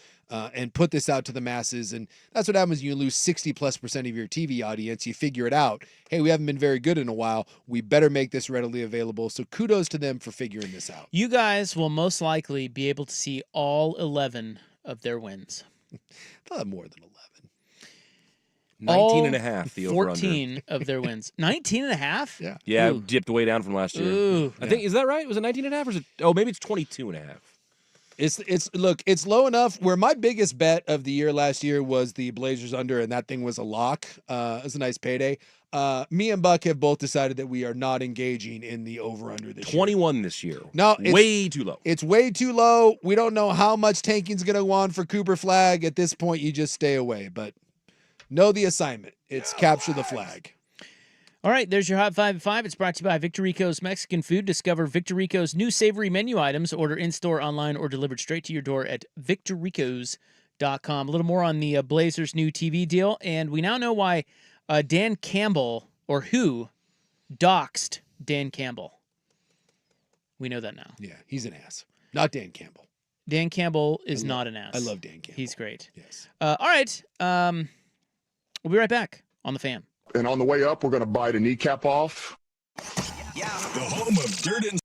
And put this out to the masses. And that's what happens when you lose 60+% of your TV audience. You figure it out. Hey, we haven't been very good in a while. We better make this readily available. So kudos to them for figuring this out. You guys will most likely be able to see all 11 of their wins. They'll have more than 11. 19 and a half, the over-under. 14 of their wins. 19 and a half? Yeah. Yeah, it dipped way down from last year. Ooh. I think, is that right? Was it 19 and a half or is it, maybe it's 22 and a half. It's low enough where my biggest bet of the year last year was the Blazers under, and that thing was a lock. It was a nice payday. Me and Buck have both decided that we are not engaging in the over-under this 21 year. this year. No, way too low. It's way too low. We don't know how much tanking's going to go on for Cooper Flag. At this point, you just stay away. But know the assignment. It's capture the flag. All right, there's your Hot 5 at 5. It's brought to you by Victor Rico's Mexican Food. Discover Victor Rico's new savory menu items. Order in-store, online, or delivered straight to your door at victorricos.com. A little more on the Blazers' new TV deal. And we now know why Dan Campbell, or who, doxed Dan Campbell. We know that now. Yeah, he's an ass. Not Dan Campbell. Dan Campbell is not an ass. I love Dan Campbell. He's great. Yes. All right. We'll be right back on The Fan. And on the way up, we're going to bite a kneecap off. The home of dirt and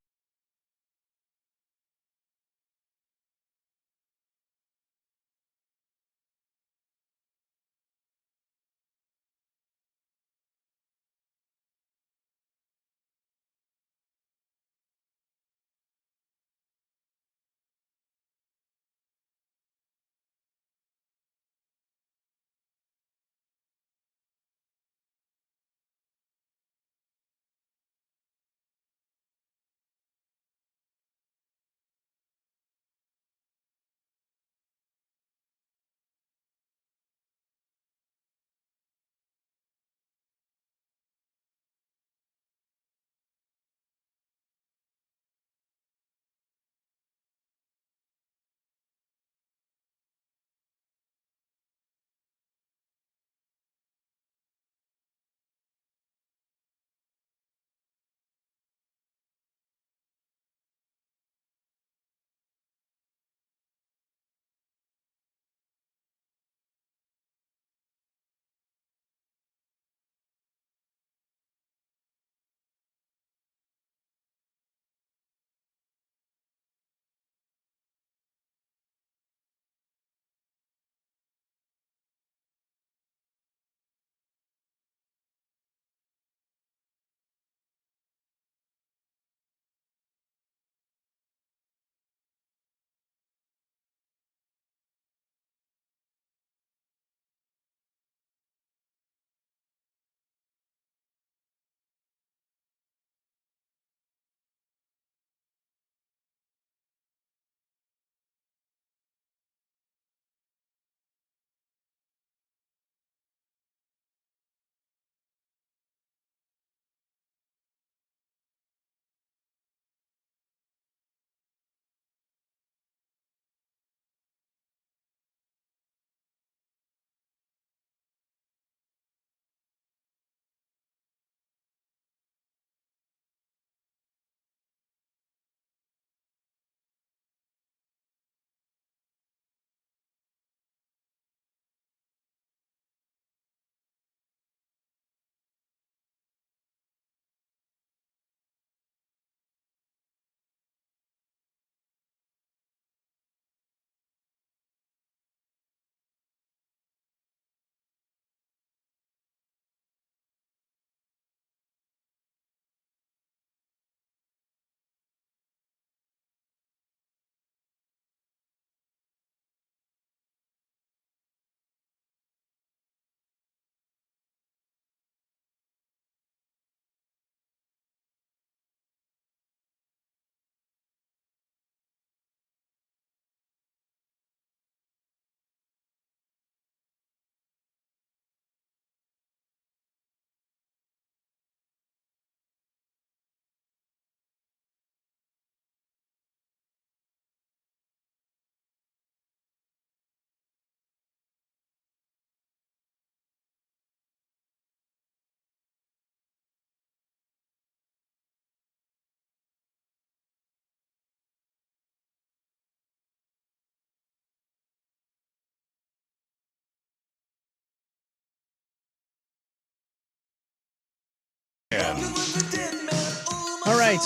All right.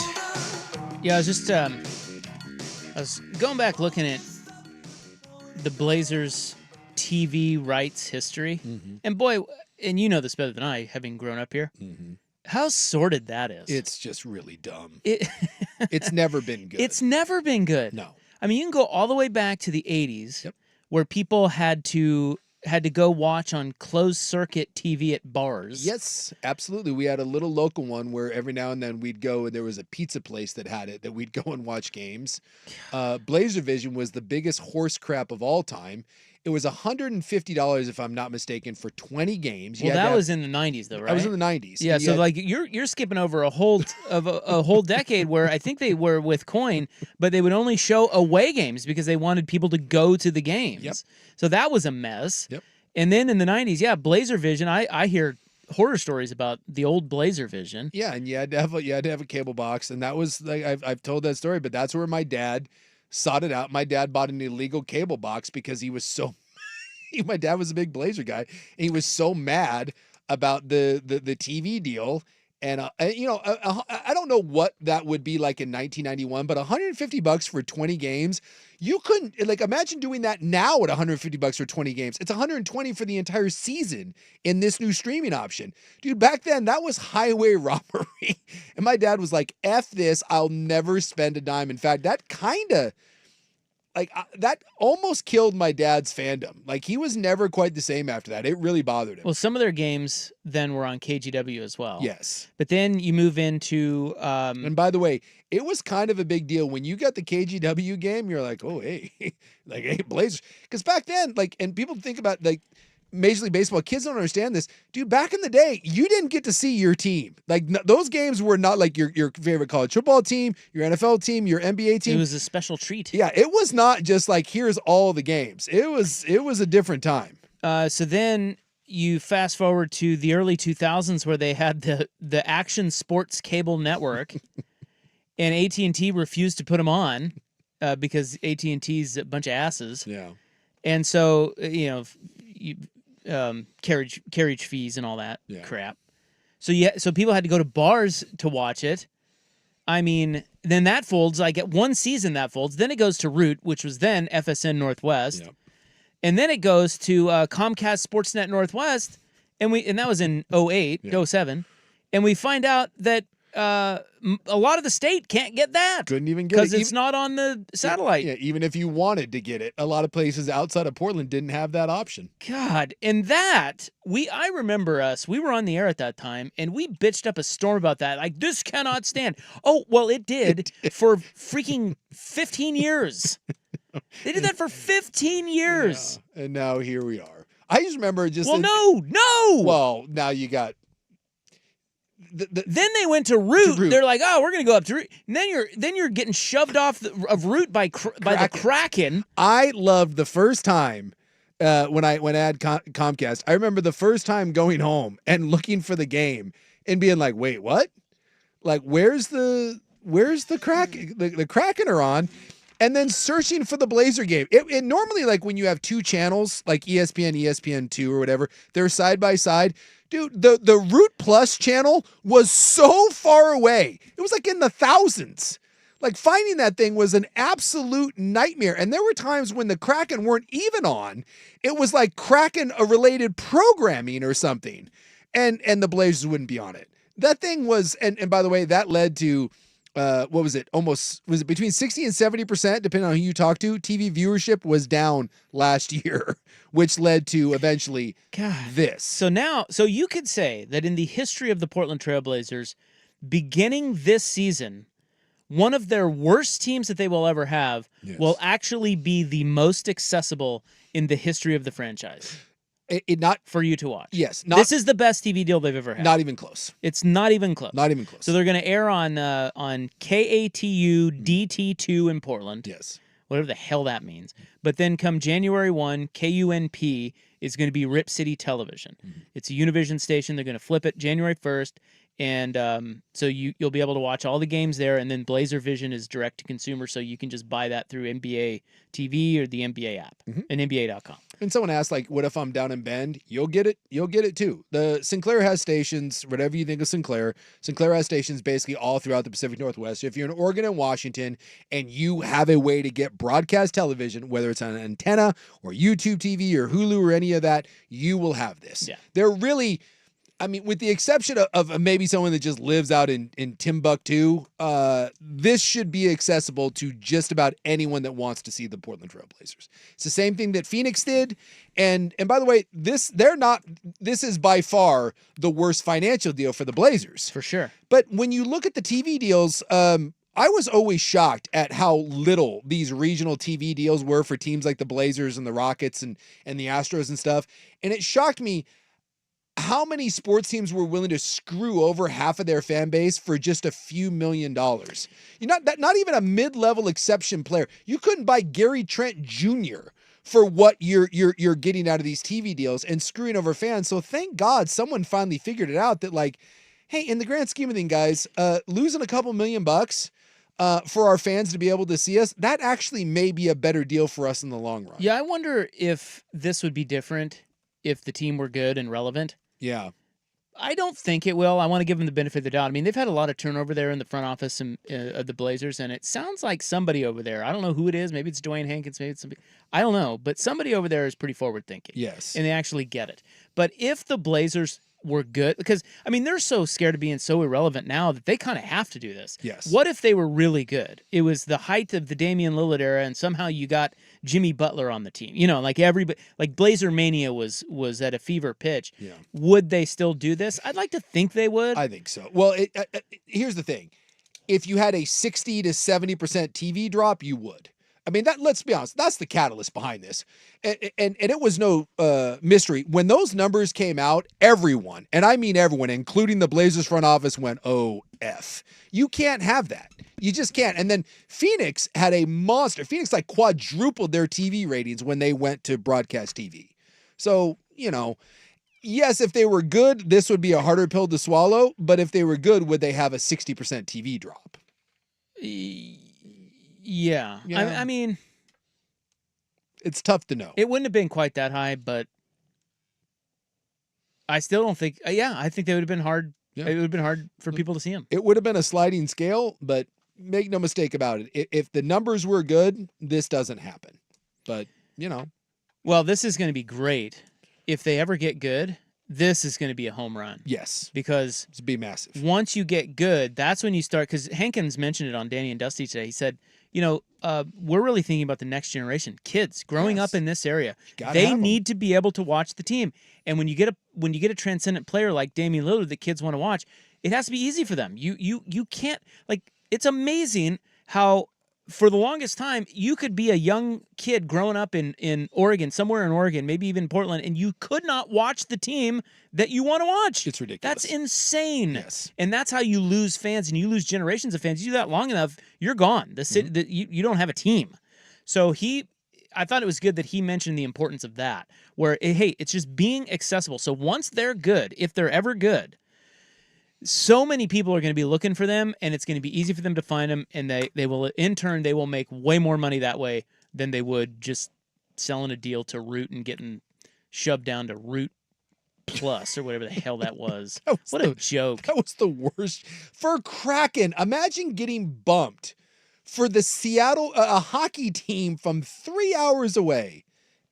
Yeah, I was just I was going back looking at the Blazers TV rights history. And boy, and you know this better than I, having grown up here. How sordid that is. It's just really dumb. It's never been good. It's never been good. No. I mean, you can go all the way back to the 80s where people had to go watch on closed circuit TV at bars. Yes, absolutely. We had a little local one where every now and then we'd go, and there was a pizza place that had it that we'd go and watch games. Blazer Vision was the biggest horse crap of all time. It was $150, if I'm not mistaken, for 20 games. Well, that was in the 90s, though, right? That was in the 90s. Yeah, so like you're skipping over a whole a whole decade where I think they were with coin, but they would only show away games because they wanted people to go to the games. Yep. So that was a mess. Yep. And then in the 90s, yeah, Blazer Vision. I hear horror stories about the old Blazer Vision. Yeah, and you had to have a cable box, and that was like I've told that story, but that's where my dad sought it out. My dad bought an illegal cable box because he was so. My dad was a big Blazer guy, and he was so mad about the TV deal. And I don't know what that would be like in 1991, but $150 for 20 games, you couldn't imagine doing that now at $150 for 20 games. It's $120 for the entire season in this new streaming option, dude. Back then, that was highway robbery, and my dad was like, "F this, I'll never spend a dime." In fact, that kind of. That almost killed my dad's fandom. Like, he was never quite the same after that. It really bothered him. Well, some of their games then were on KGW as well. Yes. But then you move into... and by the way, it was kind of a big deal. When you got the KGW game, you're like, oh, hey. Hey, Blazers. Because back then, and people think about, Major League Baseball, kids don't understand this. Dude, back in the day, you didn't get to see your team. Those games were not like your favorite college football team, your NFL team, your NBA team. It was a special treat. Yeah, it was not just here's all the games. It was a different time. So then you fast forward to the early 2000s where they had the Action Sports Cable Network, and AT&T refused to put them on because AT&T's a bunch of asses. Yeah. And so, carriage fees and all that crap. So people had to go to bars to watch it. I mean, then that folds. Like, at one season that folds. Then it goes to Root, which was then FSN Northwest, and then it goes to Comcast Sportsnet Northwest, and that was in 08, 07, and we find out that a lot of the state can't get that. Couldn't even get it because it's not on the satellite. Yeah, even if you wanted to get it, a lot of places outside of Portland didn't have that option. God, and that I remember we were on the air at that time, and we bitched up a storm about that. Like, this cannot stand. Oh, well, it did for freaking 15 years. They did that for 15 years. Yeah, and now here we are. I just remember no. Well, now you got. Then they went to Root. They're like, oh, we're going to go up to Root. And then you're getting shoved off of Root by the Kraken. I loved the first time when I had Comcast. I remember the first time going home and looking for the game and being like, wait, what? Like, where's the Kraken? The Kraken are on. And then searching for the Blazer game. It normally, when you have two channels, like ESPN, ESPN2 or whatever, they're side by side. Dude, the Root Plus channel was so far away. It was in the thousands. Finding that thing was an absolute nightmare. And there were times when the Kraken weren't even on. It was like Kraken-related programming or something. And the Blazers wouldn't be on it. That thing was, and by the way, that led to, what was it? Was it between 60 and 70%, depending on who you talk to? TV viewership was down last year, which led to eventually this. So you could say that in the history of the Portland Trail Blazers, beginning this season, one of their worst teams that they will ever have will actually be the most accessible in the history of the franchise. Not for you to watch. Yes. This is the best TV deal they've ever had. Not even close. It's not even close. Not even close. So they're going to air on KATU DT2 in Portland. Yes. Whatever the hell that means. But then come January 1, KUNP is going to be Rip City Television. Mm-hmm. It's a Univision station. They're going to flip it January 1st. And so you'll be able to watch all the games there, and then Blazer Vision is direct to consumer, so you can just buy that through NBA TV or the NBA app and NBA.com. And someone asked, like, what if I'm down in Bend? You'll get it. You'll get it too. The Sinclair has stations, whatever you think of Sinclair. Sinclair has stations basically all throughout the Pacific Northwest. So if you're in Oregon and Washington and you have a way to get broadcast television, whether it's on an antenna or YouTube TV or Hulu or any of that, you will have this. Yeah. They're really, I mean, with the exception of maybe someone that just lives out in Timbuktu, this should be accessible to just about anyone that wants to see the Portland Trail Blazers. It's the same thing that Phoenix did. And by the way, this is by far the worst financial deal for the Blazers. For sure. But when you look at the TV deals, I was always shocked at how little these regional TV deals were for teams like the Blazers and the Rockets and the Astros and stuff. And it shocked me how many sports teams were willing to screw over half of their fan base for just a few $1 million. You're not even a mid-level exception player. You couldn't buy Gary Trent Jr. for what you're getting out of these TV deals and screwing over fans. So thank God someone finally figured it out that, like, hey, in the grand scheme of things, guys, losing a couple $1 million for our fans to be able to see us, that actually may be a better deal for us in the long run. Yeah, I wonder if this would be different if the team were good and relevant. Yeah. I don't think it will. I want to give them the benefit of the doubt. I mean, they've had a lot of turnover there in the front office of the Blazers, and it sounds like somebody over there, I don't know who it is, maybe it's Dwayne Hankins, maybe it's somebody, I don't know, but somebody over there is pretty forward-thinking. Yes. And they actually get it. But if the Blazers were good, because, I mean, they're so scared of being so irrelevant now that they kind of have to do this. Yes. What if they were really good? It was the height of the Damian Lillard era, and somehow you got Jimmy Butler on the team. You know, like everybody, like Blazer Mania was at a fever pitch. Yeah. Would they still do this? I'd like to think they would. I think so. Well, here's the thing. If you had a 60 to 70% TV drop, you would. I mean, let's be honest, that's the catalyst behind this. And it was no mystery. When those numbers came out, everyone, and I mean everyone, including the Blazers front office, went, oh, F. You can't have that. You just can't. And then Phoenix had a monster. Phoenix like quadrupled their TV ratings when they went to broadcast TV. So, you know, yes, if they were good, this would be a harder pill to swallow. But if they were good, would they have a 60% TV drop? Yeah. I mean, it's tough to know. It wouldn't have been quite that high, but I still don't think. I think they would have been hard. Yeah. It would have been hard for people to see them. It would have been a sliding scale, but make no mistake about it. If the numbers were good, this doesn't happen. But, you know. Well, this is going to be great. If they ever get good, this is going to be a home run. Yes. Because it's be massive. Once you get good, that's when you start. Because Hankins mentioned it on Danny and Dusty today. He said, you know, we're really thinking about the next generation. Kids growing up in this area, they need to be able to watch the team. And when you get a transcendent player like Damian Lillard that kids want to watch, it has to be easy for them. You can't, like, it's amazing how for the longest time you could be a young kid growing up in Oregon, somewhere in Oregon, maybe even Portland, and you could not watch the team that you want to watch. It's ridiculous. That's insane. Yes. And that's how you lose fans and you lose generations of fans. You do that long enough, you're gone. The city, you don't have a team. So I thought it was good that he mentioned the importance of that, where, hey, it's just being accessible. So once they're good, if they're ever good, so many people are going to be looking for them, and it's going to be easy for them to find them, and they will, in turn, they will make way more money that way than they would just selling a deal to Root and getting shoved down to Root Plus or whatever the hell that was. What a joke. That was the worst. For Kraken, imagine getting bumped for the Seattle, a hockey team from 3 hours away.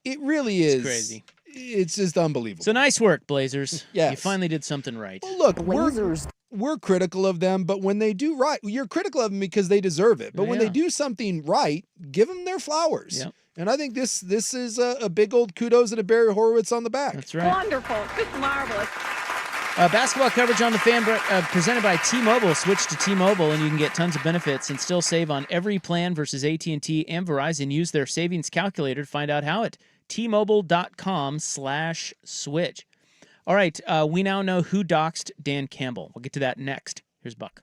It really is. It's crazy. It's just unbelievable. So nice work, Blazers. Yes. You finally did something right. Well, look, we're critical of them, but when they do right, you're critical of them because they deserve it. But when they do something right, give them their flowers. Yep. And I think this is a big old kudos and a Barry Horowitz on the back. That's right. Wonderful. Just marvelous. Basketball coverage on the Fan presented by T-Mobile. Switch to T-Mobile and you can get tons of benefits and still save on every plan versus AT&T and Verizon. Use their savings calculator to find out how at T-Mobile.com/switch. All right, we now know who doxed Dan Campbell. We'll get to that next. Here's Buck.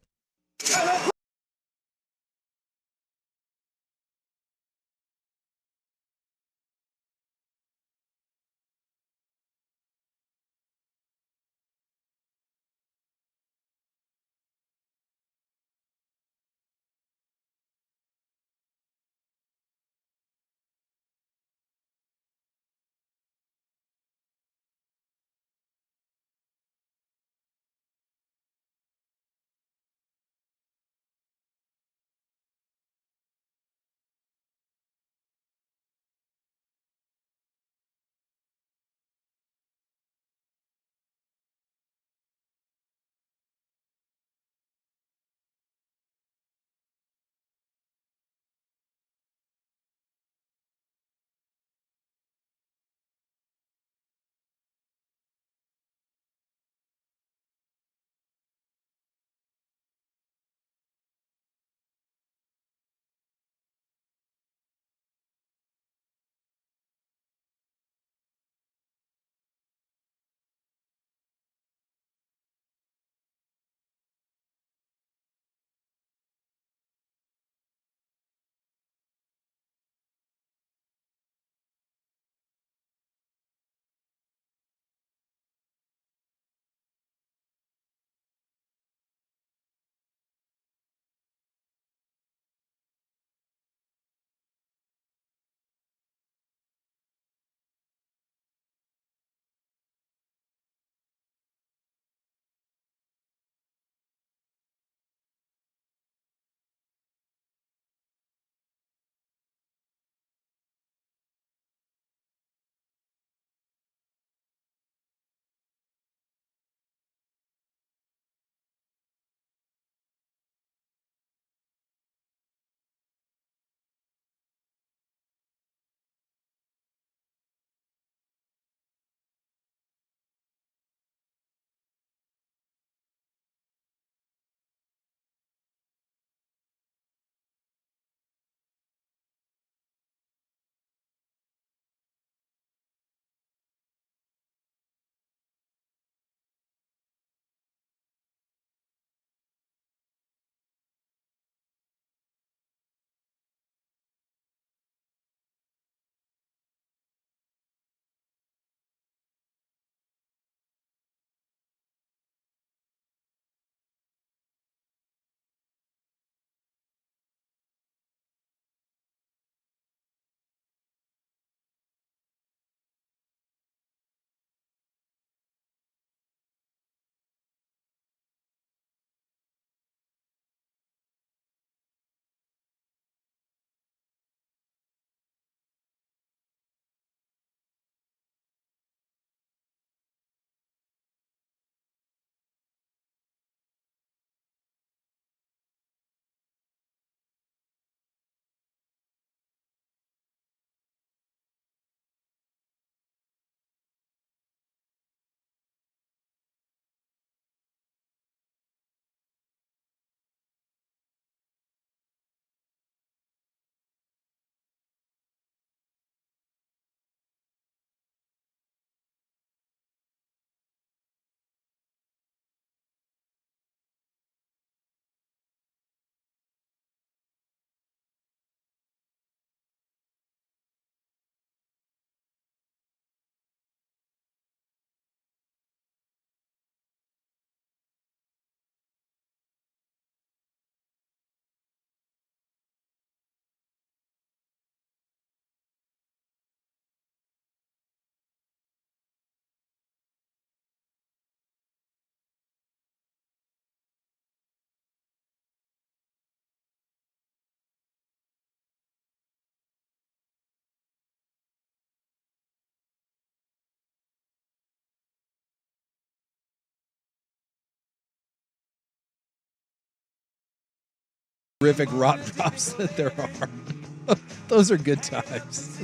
terrific rot drops that there are. Those are good times.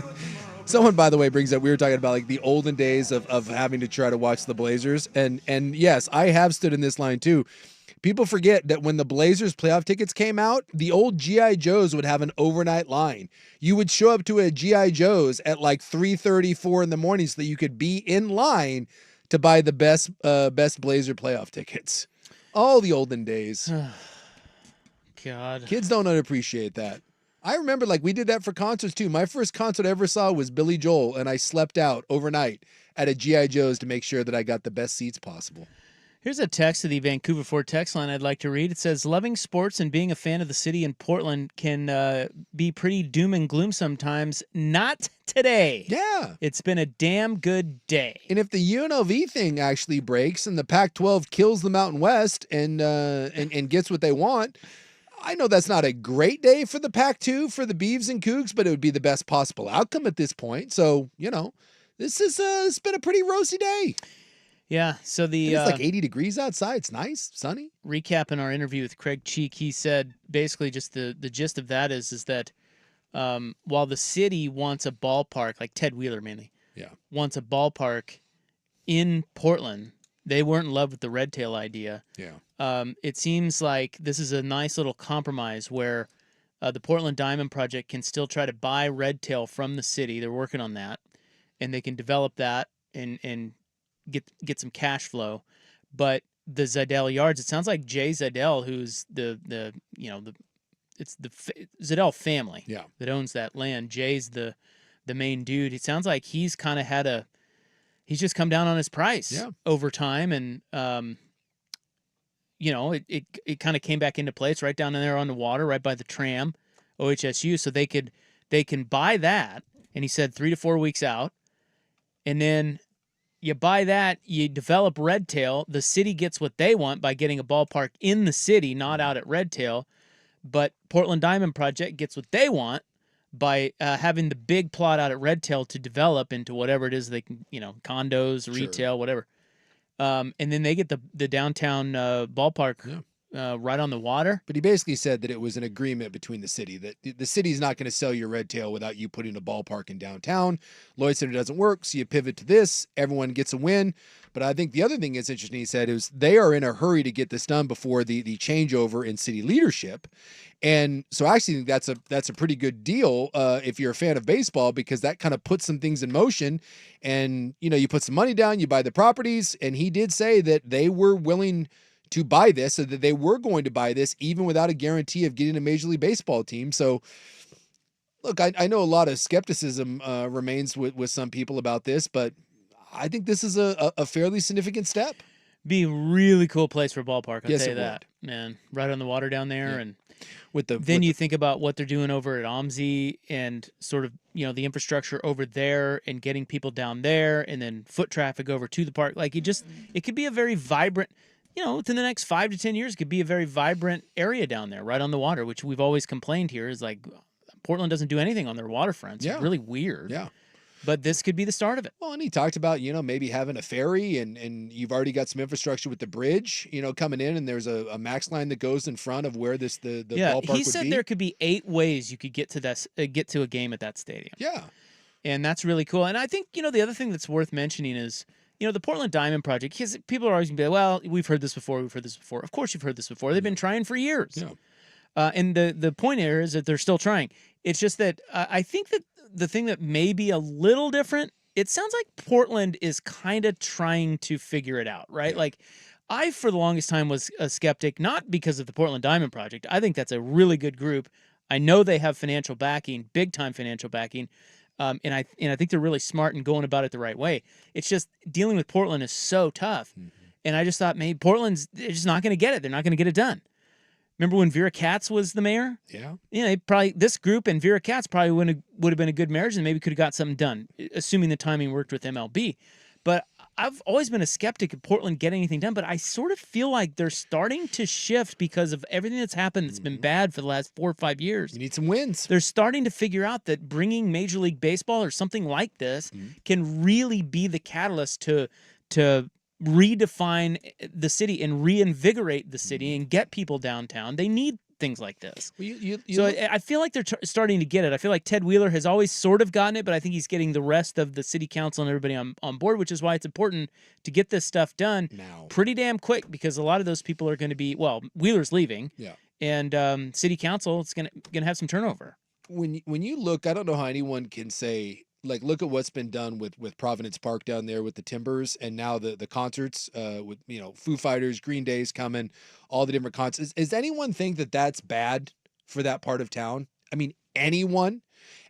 Someone, by the way, brings up, we were talking about like the olden days of having to try to watch the Blazers. And yes, I have stood in this line too. People forget that when the Blazers playoff tickets came out, the old G.I. Joes would have an overnight line. You would show up to a G.I. Joe's at like 3:30, 4 in the morning so that you could be in line to buy the best Blazer playoff tickets. All the olden days. God. Kids don't appreciate that. I remember like we did that for concerts too. My first concert I ever saw was Billy Joel, and I slept out overnight at a G.I. Joe's to make sure that I got the best seats possible. Here's a text to the Vancouver Ford text line I'd like to read. It says, loving sports and being a fan of the city in Portland can be pretty doom and gloom sometimes. Not today. Yeah. It's been a damn good day. And if the UNLV thing actually breaks and the Pac-12 kills the Mountain West and gets what they want, I know that's not a great day for the Pac-2, for the Beavs and Cougs, but it would be the best possible outcome at this point. So, it's been a pretty rosy day. Yeah, so it's like 80 degrees outside. It's nice, sunny. Recapping our interview with Craig Cheek, he said basically just the gist of that is that while the city wants a ballpark, like Ted Wheeler mainly, wants a ballpark in Portland, they weren't in love with the Red Tail idea. Yeah. It seems like this is a nice little compromise where the Portland Diamond Project can still try to buy Red Tail from the city. They're working on that, and they can develop that and get some cash flow. But the Zidell Yards, it sounds like Jay Zidell, who's it's the Zidell family that owns that land. Jay's the main dude. It sounds like he's kind of he's just come down on his price over time, and it kind of came back into place right down in there on the water, right by the tram, OHSU, so they can buy that. And he said 3 to 4 weeks out, and then you buy that, you develop Red Tail, the city gets what they want by getting a ballpark in the city, not out at Red Tail, but Portland Diamond Project gets what they want by having the big plot out at Red Tail to develop into whatever it is they can, condos, retail, whatever. And then they get the downtown ballpark right on the water. But he basically said that it was an agreement between the city, that the city's not going to sell your Red Tail without you putting a ballpark in downtown. Lloyd said it doesn't work, so you pivot to this. Everyone gets a win. But I think the other thing that's interesting, he said, is they are in a hurry to get this done before the changeover in city leadership. And so I actually think that's a pretty good deal if you're a fan of baseball, because that kind of puts some things in motion. And, you put some money down, you buy the properties. And he did say that they were willing to buy this, so that they were going to buy this even without a guarantee of getting a Major League Baseball team. So, look, I know a lot of skepticism remains with some people about this, but I think this is a fairly significant step. Be a really cool place for a ballpark, I'll Yes, tell you it that. Man, right on the water down there. Yeah. And then you think about what they're doing over at OMSI and sort of, the infrastructure over there and getting people down there and then foot traffic over to the park. Like it could be a very vibrant, within the next 5 to 10 years, it could be a very vibrant area down there, right on the water, which we've always complained here is like Portland doesn't do anything on their waterfronts. It's really weird. Yeah. But this could be the start of it. Well, and he talked about, maybe having a ferry and you've already got some infrastructure with the bridge, coming in, and there's a max line that goes in front of where the ballpark would be. He said there could be 8 ways you could get to a game at that stadium. Yeah. And that's really cool. And I think, the other thing that's worth mentioning is, the Portland Diamond Project, because people are always going to be like, well, we've heard this before. Of course you've heard this before. They've been trying for years. Yeah. And the point here is that they're still trying. It's just that I think that the thing that may be a little different, it sounds like Portland is kind of trying to figure it out, right? Yeah. Like I, for the longest time, was a skeptic, not because of the Portland Diamond Project. I think that's a really good group. I know they have financial backing, big time financial backing. And I think they're really smart and going about it the right way. It's just dealing with Portland is so tough. Mm-hmm. And I just thought maybe Portland's just not going to get it. They're not going to get it done. Remember when Vera Katz was the mayor? Yeah. This group and Vera Katz probably would have been a good marriage and maybe could have got something done, assuming the timing worked with MLB. But I've always been a skeptic of Portland getting anything done, but I sort of feel like they're starting to shift because of everything that's happened that's been bad for the last 4 or 5 years. You need some wins. They're starting to figure out that bringing Major League Baseball or something like this can really be the catalyst to redefine the city and reinvigorate the city and get people downtown. They need things like this. Well, So I feel like they're starting to get it. I feel like Ted Wheeler has always sort of gotten it, but I think he's getting the rest of the city council and everybody on board, which is why it's important to get this stuff done now pretty damn quick, because a lot of those people are going to be, well, Wheeler's leaving, and city council is going to have some turnover. When you look, I don't know how anyone can say, like, look at what's been done with Providence Park down there with the Timbers, and now the concerts with Foo Fighters, Green Day's coming, all the different concerts. Does anyone think that that's bad for that part of town? I mean, anyone?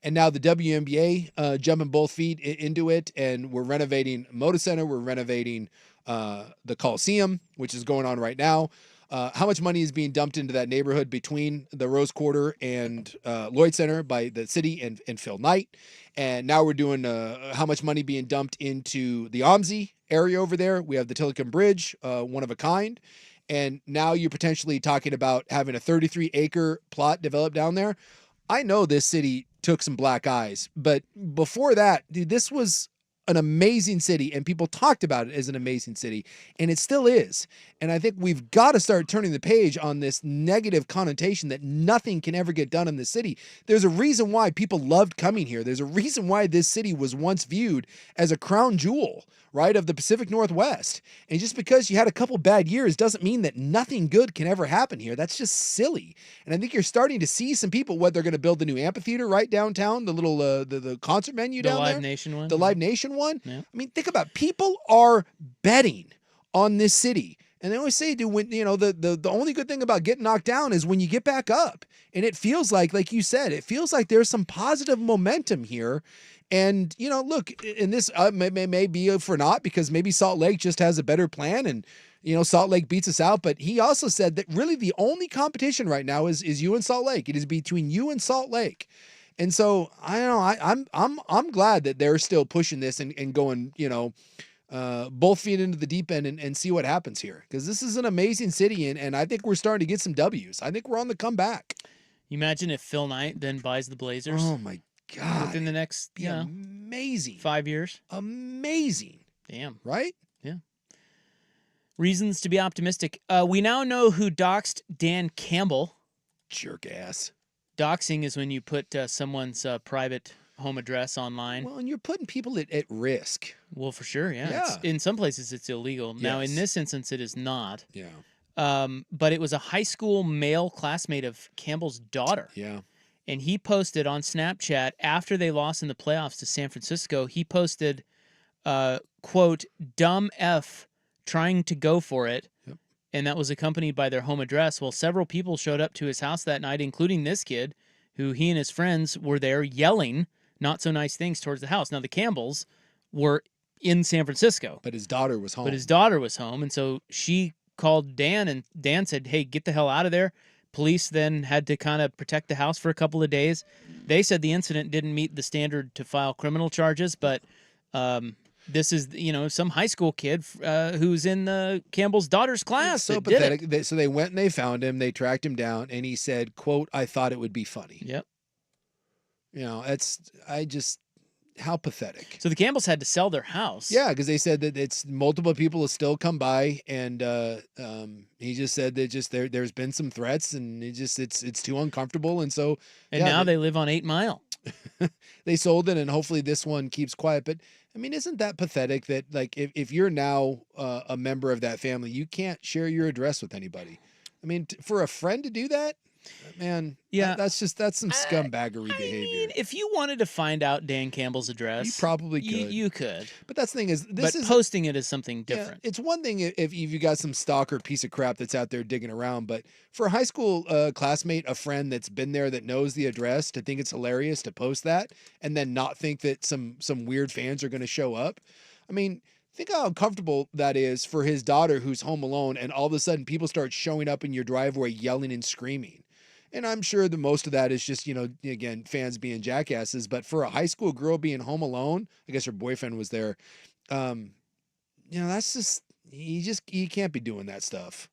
And now the WNBA jumping both feet into it, and we're renovating Moda Center, we're renovating the Coliseum, which is going on right now. How much money is being dumped into that neighborhood between the Rose Quarter and Lloyd Center by the city and Phil Knight? And now we're doing how much money being dumped into the OMSI area over there. We have the Tillicum Bridge, one of a kind. And now you're potentially talking about having a 33-acre plot developed down there. I know this city took some black eyes, but before that, dude, this was an amazing city, and people talked about it as an amazing city, and it still is. And I think we've got to start turning the page on this negative connotation that nothing can ever get done in the city. There's a reason why people loved coming here. There's a reason why this city was once viewed as a crown jewel, right, of the Pacific Northwest. And just because you had a couple bad years doesn't mean that nothing good can ever happen here. That's just silly. And I think you're starting to see some people, what they're going to build the new amphitheater right downtown, the little the concert venue down there. The Live Nation one. The Live Nation one. Yeah. I mean, think about it. People are betting on this city. And they always say, dude, when the only good thing about getting knocked down is when you get back up. And it feels like you said, it feels like there's some positive momentum here. And, look, and this may be for naught, because maybe Salt Lake just has a better plan, and, Salt Lake beats us out. But he also said that really the only competition right now is you and Salt Lake. It is between you and Salt Lake. And so I don't know, I'm glad that they're still pushing this and going, both feet into the deep end and see what happens here. Because this is an amazing city, and I think we're starting to get some W's. I think we're on the comeback. You imagine if Phil Knight then buys the Blazers? Oh my God. Within the next, amazing. 5 years. Amazing. Damn. Right? Yeah. Reasons to be optimistic. We now know who doxed Dan Campbell. Jerk ass. Doxing is when you put someone's private home address online. Well, and you're putting people at risk. Well, for sure, yeah. Yeah. In some places, it's illegal. Yes. Now, in this instance, it is not. Yeah. But it was a high school male classmate of Campbell's daughter. Yeah. And he posted on Snapchat after they lost in the playoffs to San Francisco, he posted, quote, "dumb F trying to go for it." Yep. And that was accompanied by their home address. Well, several people showed up to his house that night, including this kid, who he and his friends were there yelling not so nice things towards the house. Now, the Campbells were in San Francisco. But his daughter was home. And so she called Dan, and Dan said, "Hey, get the hell out of there." Police then had to kind of protect the house for a couple of days. They said the incident didn't meet the standard to file criminal charges, but this is, some high school kid who's in Campbell's daughter's class. It's so pathetic. So they went and they found him. They tracked him down, and he said, quote, "I thought it would be funny." Yep. How pathetic. So the Campbells had to sell their house. Yeah, because they said that it's multiple people will still come by, and he just said that there's been some threats, and it's too uncomfortable, and so now they live on 8 Mile. They sold it, and hopefully this one keeps quiet. But I mean, isn't that pathetic that, like, if you're now a member of that family, you can't share your address with anybody? I mean, for a friend to do that, man, yeah, that's some scumbaggery behavior. I mean, if you wanted to find out Dan Campbell's address, you probably could. You could. But that's the thing is, posting it is something different. Yeah, it's one thing if you got some stalker piece of crap that's out there digging around, but for a high school classmate, a friend that's been there that knows the address, to think it's hilarious to post that and then not think that some weird fans are going to show up. I mean, think how uncomfortable that is for his daughter who's home alone, and all of a sudden people start showing up in your driveway yelling and screaming. And I'm sure that most of that is just, again, fans being jackasses. But for a high school girl being home alone, I guess her boyfriend was there. That's just, you can't be doing that stuff.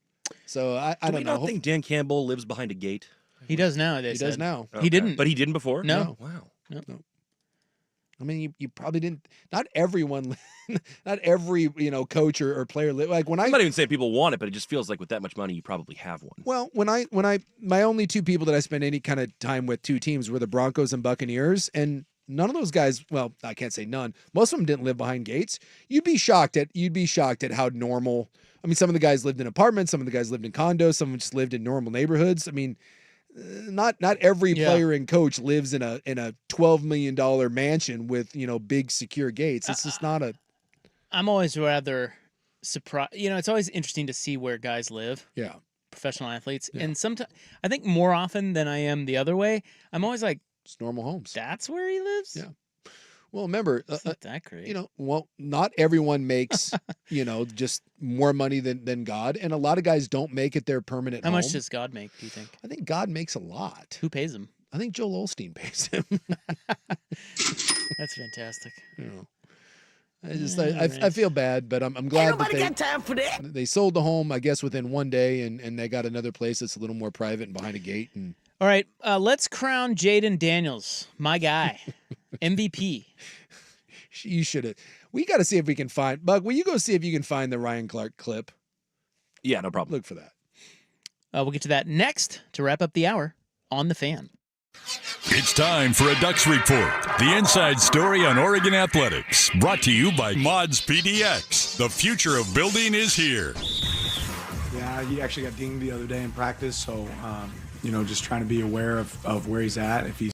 So I don't know. Do you not think Dan Campbell lives behind a gate? He does now. He does now. Okay. He didn't. But he didn't before? No. Wow. No. I mean, you probably didn't. Not everyone, not every coach or player like when I'm not even saying people want it, but it just feels like with that much money, you probably have one. Well, my only two people that I spent any kind of time with, two teams, were the Broncos and Buccaneers, and none of those guys. Well, I can't say none. Most of them didn't live behind gates. You'd be shocked at how normal. I mean, some of the guys lived in apartments, some of the guys lived in condos, some of them just lived in normal neighborhoods. I mean, not every player and coach lives in a $12 million mansion with big secure gates. It's just not a. I'm always rather surprised. It's always interesting to see where guys live. Yeah. Professional athletes, and sometimes I think more often than I am the other way. I'm always like, it's normal homes. That's where he lives. Yeah. Well, remember, it's not that great. Not everyone makes, just more money than God. And a lot of guys don't make it their permanent How home. much does God make, do you think? I think God makes a lot. Who pays him? I think Joel Osteen pays him. That's fantastic. I feel bad, but I'm glad Ain't nobody got time for that. they sold the home, I guess, within one day, and they got another place that's a little more private and behind a gate. And all right, let's crown Jaden Daniels, my guy, MVP. You should have. We got to see if we can find. Bug, will you go see if you can find the Ryan Clark clip? Yeah, no problem. Look for that. We'll get to that next to wrap up the hour on The Fan. It's time for a Ducks Report, the inside story on Oregon athletics. Brought to you by Mods PDX. The future of building is here. Yeah, he actually got dinged the other day in practice, so just trying to be aware of where he's at. If he's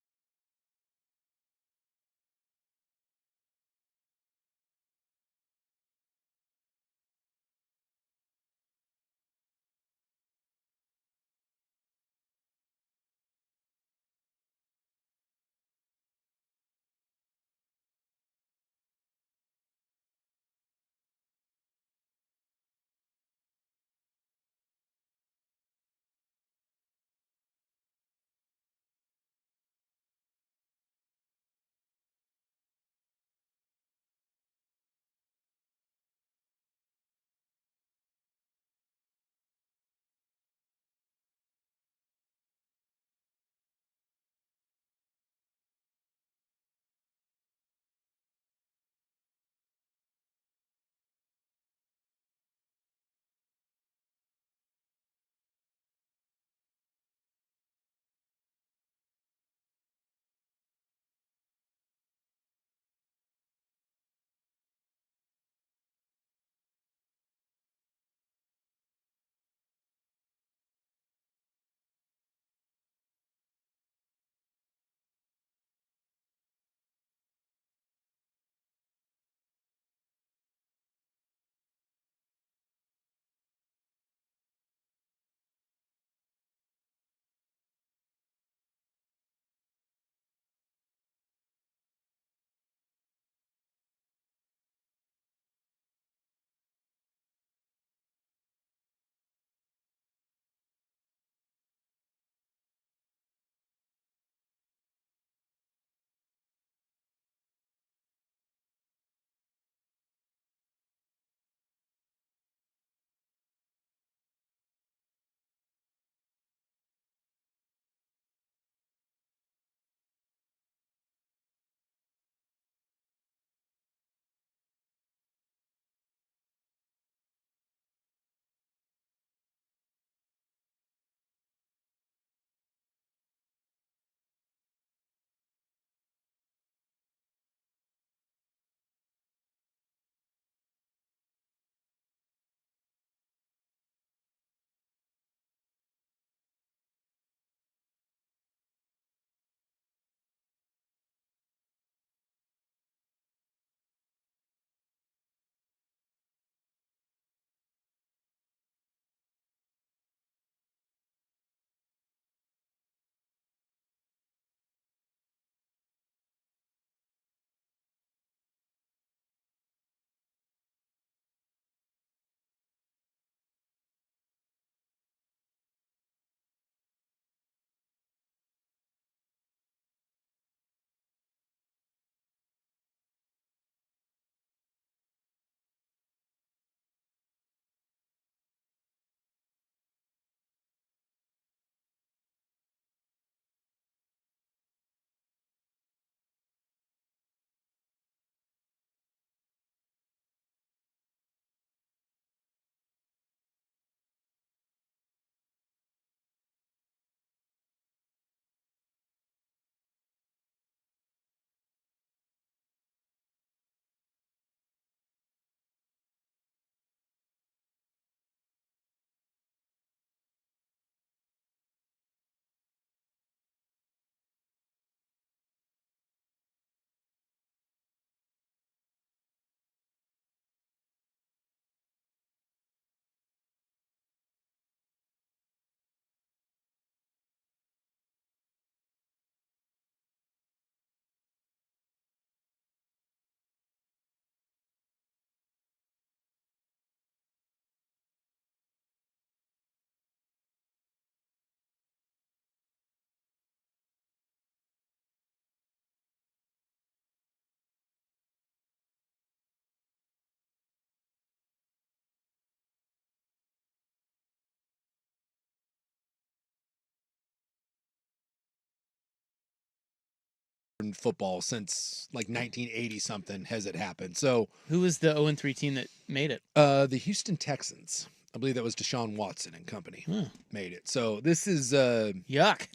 in football since like 1980 something has it happened. So who was the 0-3 team that made it? The Houston Texans. I believe that was Deshaun Watson and company made it. So this is yuck.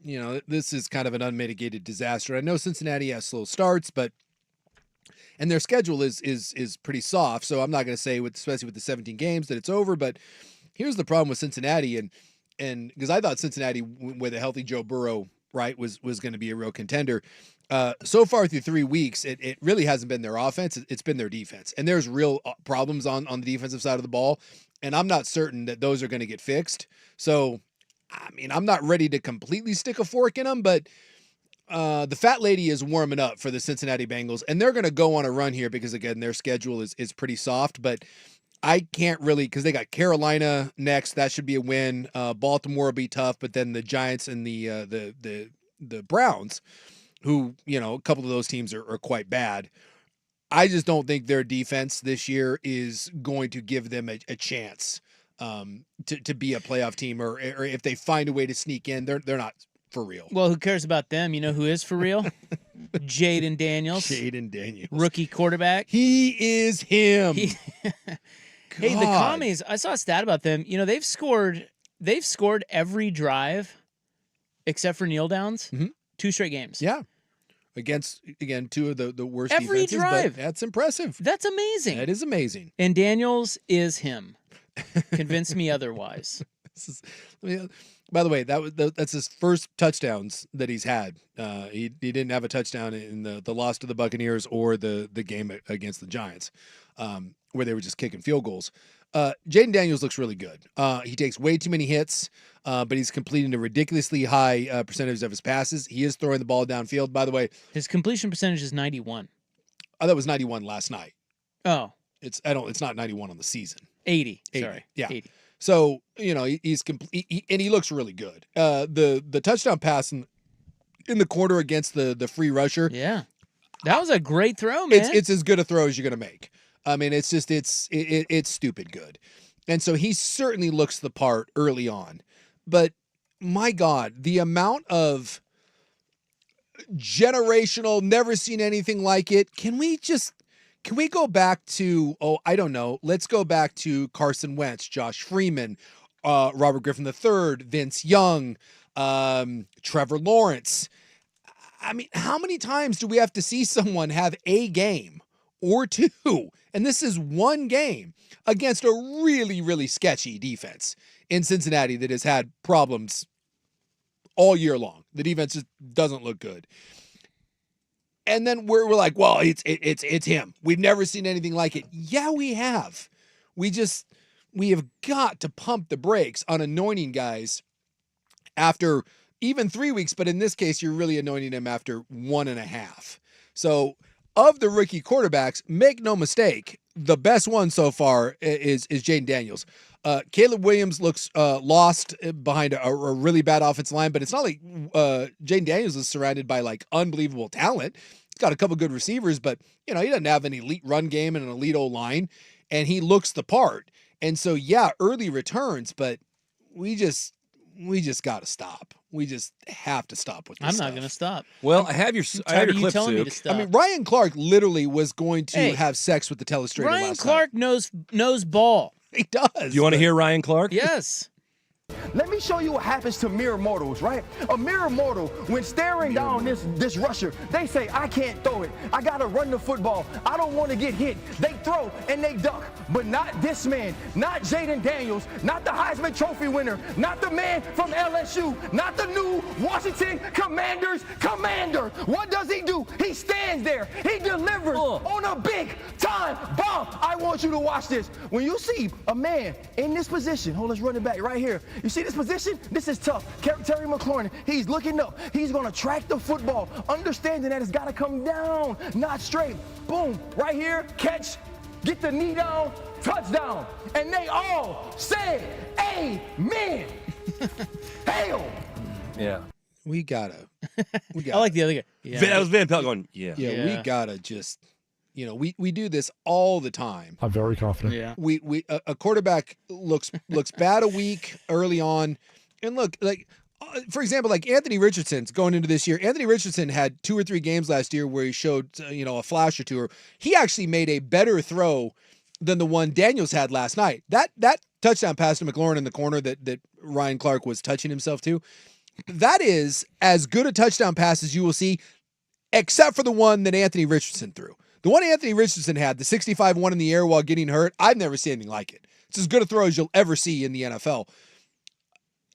You know, this is kind of an unmitigated disaster. I know Cincinnati has slow starts, and their schedule is pretty soft. So I'm not going to say, especially with the 17 games, that it's over. But here's the problem with Cincinnati, and because I thought Cincinnati with a healthy Joe Burrow, right, was going to be a real contender. So far through 3 weeks, it really hasn't been their offense. It's been their defense, and there's real problems on the defensive side of the ball. And I'm not certain that those are going to get fixed. So, I mean, I'm not ready to completely stick a fork in them, but the fat lady is warming up for the Cincinnati Bengals, and they're going to go on a run here because, again, their schedule is pretty soft. But I can't really, because they got Carolina next. That should be a win. Baltimore will be tough, but then the Giants and the Browns, who, you know, a couple of those teams are quite bad. I just don't think their defense this year is going to give them a chance to be a playoff team, or if they find a way to sneak in, they're not for real. Well, who cares about them? You know who is for real? Jaden Daniels. Jaden Daniels. Rookie quarterback. He is him. Hey, the Commies, I saw a stat about them. You know, they've scored every drive except for kneel downs. 2 straight games. Yeah. Against, again, 2 of the worst every defenses. Drive. But that's impressive. That's amazing. That is amazing. And Daniels is him. Convince me otherwise. By the way, that's his first touchdowns that he's had. He didn't have a touchdown in the loss to the Buccaneers or the game against the Giants, where they were just kicking field goals. Jaden Daniels looks really good. He takes way too many hits, but he's completing a ridiculously high percentage of his passes. He is throwing the ball downfield. By the way, his completion percentage is 91. Oh, that was 91 last night. Oh, it's not 91 on the season. 80. Sorry, yeah. 80. So you know he's complete, and he looks really good. The touchdown pass in the corner against the free rusher. Yeah, that was a great throw, man. It's as good a throw as you're gonna make. I mean, it's just it's stupid good, and so he certainly looks the part early on. But my God, the amount of generational, never seen anything like it. Can we go back to, I don't know, let's go back to Carson Wentz, Josh Freeman, Robert Griffin III, Vince Young, Trevor Lawrence. I mean, how many times do we have to see someone have a game or 2? And this is one game against a really, really sketchy defense in Cincinnati that has had problems all year long. The defense just doesn't look good. And then we're like, well, it's him. We've never seen anything like it. Yeah, we have. We have got to pump the brakes on anointing guys after even 3 weeks, but in this case, you're really anointing them after 1.5. So of the rookie quarterbacks, make no mistake, the best one so far is Jaden Daniels. Caleb Williams looks lost behind a really bad offensive line, but it's not like Jaden Daniels is surrounded by like unbelievable talent. He's got a couple good receivers, but you know he doesn't have an elite run game and an elite O-line, and he looks the part. And so yeah, early returns, but we just got to stop. We just have to stop with this I'm stuff. not going to stop. Well, I have your clip, telling me Sue. to stop. I mean, Ryan Clark literally was going to have sex with the telestrator Ryan last Clark night. knows ball. He does. You want to hear Ryan Clark? Yes. Let me show you what happens to mere mortals, right? A mere mortal, when staring down this rusher, they say, I can't throw it. I got to run the football. I don't want to get hit. They throw and they duck. But not this man, not Jaden Daniels, not the Heisman Trophy winner, not the man from LSU, not the new Washington Commanders commander. What does he do? He stands there. He delivers on a big time bomb. I want you to watch this. When you see a man in this position, let's run it back right here. You see this position? This is tough. Terry McLaurin, he's looking up. He's going to track the football, understanding that it's got to come down, not straight. Boom, right here, catch, get the knee down, touchdown. And they all say, amen. Hail. Yeah. We gotta. I like the other guy. Yeah. That was Van Pelt going, yeah. We gotta just, we do this all the time. I'm very confident. Yeah. A quarterback looks bad a week early on, and look, like for example, like Anthony Richardson's going into this year. Anthony Richardson had 2 or 3 games last year where he showed, a flash or two. He actually made a better throw than the one Daniels had last night. That touchdown pass to McLaurin in the corner that Ryan Clark was touching himself to, that is as good a touchdown pass as you will see, except for the one that Anthony Richardson threw. The one Anthony Richardson had, the 65-1 in the air while getting hurt, I've never seen anything like it. It's as good a throw as you'll ever see in the NFL.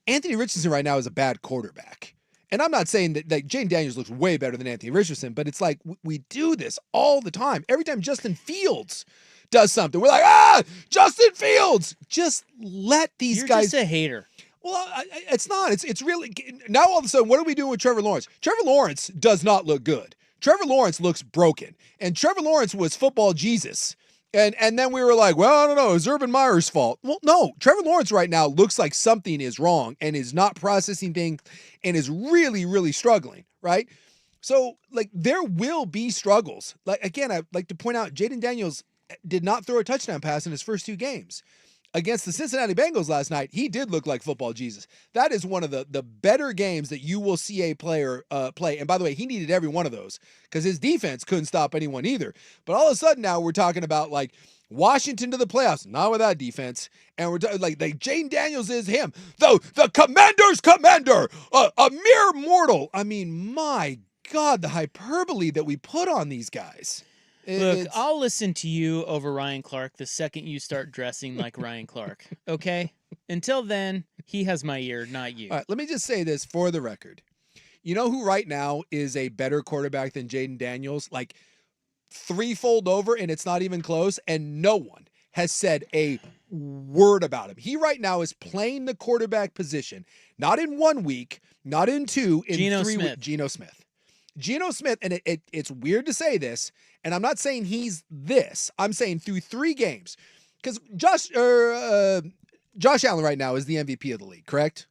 Anthony Richardson right now is a bad quarterback. And I'm not saying that Jaden Daniels looks way better than Anthony Richardson, but it's like we do this all the time. Every time Justin Fields does something, we're like, Justin Fields! Just let these guys... You're just a hater. Well, it's not. It's really... Now all of a sudden, what are we doing with Trevor Lawrence? Trevor Lawrence does not look good. Trevor Lawrence looks broken. And Trevor Lawrence was football Jesus. And then we were like, well, I don't know, it's Urban Meyer's fault. Well, no, Trevor Lawrence right now looks like something is wrong and is not processing things and is really, really struggling, right? So, like, there will be struggles. Like, again, I'd like to point out, Jaden Daniels did not throw a touchdown pass in his first 2 games. Against the Cincinnati Bengals last night, he did look like football Jesus. That is one of the better games that you will see a player play. And by the way, he needed every one of those because his defense couldn't stop anyone either. But all of a sudden now we're talking about like Washington to the playoffs, not with that defense. And we're like Jaden Daniels is him, the commander's commander, a mere mortal. I mean, my God, the hyperbole that we put on these guys. Look, I'll listen to you over Ryan Clark the second you start dressing like Ryan Clark, okay? Until then, he has my ear, not you. All right, let me just say this for the record. You know who right now is a better quarterback than Jaden Daniels? Like, 3-fold over, and it's not even close, and no one has said a word about him. He right now is playing the quarterback position, not in 1 week, not in 2, in Geno 3 Smith. weeks. Geno Smith, and it's weird to say this, and I'm not saying he's this. I'm saying through 3 games. Because Josh Allen right now is the MVP of the league, correct?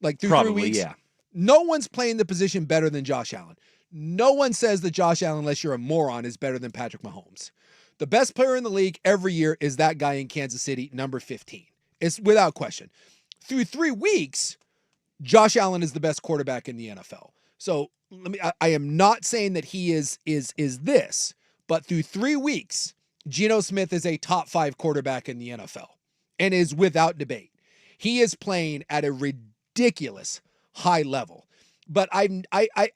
Like through Probably, 3 weeks? yeah. No one's playing the position better than Josh Allen. No one says that Josh Allen, unless you're a moron, is better than Patrick Mahomes. The best player in the league every year is that guy in Kansas City, number 15. It's without question. Through 3 weeks, Josh Allen is the best quarterback in the NFL. So I am not saying that he is this, but through 3 weeks, Geno Smith is a top 5 quarterback in the NFL and is without debate. He is playing at a ridiculous high level. But I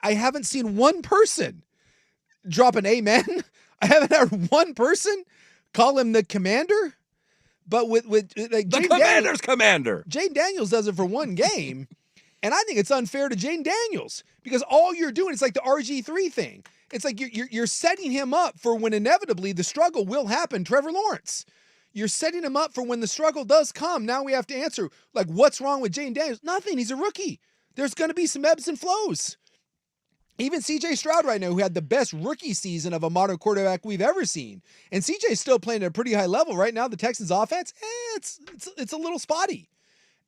haven't seen one person drop an amen. I haven't heard one person call him the commander. But with like the commander's commander. Jaden Daniels does it for 1 game. And I think it's unfair to Jaden Daniels because all you're doing, it's like the RG3 thing. It's like you're setting him up for when inevitably the struggle will happen. Trevor Lawrence, you're setting him up for when the struggle does come. Now we have to answer, like, what's wrong with Jaden Daniels? Nothing. He's a rookie. There's going to be some ebbs and flows. Even C.J. Stroud right now, who had the best rookie season of a modern quarterback we've ever seen. And C.J.'s still playing at a pretty high level right now. The Texans offense, it's a little spotty.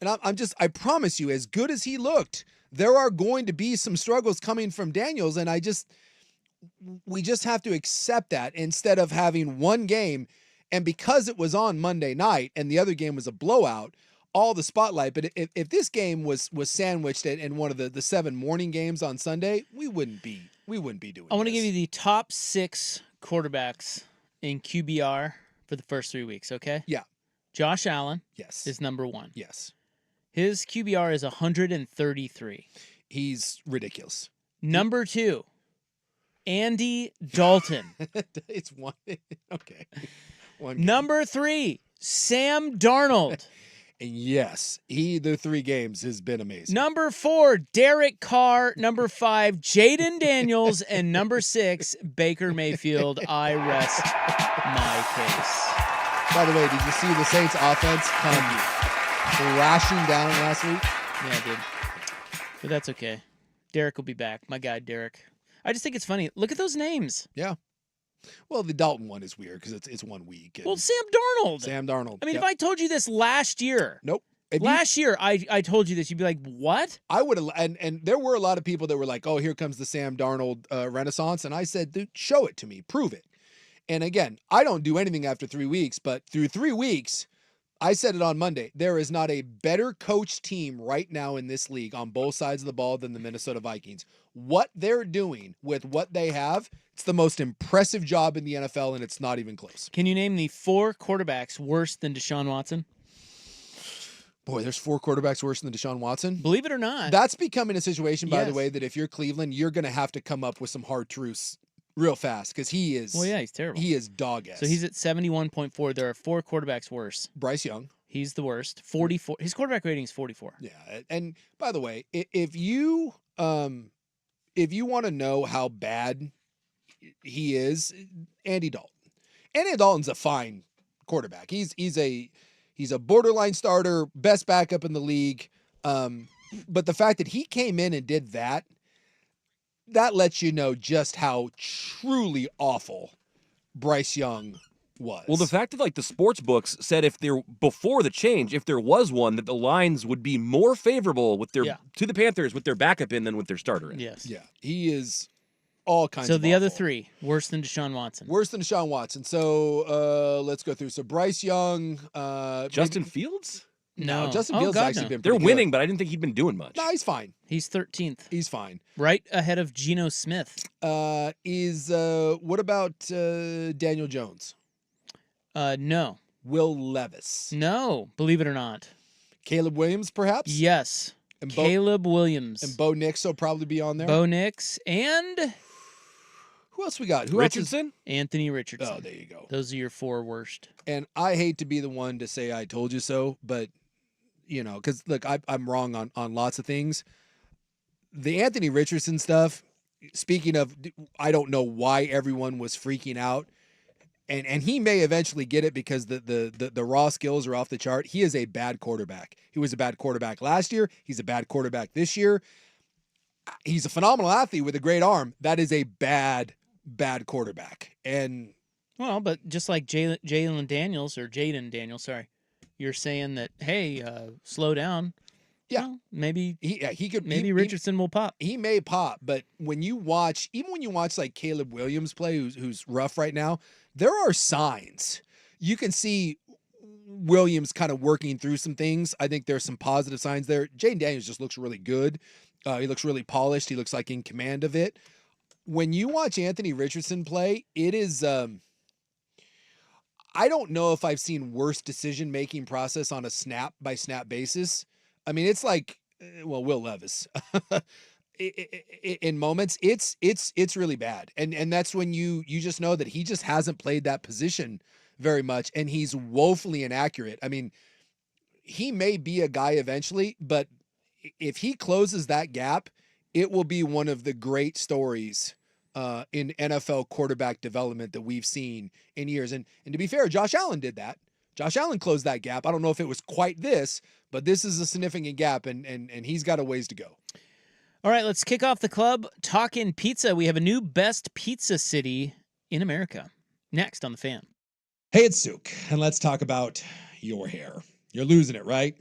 And I promise you, as good as he looked, there are going to be some struggles coming from Daniels. And we just have to accept that instead of having 1 game. And because it was on Monday night and the other game was a blowout, all the spotlight. But if this game was sandwiched in one of the 7 morning games on Sunday, we wouldn't be doing I want to this. give you the top 6 quarterbacks in QBR for the first 3 weeks, okay? Yeah. Josh Allen is number 1. Yes. His QBR is 133. He's ridiculous. Number 2, Andy Dalton. It's 1. Okay. 1 Number 3, Sam Darnold. And yes, the 3 games has been amazing. Number 4, Derek Carr. Number 5, Jaden Daniels. And number 6, Baker Mayfield. I rest my case. By the way, did you see the Saints offense come crashing down last week? Yeah, I did. But that's okay. Derek will be back. My guy, Derek. I just think it's funny. Look at those names. Yeah. Well, the Dalton one is weird because it's 1 week. Well, Sam Darnold. I mean, if I told you this last year. Nope. Last year, I told you this. You'd be like, what? I would have, and there were a lot of people that were like, oh, here comes the Sam Darnold renaissance. And I said, dude, show it to me. Prove it. And again, I don't do anything after 3 weeks, but through 3 weeks, I said it on Monday. There is not a better coached team right now in this league on both sides of the ball than the Minnesota Vikings. What they're doing with what they have, it's the most impressive job in the NFL, and it's not even close. Can you name the 4 quarterbacks worse than Deshaun Watson? Boy, there's 4 quarterbacks worse than Deshaun Watson. Believe it or not. That's becoming a situation, by the Yes. way, that if you're Cleveland, you're going to have to come up with some hard truths real fast because he is. Well, yeah, he's terrible. He is dog-ass. So he's at 71.4. There are 4 quarterbacks worse. Bryce Young. He's the worst. 44. His quarterback rating is 44. Yeah, and by the way, if you want to know how bad he is, Andy Dalton. Andy Dalton's a fine quarterback. He's a borderline starter, best backup in the league. But the fact that he came in and did that lets you know just how truly awful Bryce Young was. Well, the fact that like the sports books said before the change, if there was one, that the lines would be more favorable with their to the Panthers with their backup in than with their starter in. Yes. Yeah. He is all kinds So of the awful. other 3 worse than Deshaun Watson. Worse than Deshaun Watson. So let's go through. So Bryce Young, Justin Fields? No. Justin Oh, Fields God, actually no. been They're pretty winning, good. but I didn't think he'd been doing much. No, he's fine. He's 13th. He's fine. Right ahead of Geno Smith. What about Daniel Jones? No. Will Levis? No. Believe it or not. Caleb Williams, perhaps? Yes. And Caleb Williams. And Bo Nix will probably be on there. Bo Nix and who else we got? Who Richardson? Anthony Richardson. Oh, there you go. Those are your 4 worst. And I hate to be the one to say I told you so, but because look, I'm wrong on lots of things. The Anthony Richardson stuff. Speaking of, I don't know why everyone was freaking out, and he may eventually get it because the raw skills are off the chart. He is a bad quarterback. He was a bad quarterback last year. He's a bad quarterback this year. He's a phenomenal athlete with a great arm. That is a bad quarterback. And well, but just like Jaden Daniels, sorry, you're saying that, hey, slow down. Yeah, well, maybe he could. Maybe Richardson will pop. He may pop, but when you watch like Caleb Williams play, who's rough right now, there are signs. You can see Williams kind of working through some things. I think there's some positive signs there. Jaden Daniels just looks really good. He looks really polished. He looks like in command of it. When you watch Anthony Richardson play, it is. I don't know if I've seen worse decision-making process on a snap-by-snap basis. I mean, it's like, Will Levis. In moments, it's really bad. And that's when you just know that he just hasn't played that position very much, and he's woefully inaccurate. I mean, he may be a guy eventually, but if he closes that gap, it will be one of the great stories in NFL quarterback development that we've seen in years. And to be fair, Josh Allen did that. Josh Allen closed that gap. I don't know if it was quite this, but this is a significant gap, and he's got a ways to go. All right, let's kick off the club talking pizza. We have a new best pizza city in America. Next on The Fan. Hey, it's Suk, and let's talk about your hair. You're losing it, right?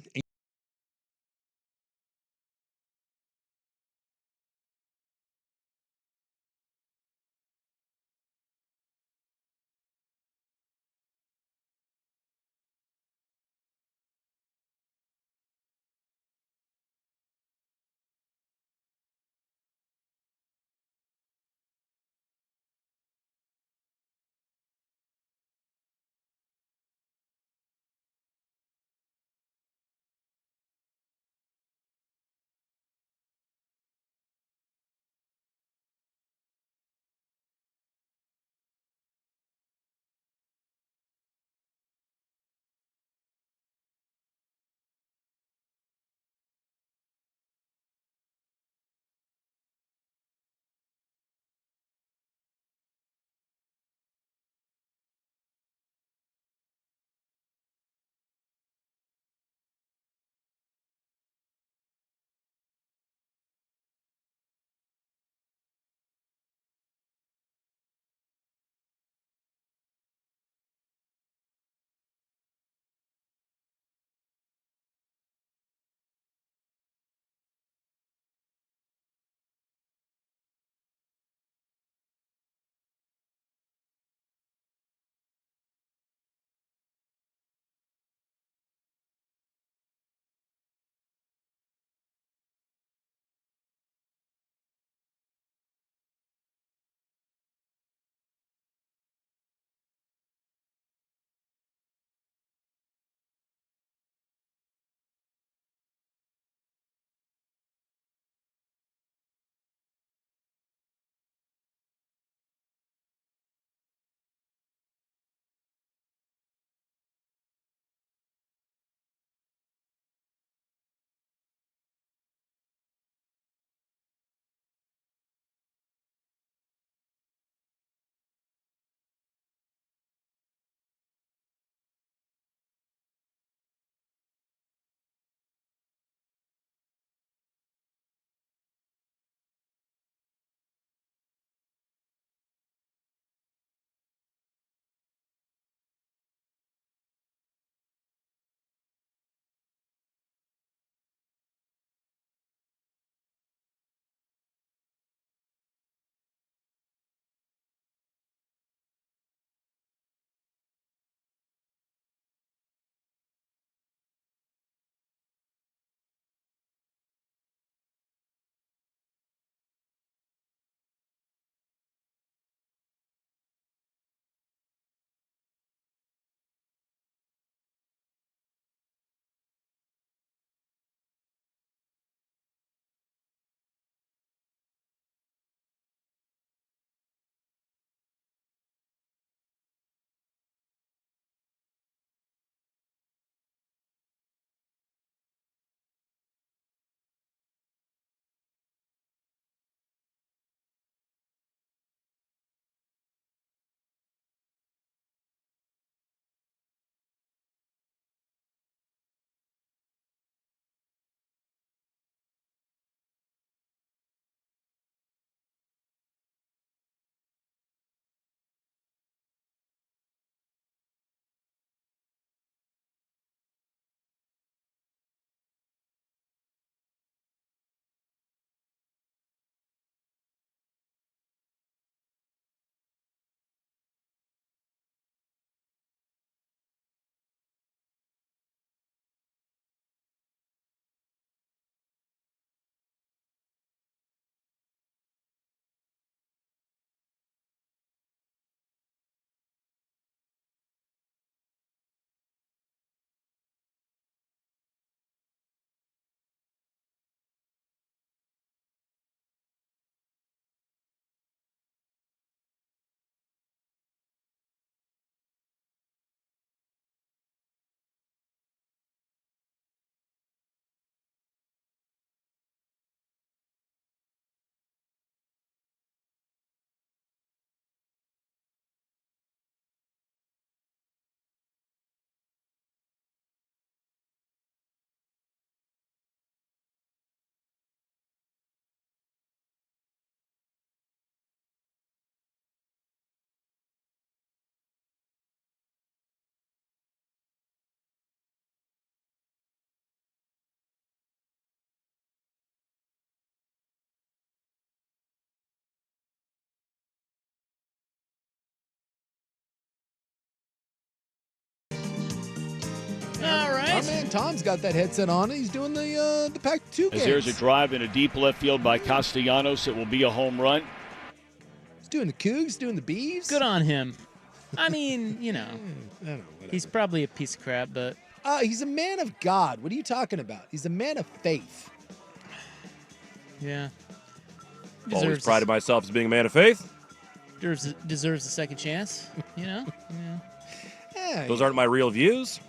man, Tom's got that headset on. He's doing the Pac-2 games. As there's a drive in a deep left field by Castellanos, it will be a home run. He's doing the Cougs, doing the Beavs. Good on him. I mean, I don't know, he's probably a piece of crap, but he's a man of God. What are you talking about? He's a man of faith. yeah. Always prided myself as being a man of faith. Deserves a second chance, Yeah. Yeah, Those aren't my real views.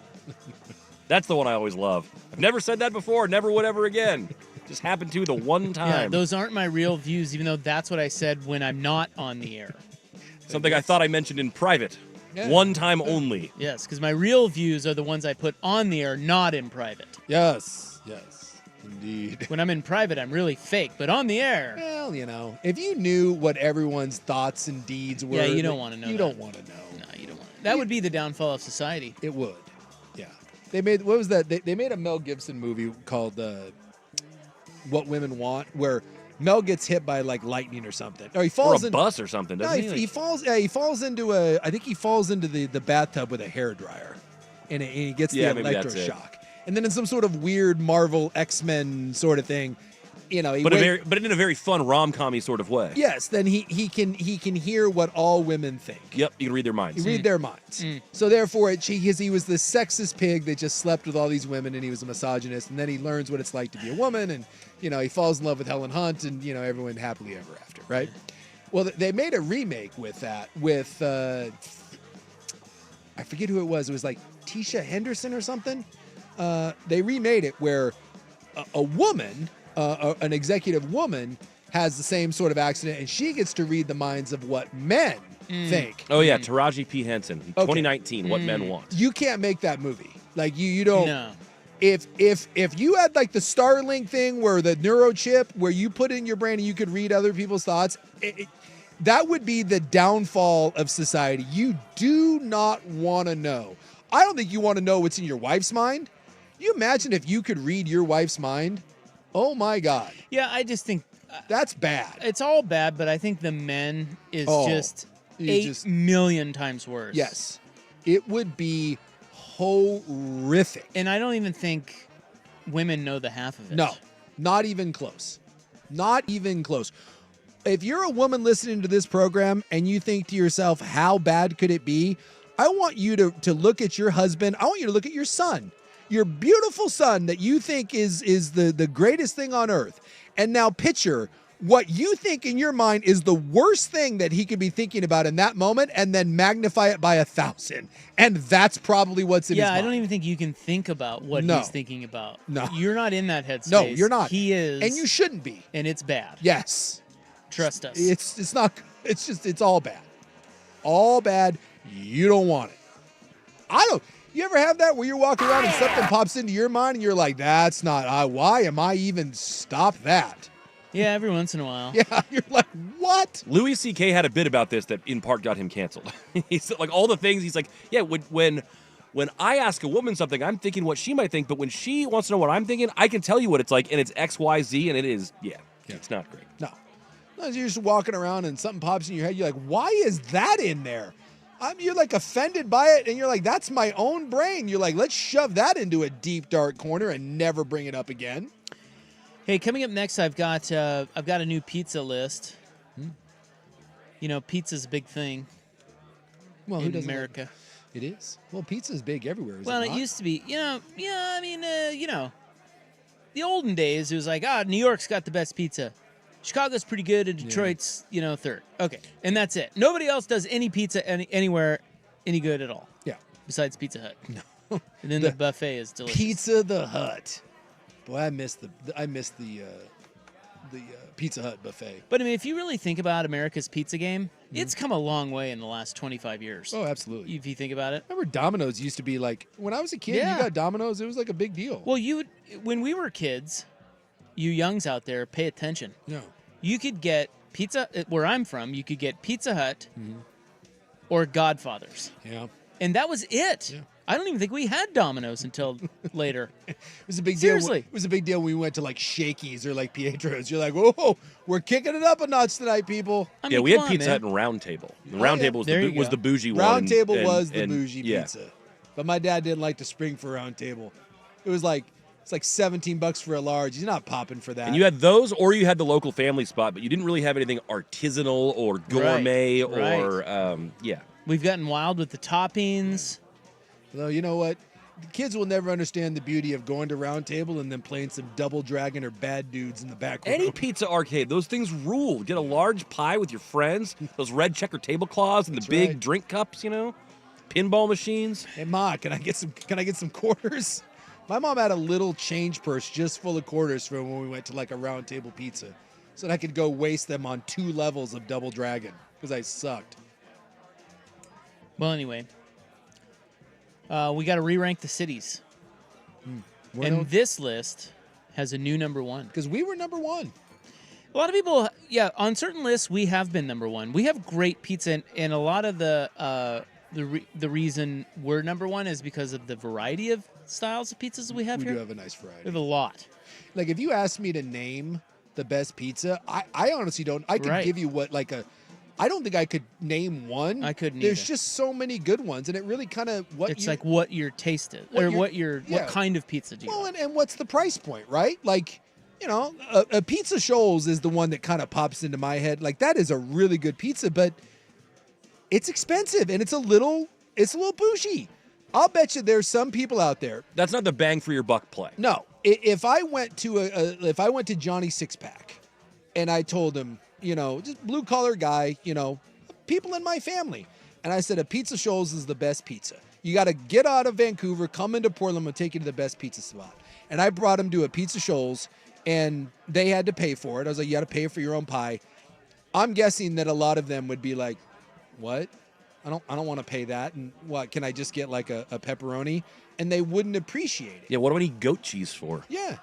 That's the one I always love. I've never said that before, never would ever again. Just happened to the one time. Yeah, those aren't my real views, even though that's what I said when I'm not on the air. Something I thought I mentioned in private. Yeah. One time only. Yes, because my real views are the ones I put on the air, not in private. Yes, indeed. When I'm in private, I'm really fake, but on the air. Well, if you knew what everyone's thoughts and deeds were, you don't want to know. You don't want to know. No, you don't want to. That would be the downfall of society. It would. Yeah. They made what was that? They made a Mel Gibson movie called What Women Want, where Mel gets hit by like lightning or something, or he falls or a bus or something. Doesn't he? He falls. Yeah, he falls into a. I think he falls into the bathtub with a hairdryer, and he gets the electroshock. And then in some sort of weird Marvel X-Men sort of thing, but in a very fun rom-com-y sort of way. Yes, then he can hear what all women think. Yep, you can read their minds. You read their minds. So therefore, he was the sexist pig that just slept with all these women, and he was a misogynist. And then he learns what it's like to be a woman, and he falls in love with Helen Hunt, and everyone happily ever after, right? Well, they made a remake with that with I forget who it was. It was like Tisha Henderson or something. They remade it where a woman, an executive woman, has the same sort of accident, and she gets to read the minds of what men think. Oh yeah, Taraji P. Henson, 2019. What Men Want. You can't make that movie. Like you don't. No. If you had like the Starlink thing where the neurochip where you put in your brain and you could read other people's thoughts, that would be the downfall of society. You do not want to know. I don't think you want to know what's in your wife's mind. You imagine if you could read your wife's mind? Oh my God. Yeah, I just think that's bad. It's all bad, but I think the men is just 8 million times worse. Yes. It would be horrific. And I don't even think women know the half of it. No, not even close. Not even close. If you're a woman listening to this program and you think to yourself, how bad could it be? I want you to look at your husband. I want you to look at your son. Your beautiful son that you think is the greatest thing on earth. And now picture what you think in your mind is the worst thing that he could be thinking about in that moment, and then magnify it by 1,000. And that's probably what's in his mind. Yeah, I don't even think you can think about what he's thinking about. No. You're not in that headspace. No, you're not. He is. And you shouldn't be. And it's bad. Yes. Trust us. It's not, it's all bad. All bad. You don't want it. You ever have that where you're walking around and something pops into your mind and you're like, that's not, why am I even stop that? Yeah, every once in a while. Yeah, you're like, what? Louis C.K. had a bit about this that in part got him canceled. He's like, all the things, he's like, yeah, when I ask a woman something, I'm thinking what she might think, but when she wants to know what I'm thinking, I can tell you what it's like, and it's X, Y, Z, and it is, it's not great. No, you're just walking around and something pops in your head, you're like, why is that in there? You're like offended by it, and you're like, that's my own brain. You're like, let's shove that into a deep, dark corner and never bring it up again. Hey, coming up next, I've got a new pizza list. Pizza's a big thing. Well, in America, it is. Well, pizza's big everywhere. Well, it used to be. The olden days, it was like, New York's got the best pizza. Chicago's pretty good, and Detroit's, third. Okay, and that's it. Nobody else does any pizza anywhere any good at all. Yeah. Besides Pizza Hut. No. And then the buffet is delicious. Pizza the Hut. Boy, I miss the Pizza Hut buffet. But I mean, if you really think about America's pizza game, it's come a long way in the last 25 years. Oh, absolutely. If you think about it. Remember Domino's used to be like, when I was a kid, you got Domino's, it was like a big deal. Well, when we were kids, you youngs out there, pay attention. Yeah. You could get pizza, where I'm from, you could get Pizza Hut or Godfather's. Yeah. And that was it. Yeah. I don't even think we had Domino's until later. It was a big Seriously. deal. It was a big deal when we went to like Shakey's or like Pietro's. You're like, whoa, we're kicking it up a notch tonight, people. I mean, we had Pizza Hut and Round Table. The Round Table was the bougie one. Round Table was the bougie pizza. But my dad didn't like to spring for Round Table. It was like it's like $17 for a large. He's not popping for that. And you had those, or you had the local family spot, but you didn't really have anything artisanal or gourmet yeah. We've gotten wild with the toppings. Although, you know what? The kids will never understand the beauty of going to Round Table and then playing some Double Dragon or Bad Dudes in the back room. Any pizza arcade, those things rule. Get a large pie with your friends, those red checker tablecloths and the big drink cups, pinball machines. Hey Ma, can I get some quarters? My mom had a little change purse just full of quarters for when we went to like a Round Table pizza, so that I could go waste them on 2 levels of Double Dragon because I sucked. Well, anyway, we got to re-rank the cities. And this list has a new number 1. Because we were number 1. A lot of people, on certain lists, we have been number 1. We have great pizza, and a lot of the reason we're number 1 is because of the variety of styles of pizzas we have here. We do have a nice variety. We have a lot. Like, if you asked me to name the best pizza, I honestly don't. I could give you I don't think I could name one. I couldn't There's either. just so many good ones, and it really kind of It's like what your taste is, or what kind of pizza do you like? And what's the price point, right? Like, a Pizza Shoals is the one that kind of pops into my head. Like, that is a really good pizza, but it's expensive and it's a little bougie. I'll bet you there's some people out there. That's not the bang for your buck play. No, if I went to Johnny Six Pack, and I told him, just blue collar guy, people in my family, and I said a Pizza Shoals is the best pizza. You got to get out of Vancouver, come into Portland, we'll take you to the best pizza spot. And I brought him to a Pizza Shoals, and they had to pay for it. I was like, you got to pay for your own pie. I'm guessing that a lot of them would be like, what? I don't want to pay that. And what, can I just get like a pepperoni? And they wouldn't appreciate it. Yeah, what do I need goat cheese for? Yeah.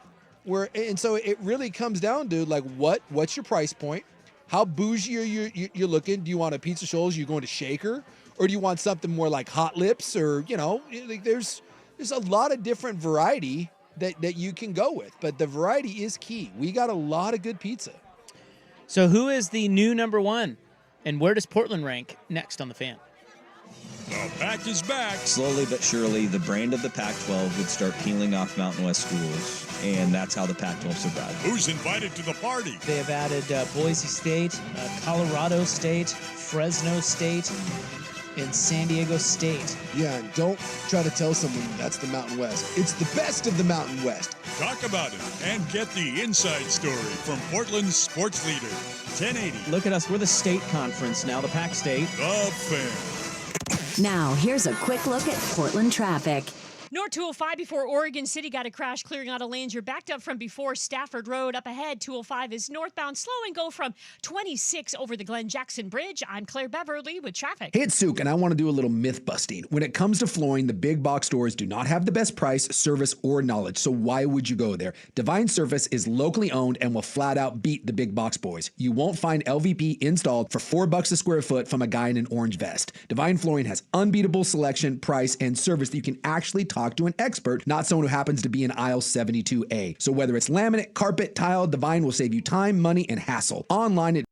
And so it really comes down to like, what's your price point? How bougie are you're looking? Do you want a Pizza Shoals? You going to Shaker? Or do you want something more like Hot Lips? Or, like there's a lot of different variety that you can go with. But the variety is key. We got a lot of good pizza. So who is the new number 1? And where does Portland rank next on the Fan? The Pack is back. Slowly but surely, the brand of the Pac-12 would start peeling off Mountain West schools, and that's how the Pac-12 survived. Who's invited to the party? They have added Boise State, Colorado State, Fresno State, and San Diego State. Yeah, and don't try to tell someone that's the Mountain West. It's the best of the Mountain West. Talk about it and get the inside story from Portland's sports leader, 1080. Look at us. We're the state conference now, the Pac State. The Fan. Now, here's a quick look at Portland traffic. North 205 before Oregon City got a crash clearing out of lanes. You're backed up from before Stafford Road. Up ahead, 205 is northbound. Slow and go from 26 over the Glen Jackson Bridge. I'm Claire Beverly with traffic. Hey, it's Souk, and I want to do a little myth busting. When it comes to flooring, the big box stores do not have the best price, service, or knowledge, so why would you go there? Divine Surface is locally owned and will flat out beat the big box boys. You won't find LVP installed for $4 a square foot from a guy in an orange vest. Divine Flooring has unbeatable selection, price, and service that you can actually talk to an expert, not someone who happens to be in aisle 72A. So whether it's laminate, carpet, tile, Divine will save you time, money, and hassle. Online at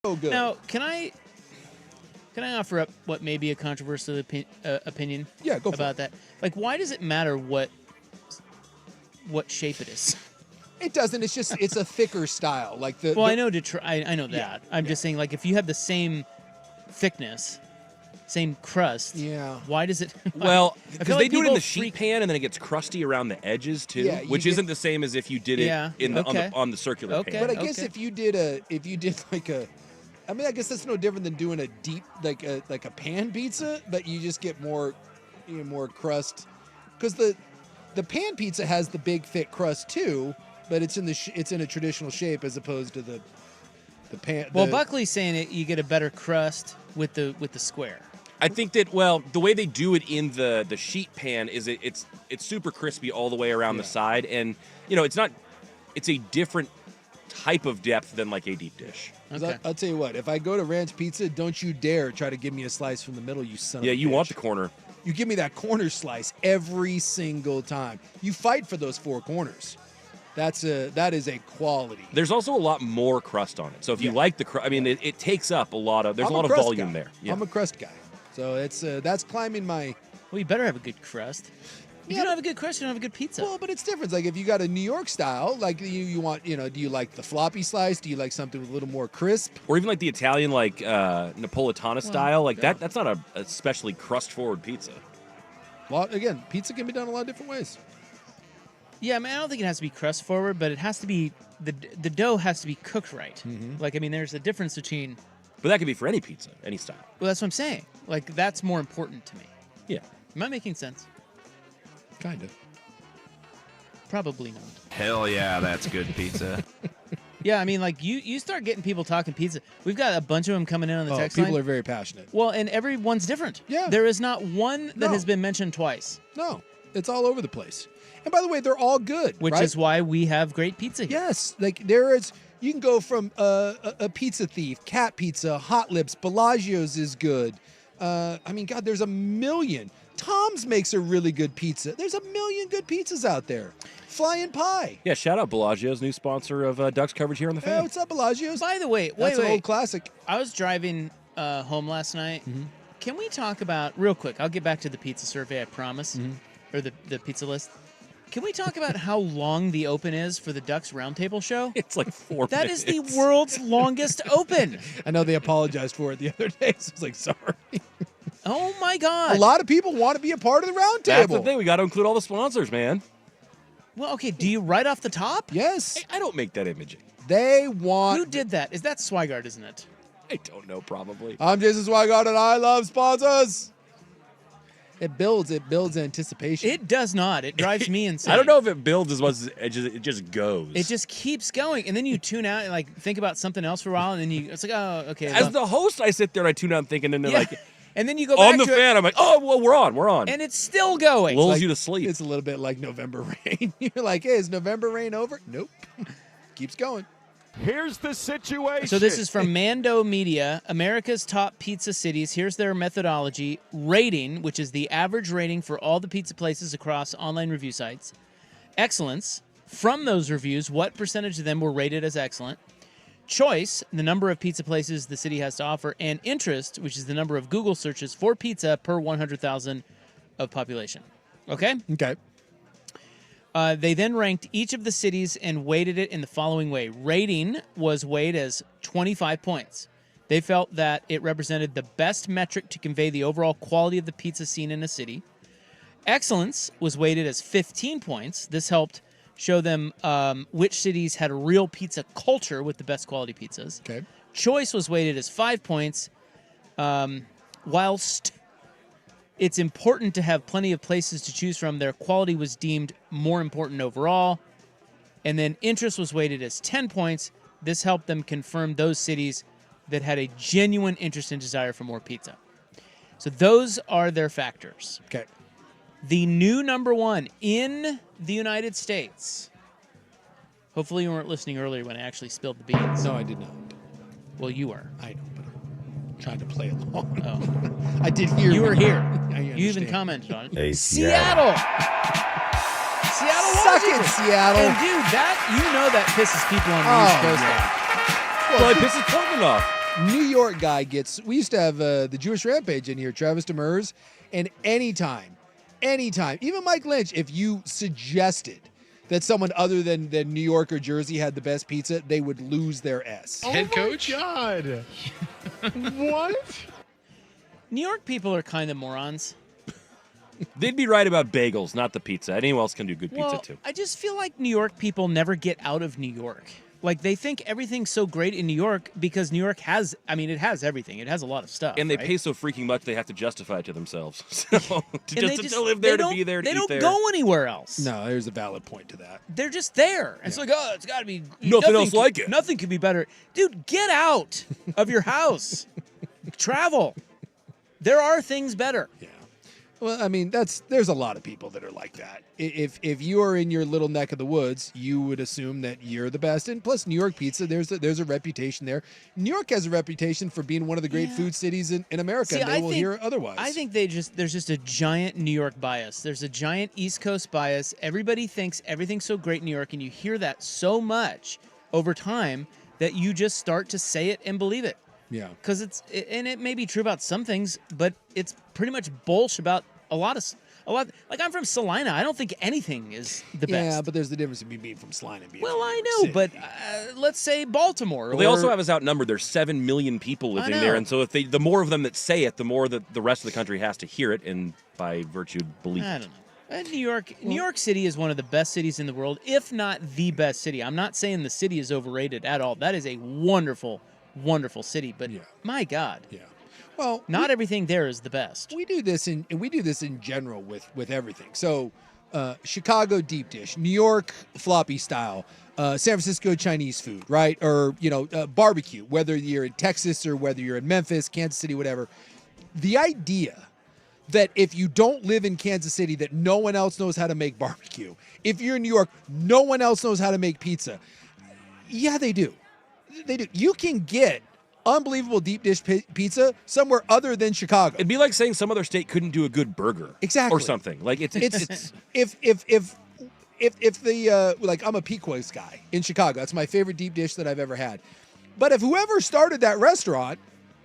So good. Now, can I offer up what may be a controversial opinion? Yeah, go for about that. Like, why does it matter what shape it is? It doesn't. It's a thicker style. Like Well, I know Detroit. I know that. Yeah, I'm just saying, like, if you have the same thickness, same crust. Yeah. Why does it? Well, I because feel they like do it in people the sheet pan, and then it gets crusty around the edges too, Yeah, you which get- isn't the same as if you did it Yeah, in the, okay. on the circular Okay. pan. But I guess if you did like a, I mean, I guess that's no different than doing a deep like a pan pizza, but you just get more crust, because the pan pizza has the big thick crust too, but it's in a traditional shape as opposed to the pan. Well, Buckley's saying it. You get a better crust with the square. I think that the way they do it in the sheet pan is it's super crispy all the way around the side, and it's a different type of depth than like a deep dish. Okay. I'll tell you what, if I go to Ranch Pizza, don't you dare try to give me a slice from the middle, you son of a You bitch. want the corner. You give me that corner slice every single time. You fight for those four corners. That is a quality. There's also a lot more crust on it. So if you like the crust, I mean, it takes up a lot of. There's I'm a lot of crust volume guy. there. Yeah. I'm a crust guy, so it's that's climbing my. Well, you better have a good crust. If you don't have a good crust, you don't have a good pizza. Well, but it's different. Like if you got a New York style, like you want, do you like the floppy slice? Do you like something with a little more crisp? Or even like the Italian, like Napolitana style, like that. That's not a especially crust-forward pizza. Well, again, pizza can be done a lot of different ways. Yeah, I mean, I don't think it has to be crust forward, but it has to be the dough has to be cooked right. Mm-hmm. Like, I mean, there's a difference between. But that could be for any pizza, any style. Well, that's what I'm saying. Like, that's more important to me. Yeah. Am I making sense? Kind of. Probably not. Hell yeah, that's good pizza. Yeah, I mean, like you start getting people talking pizza. We've got a bunch of them coming in on the text people line. are very passionate. Well, and everyone's different. Yeah. There is not one that No. has been mentioned twice. No, it's all over the place. And by the way, they're all good, Which right? is why we have great pizza here. Yes, like there is. You can go from a Pizza Thief, Cat Pizza, Hot Lips, Bellagio's is good. I mean, God, there's a million. Tom's makes a really good pizza. There's a million good pizzas out there. Flying Pie. Yeah, shout out Bellagio's new sponsor of Ducks coverage here on the Hey, Fan. what's up, Bellagio's? By the way, That's wait. an old classic. I was driving home last night. Mm-hmm. Can we talk about, real quick, I'll get back to the pizza survey, I promise, Mm-hmm. or the pizza list. Can we talk about how long the open is for the Ducks Roundtable show? It's like 4 That minutes. is the world's longest open. I know they apologized for it the other day, so I was like, sorry. Oh, my God. A lot of people want to be a part of the round That's table. the thing. We got to include all the sponsors, man. Well, okay, do you write off the top? Yes. I don't make that imaging. They want. Who did that? Is that Swigart, isn't it? I don't know, probably. I'm Jason Swigart, and I love sponsors. It builds anticipation. It does not. It drives me insane. I don't know if it builds as much as it just goes. It just keeps going, and then you tune out and like think about something else for a while, and then it's like, oh, okay. As the host, I sit there and I tune out and think, and then they're like, and then you go back on the to fan. it, I'm like, oh, well, we're on. and it's still going. Lulls like- you to sleep. It's a little bit like November Rain. You're like, hey, is November Rain over? Nope. Keeps going. Here's the situation. So this is from Mando Media, America's top pizza cities. Here's their methodology. Rating, which is the average rating for all the pizza places across online review sites. Excellence. From those reviews, what percentage of them were rated as excellent? Choice, the number of pizza places the city has to offer. And interest, which is the number of Google searches for pizza per 100,000 of population. Okay? Okay. They then ranked each of the cities and weighted it in the following way. Rating was weighed as 25 points. They felt that it represented the best metric to convey the overall quality of the pizza scene in a city. Excellence was weighted as 15 points. This helped show them which cities had a real pizza culture with the best quality pizzas. Okay. Choice was weighted as 5 points, whilst it's important to have plenty of places to choose from. Their quality was deemed more important overall. And then interest was weighted as 10 points. This helped them confirm those cities that had a genuine interest and desire for more pizza. So those are their factors. Okay. The new number one in the United States. Hopefully you weren't listening earlier when I actually spilled the beans. No, I did not. Well, you were. I know, but I'm trying to play along. Oh. I did hear. You were here. I You even understand. commented on it. Hey, Seattle. Seattle, Suck it, Washington. Seattle. And dude, that that pisses people on the Oh, East Coast yeah. off. Well, it pisses Portland off. New York guy gets. We used to have the Jewish Rampage in here, Travis Demers, and anytime, even Mike Lynch, if you suggested that someone other than New York or Jersey had the best pizza, they would lose their S. Head coach? God. What? New York people are kind of morons. They'd be right about bagels, not the pizza. Anyone else can do good Well, pizza too. I just feel like New York people never get out of New York. Like, they think everything's so great in New York because New York has, it has everything. It has a lot of stuff. And they right? pay so freaking much they have to justify it to themselves. So And to live there, to be there, to They eat don't there. go anywhere else. No, there's a valid point to that. They're just there. It's like, oh, it's got to be Nothing else like it. Nothing could be better. Dude, get out of your house. Travel. There are things better. Yeah. Well, I mean, there's a lot of people that are like that. If you are in your little neck of the woods, you would assume that you're the best. And plus, New York pizza, there's a reputation there. New York has a reputation for being one of the great food cities in America. See, and they will hear otherwise. I think there's just a giant New York bias. There's a giant East Coast bias. Everybody thinks everything's so great in New York, and you hear that so much over time that you just start to say it and believe it. Yeah. Because it may be true about some things, but it's pretty much bullshit about a lot. Like, I'm from Salina. I don't think anything is the best. Yeah, but there's the difference between being from Salina and being Well, from I New know, York but City. let's say Baltimore. Well, they also have us outnumbered. There's 7 million people living know. there, and so if the more of them that say it, the more that the rest of the country has to hear it, and by virtue believe I it. don't know. New York City is one of the best cities in the world, if not the best city. I'm not saying the city is overrated at all. That is a wonderful, wonderful city. But my God, well, not everything there is the best. We do this in general with everything. So, Chicago deep dish, New York floppy style, San Francisco Chinese food, right? Or barbecue. Whether you're in Texas or whether you're in Memphis, Kansas City, whatever. The idea that if you don't live in Kansas City, that no one else knows how to make barbecue. If you're in New York, no one else knows how to make pizza. Yeah, they do. They do. You can get unbelievable deep dish pizza somewhere other than Chicago. It'd be like saying some other state couldn't do a good burger, Exactly. or something. Like it's if the like, I'm a Pequot's guy in Chicago. That's my favorite deep dish that I've ever had. But if whoever started that restaurant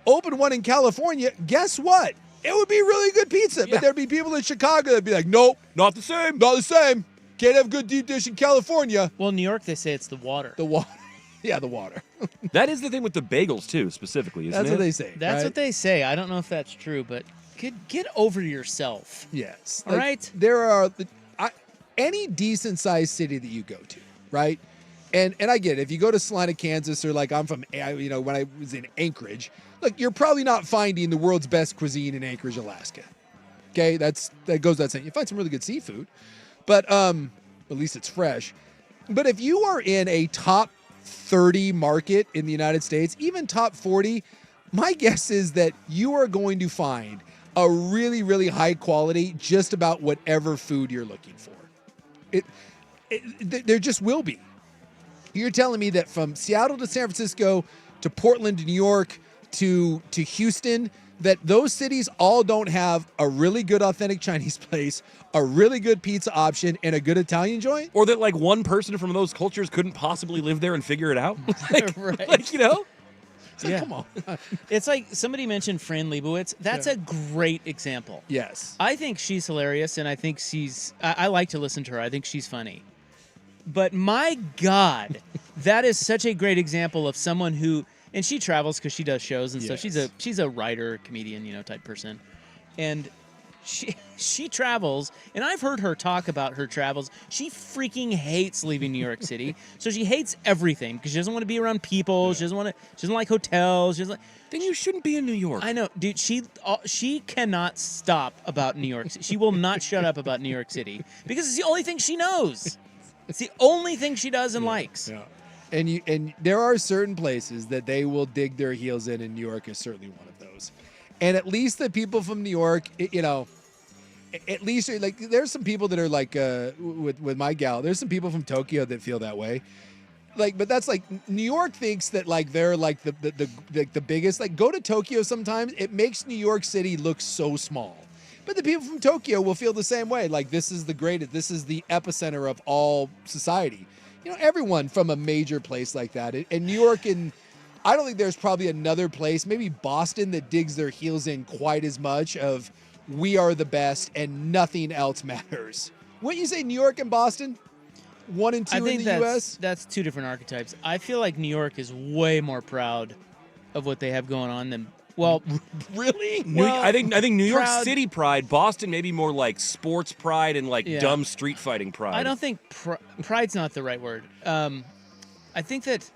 opened one in California, guess what? It would be really good pizza. But there'd be people in Chicago that'd be like, nope, not the same. Not the same. Can't have good deep dish in California. Well, New York, they say it's the water. The water. Yeah, the water. That is the thing with the bagels too, specifically. Isn't That's it? what they say. That's right? what they say. I don't know if that's true, but get over yourself. Yes. All right. There are any decent sized city that you go to, right? And I get it. If you go to Salina, Kansas, or like I'm from, when I was in Anchorage, look, you're probably not finding the world's best cuisine in Anchorage, Alaska. Okay, that goes without saying. You find some really good seafood, but at least it's fresh. But if you are in a top 30 market in the United States, even top 40, my guess is that you are going to find a really, really high quality just about whatever food you're looking for. There just will be. You're telling me that from Seattle to San Francisco to Portland to New York to Houston, that those cities all don't have a really good authentic Chinese place, a really good pizza option, and a good Italian joint? Or that like one person from those cultures couldn't possibly live there and figure it out? Right. Like, It's like, come on. It's like somebody mentioned Fran Lebowitz. That's a great example. Yes. I think she's hilarious, and I think I like to listen to her. I think she's funny. But my God, that is such a great example of someone who, and she travels because she does shows and stuff. She's a writer, comedian, type person. And she travels, and I've heard her talk about her travels. She freaking hates leaving New York City. So she hates everything because she doesn't want to be around people. She doesn't like hotels. Then you shouldn't be in New York. I know, dude. She cannot stop about New York. She will not shut up about New York City because it's the only thing she knows. It's the only thing she does and likes. Yeah. And there are certain places that they will dig their heels in, and New York is certainly one of those. And at least the people from New York, at least like there's some people that are like with my gal. There's some people from Tokyo that feel that way. Like, but that's like New York thinks that like they're like the biggest. Like, go to Tokyo sometimes. It makes New York City look so small. But the people from Tokyo will feel the same way. Like, this is the greatest. This is the epicenter of all society. Everyone from a major place like that. And New York in I don't think there's probably another place, maybe Boston, that digs their heels in quite as much of we are the best and nothing else matters. Wouldn't you say New York and Boston? 1 and 2 I think in the U.S.? that's two different archetypes. I feel like New York is way more proud of what they have going on than, well, really? I think New York proud- City pride, Boston maybe more like sports pride and like Yeah. dumb street fighting pride. I don't think pride's not the right word. I think that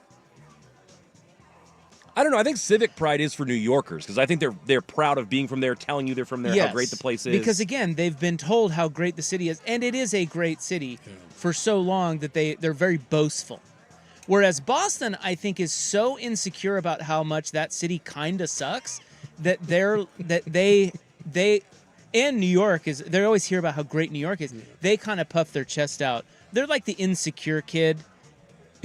I don't know. I think civic pride is for New Yorkers because I think they're proud of being from there, telling you they're from there, how great the place is. Because again, they've been told how great the city is, and it is a great city for so long that they're very boastful. Whereas Boston, I think, is so insecure about how much that city kind of sucks that they and New York is. They always hear about how great New York is. They kind of puff their chest out. They're like the insecure kid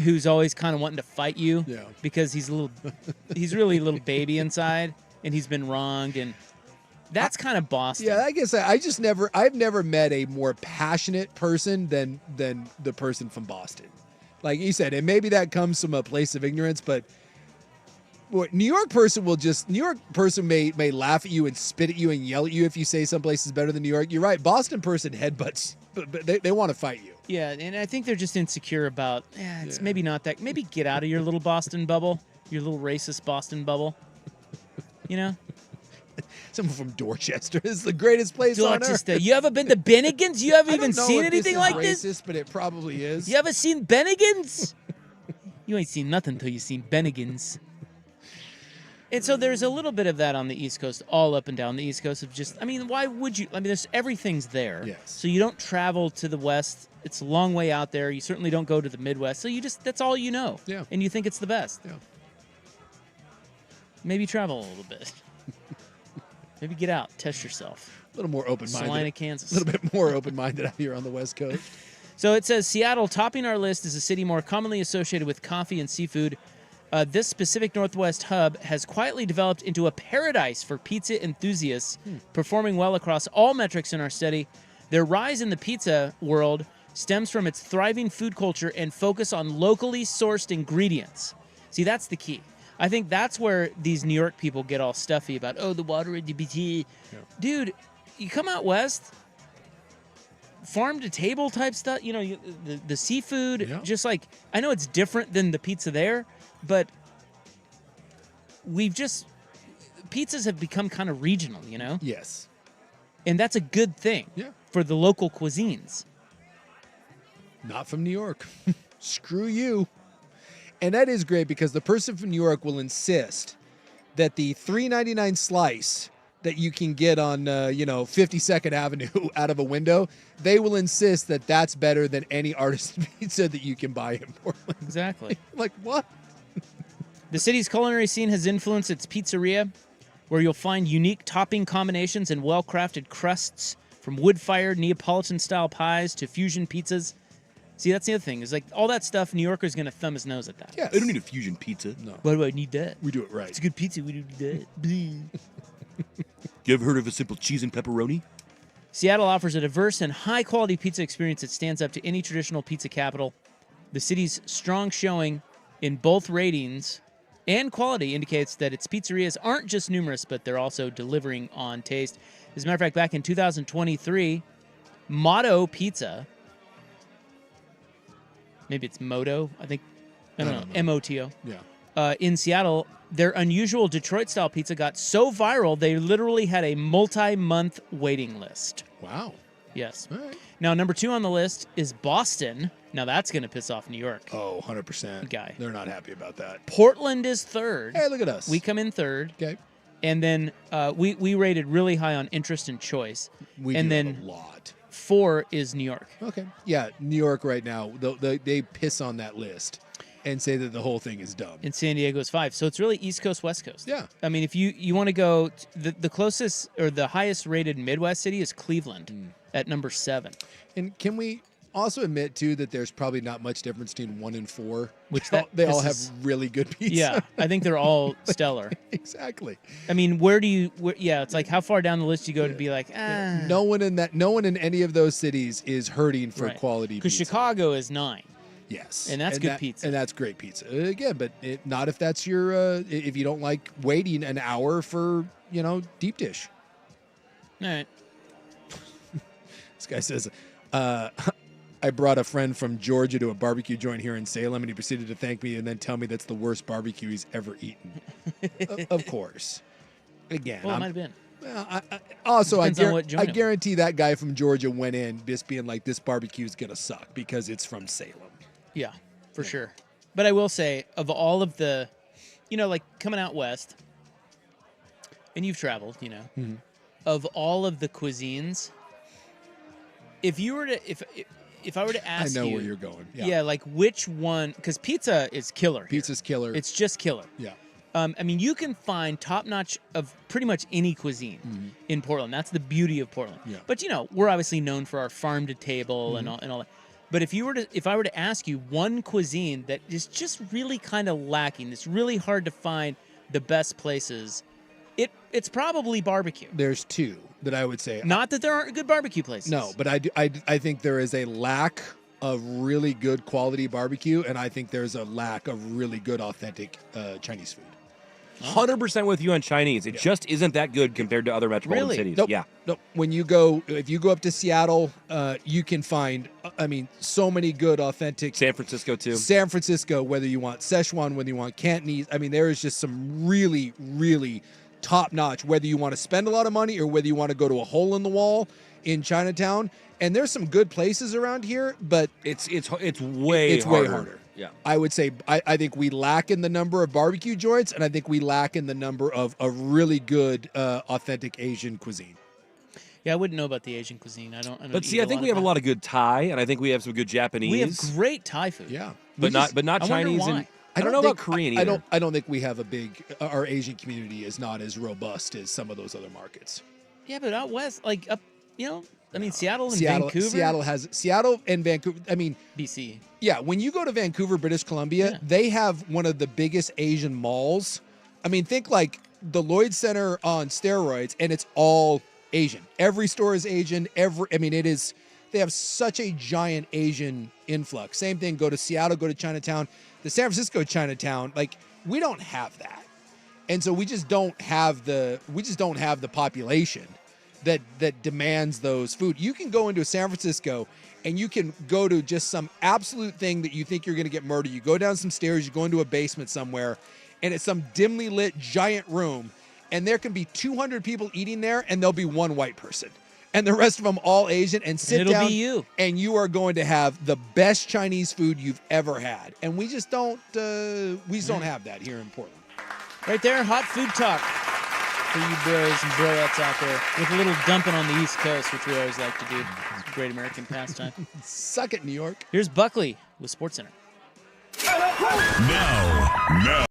who's always kind of wanting to fight you because he's really a little baby inside and he's been wronged, and that's kind of Boston. Yeah, I guess I've never met a more passionate person than the person from Boston. Like you said, and maybe that comes from a place of ignorance, but New York person may laugh at you and spit at you and yell at you if you say someplace is better than New York. You're right. Boston person headbutts, but they want to fight you. Yeah, and I think they're just insecure about, it's maybe not that. Maybe get out of your little Boston bubble, your little racist Boston bubble. You know? Someone from Dorchester is the greatest place on earth. You ever been to Bennigan's? You haven't even seen anything like this? this? But it probably is. You ever seen Bennigan's? You ain't seen nothing till you seen Bennigan's. And so there's a little bit of that on the East Coast, all up and down the East Coast of just, I mean, why would you? I mean, everything's there. Yes. So you don't travel to the West. It's a long way out there. You certainly don't go to the Midwest. So that's all you know. Yeah. And you think it's the best. Yeah. Maybe travel a little bit. Maybe get out, test yourself. A little more open-minded. Salina, Kansas. A little bit more open-minded out here on the West Coast. So it says, Seattle, topping our list, is a city more commonly associated with coffee and seafood. This Pacific Northwest hub has quietly developed into a paradise for pizza enthusiasts, performing well across all metrics in our study. Their rise in the pizza world stems from its thriving food culture and focus on locally sourced ingredients. See, that's the key. I think that's where these New York people get all stuffy about, the water in the BT. Yeah. Dude, you come out west, farm to table type stuff, the seafood, just like, I know it's different than the pizza there, but pizzas have become kind of regional, Yes. And that's a good thing for the local cuisines. Not from New York. Screw you. And that is great because the person from New York will insist that the $3.99 slice that you can get on, 52nd Avenue out of a window, they will insist that that's better than any artisan pizza that you can buy in Portland. Exactly. Like, what? The city's culinary scene has influenced its pizzeria, where you'll find unique topping combinations and well-crafted crusts, from wood-fired Neapolitan-style pies to fusion pizzas. See, that's the other thing, is like all that stuff, New Yorker's going to thumb his nose at that. Yeah, I don't need a fusion pizza. No. Why do I need that? We do it right. It's a good pizza. We do that. You ever heard of a simple cheese and pepperoni? Seattle offers a diverse and high-quality pizza experience that stands up to any traditional pizza capital. The city's strong showing in both ratings and quality indicates that its pizzerias aren't just numerous, but they're also delivering on taste. As a matter of fact, back in 2023, Motto Pizza, maybe it's Moto, I don't know, M-O-T-O. Yeah. In Seattle, their unusual Detroit-style pizza got so viral, they literally had a multi-month waiting list. Wow. Yes. All right. Now, number 2 on the list is Boston. Now, that's going to piss off New York. Oh, 100%. Guy. They're not happy about that. Portland is 3rd. Hey, look at us. We come in 3rd. Okay. And then we rated really high on interest and choice. We and do then have a lot. 4 is New York. Okay. Yeah, New York right now, they piss on that list and say that the whole thing is dumb. And San Diego is 5. So it's really East Coast, West Coast. Yeah. I mean, if you want to go, the closest or the highest rated Midwest city is Cleveland at number 7. And can we also admit, too, that there's probably not much difference between 1 and 4? Which they all have really good pizza. Yeah, I think they're all stellar. Exactly. I mean, it's like how far down the list you go to be like, No one in any of those cities is hurting for quality Because pizza. Chicago is 9. Yes, And that's good pizza. and that's great pizza. Again, but not if that's your if you don't like waiting an hour for deep dish. All right. This guy says, I brought a friend from Georgia to a barbecue joint here in Salem, and he proceeded to thank me and then tell me that's the worst barbecue he's ever eaten. Of course. Again, Well, it might have been. Well, Depends on what joint I it was. guarantee that guy from Georgia went in just being like, this barbecue is going to suck because it's from Salem. Yeah, for sure. But I will say, of all of the, like coming out west, and you've traveled, Mhm. of all of the cuisines, if you were to, if I were to ask I know you, where you're going. yeah, like which one? Because pizza is killer. Pizza's killer. It's just killer. Yeah. I mean, you can find top notch of pretty much any cuisine in Portland. That's the beauty of Portland. Yeah. But we're obviously known for our farm to table and all that. But if I were to ask you one cuisine that is just really kind of lacking, it's really hard to find the best places, it's probably barbecue. There's two that I would say. Not that there aren't good barbecue places. No, but I think there is a lack of really good quality barbecue, and I think there's a lack of really good authentic Chinese food. 100% with you on Chinese. It just isn't that good compared to other metropolitan cities. Nope. Yeah. Nope. If you go up to Seattle, you can find, so many good authentic. San Francisco too. San Francisco, whether you want Szechuan, whether you want Cantonese. I mean, there is just some really, really top notch, whether you want to spend a lot of money or whether you want to go to a hole in the wall in Chinatown. And there's some good places around here, but it's way harder. Yeah. I would say I think we lack in the number of barbecue joints, and I think we lack in the number of really good authentic Asian cuisine. Yeah, I wouldn't know about the Asian cuisine. I don't. But see, I think we have a lot of good Thai, and I think we have some good Japanese. We have great Thai food. Yeah, but not I Chinese. wonder why. And I don't know about Korean either. I don't think we have a big. Our Asian community is not as robust as some of those other markets. Yeah, but out west, like up, Seattle and Vancouver. Seattle and Vancouver. I mean, BC. Yeah, when you go to Vancouver, British Columbia, they have one of the biggest Asian malls. I mean, think like the Lloyd Center on steroids, and it's all Asian. Every store is Asian. It is. They have such a giant Asian influx. Same thing. Go to Seattle. Go to Chinatown. The San Francisco Chinatown. Like, we don't have that, and so we just don't have the population that demands those food. You can go into San Francisco and you can go to just some absolute thing that you think you're going to get murdered. You go down some stairs, you go into a basement somewhere, and it's some dimly lit giant room, and there can be 200 people eating there, and there'll be one white person. And the rest of them all Asian, and sit It'll down, be you. and you are going to have the best Chinese food you've ever had. And we just don't have that here in Portland. Right there, hot food talk for you bros and broettes out there, with a little dumping on the East Coast, which we always like to do. It's a great American pastime. Suck it, New York. Here's Buckley with SportsCenter. Now.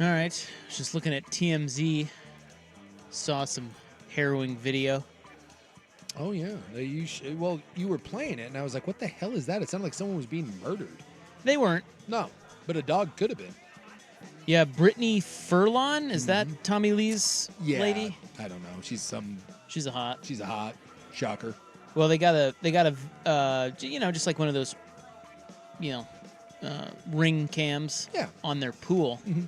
All right. Just looking at TMZ. Saw some harrowing video. Oh, yeah. Well, you were playing it, and I was like, what the hell is that? It sounded like someone was being murdered. They weren't. No, but a dog could have been. Yeah, Brittany Furlan. Is that Tommy Lee's lady? I don't know. She's a hot. She's a hot. Shocker. Well, they got a just like one of those, ring cams on their pool. Mm-hmm.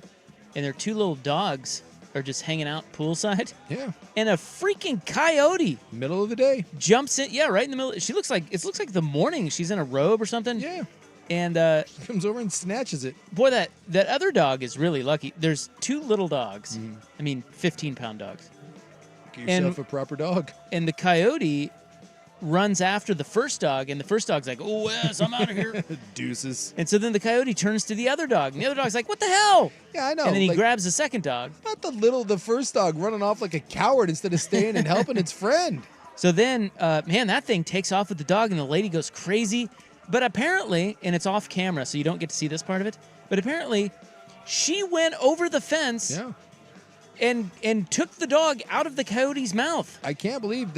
And their two little dogs are just hanging out poolside. Yeah. And a freaking coyote. Middle of the day. Jumps in. Yeah, right in the middle. It looks like the morning. She's in a robe or something. Yeah. And she comes over and snatches it. Boy, that other dog is really lucky. There's two little dogs. I mean, 15-pound dogs. Get yourself a proper dog. And the coyote runs after the first dog, and the first dog's like, "Oh yes, I'm out of here." Deuces. And so then the coyote turns to the other dog, and the other dog's like, "What the hell?" Yeah, I know. And then he grabs the second dog. Not the first dog running off like a coward instead of staying and helping its friend. So then, that thing takes off with the dog, and the lady goes crazy. But apparently, and it's off camera, so you don't get to see this part of it, but apparently she went over the fence and took the dog out of the coyote's mouth. I can't believe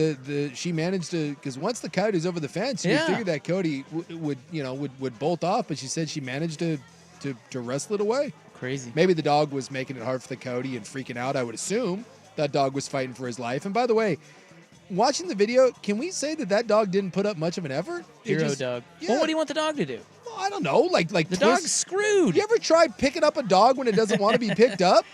she managed to, because once the coyote's over the fence, you figured that coyote would bolt off, but she said she managed to wrestle it away. Crazy. Maybe the dog was making it hard for the coyote and freaking out, I would assume. That dog was fighting for his life. And by the way, watching the video, can we say that dog didn't put up much of an effort? Hero dog. Yeah. Well, what do you want the dog to do? Well, I don't know. Like the dog's screwed. You ever try picking up a dog when it doesn't want to be picked up?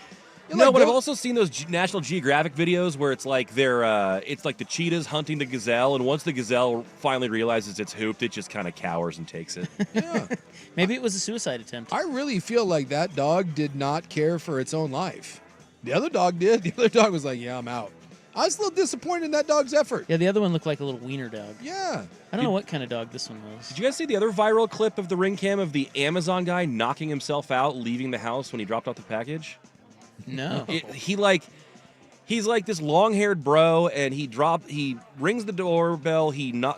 No, but I've also seen those National Geographic videos where it's like it's like the cheetahs hunting the gazelle, and once the gazelle finally realizes it's hooped, it just kind of cowers and takes it. Yeah. Maybe it was a suicide attempt. I really feel like that dog did not care for its own life. The other dog did. The other dog was like, yeah, I'm out. I was a little disappointed in that dog's effort. Yeah, the other one looked like a little wiener dog. Yeah. I don't know what kind of dog this one was. Did you guys see the other viral clip of the ring cam of the Amazon guy knocking himself out, leaving the house when he dropped off the package? No. He's like this long-haired bro, and he rings the doorbell,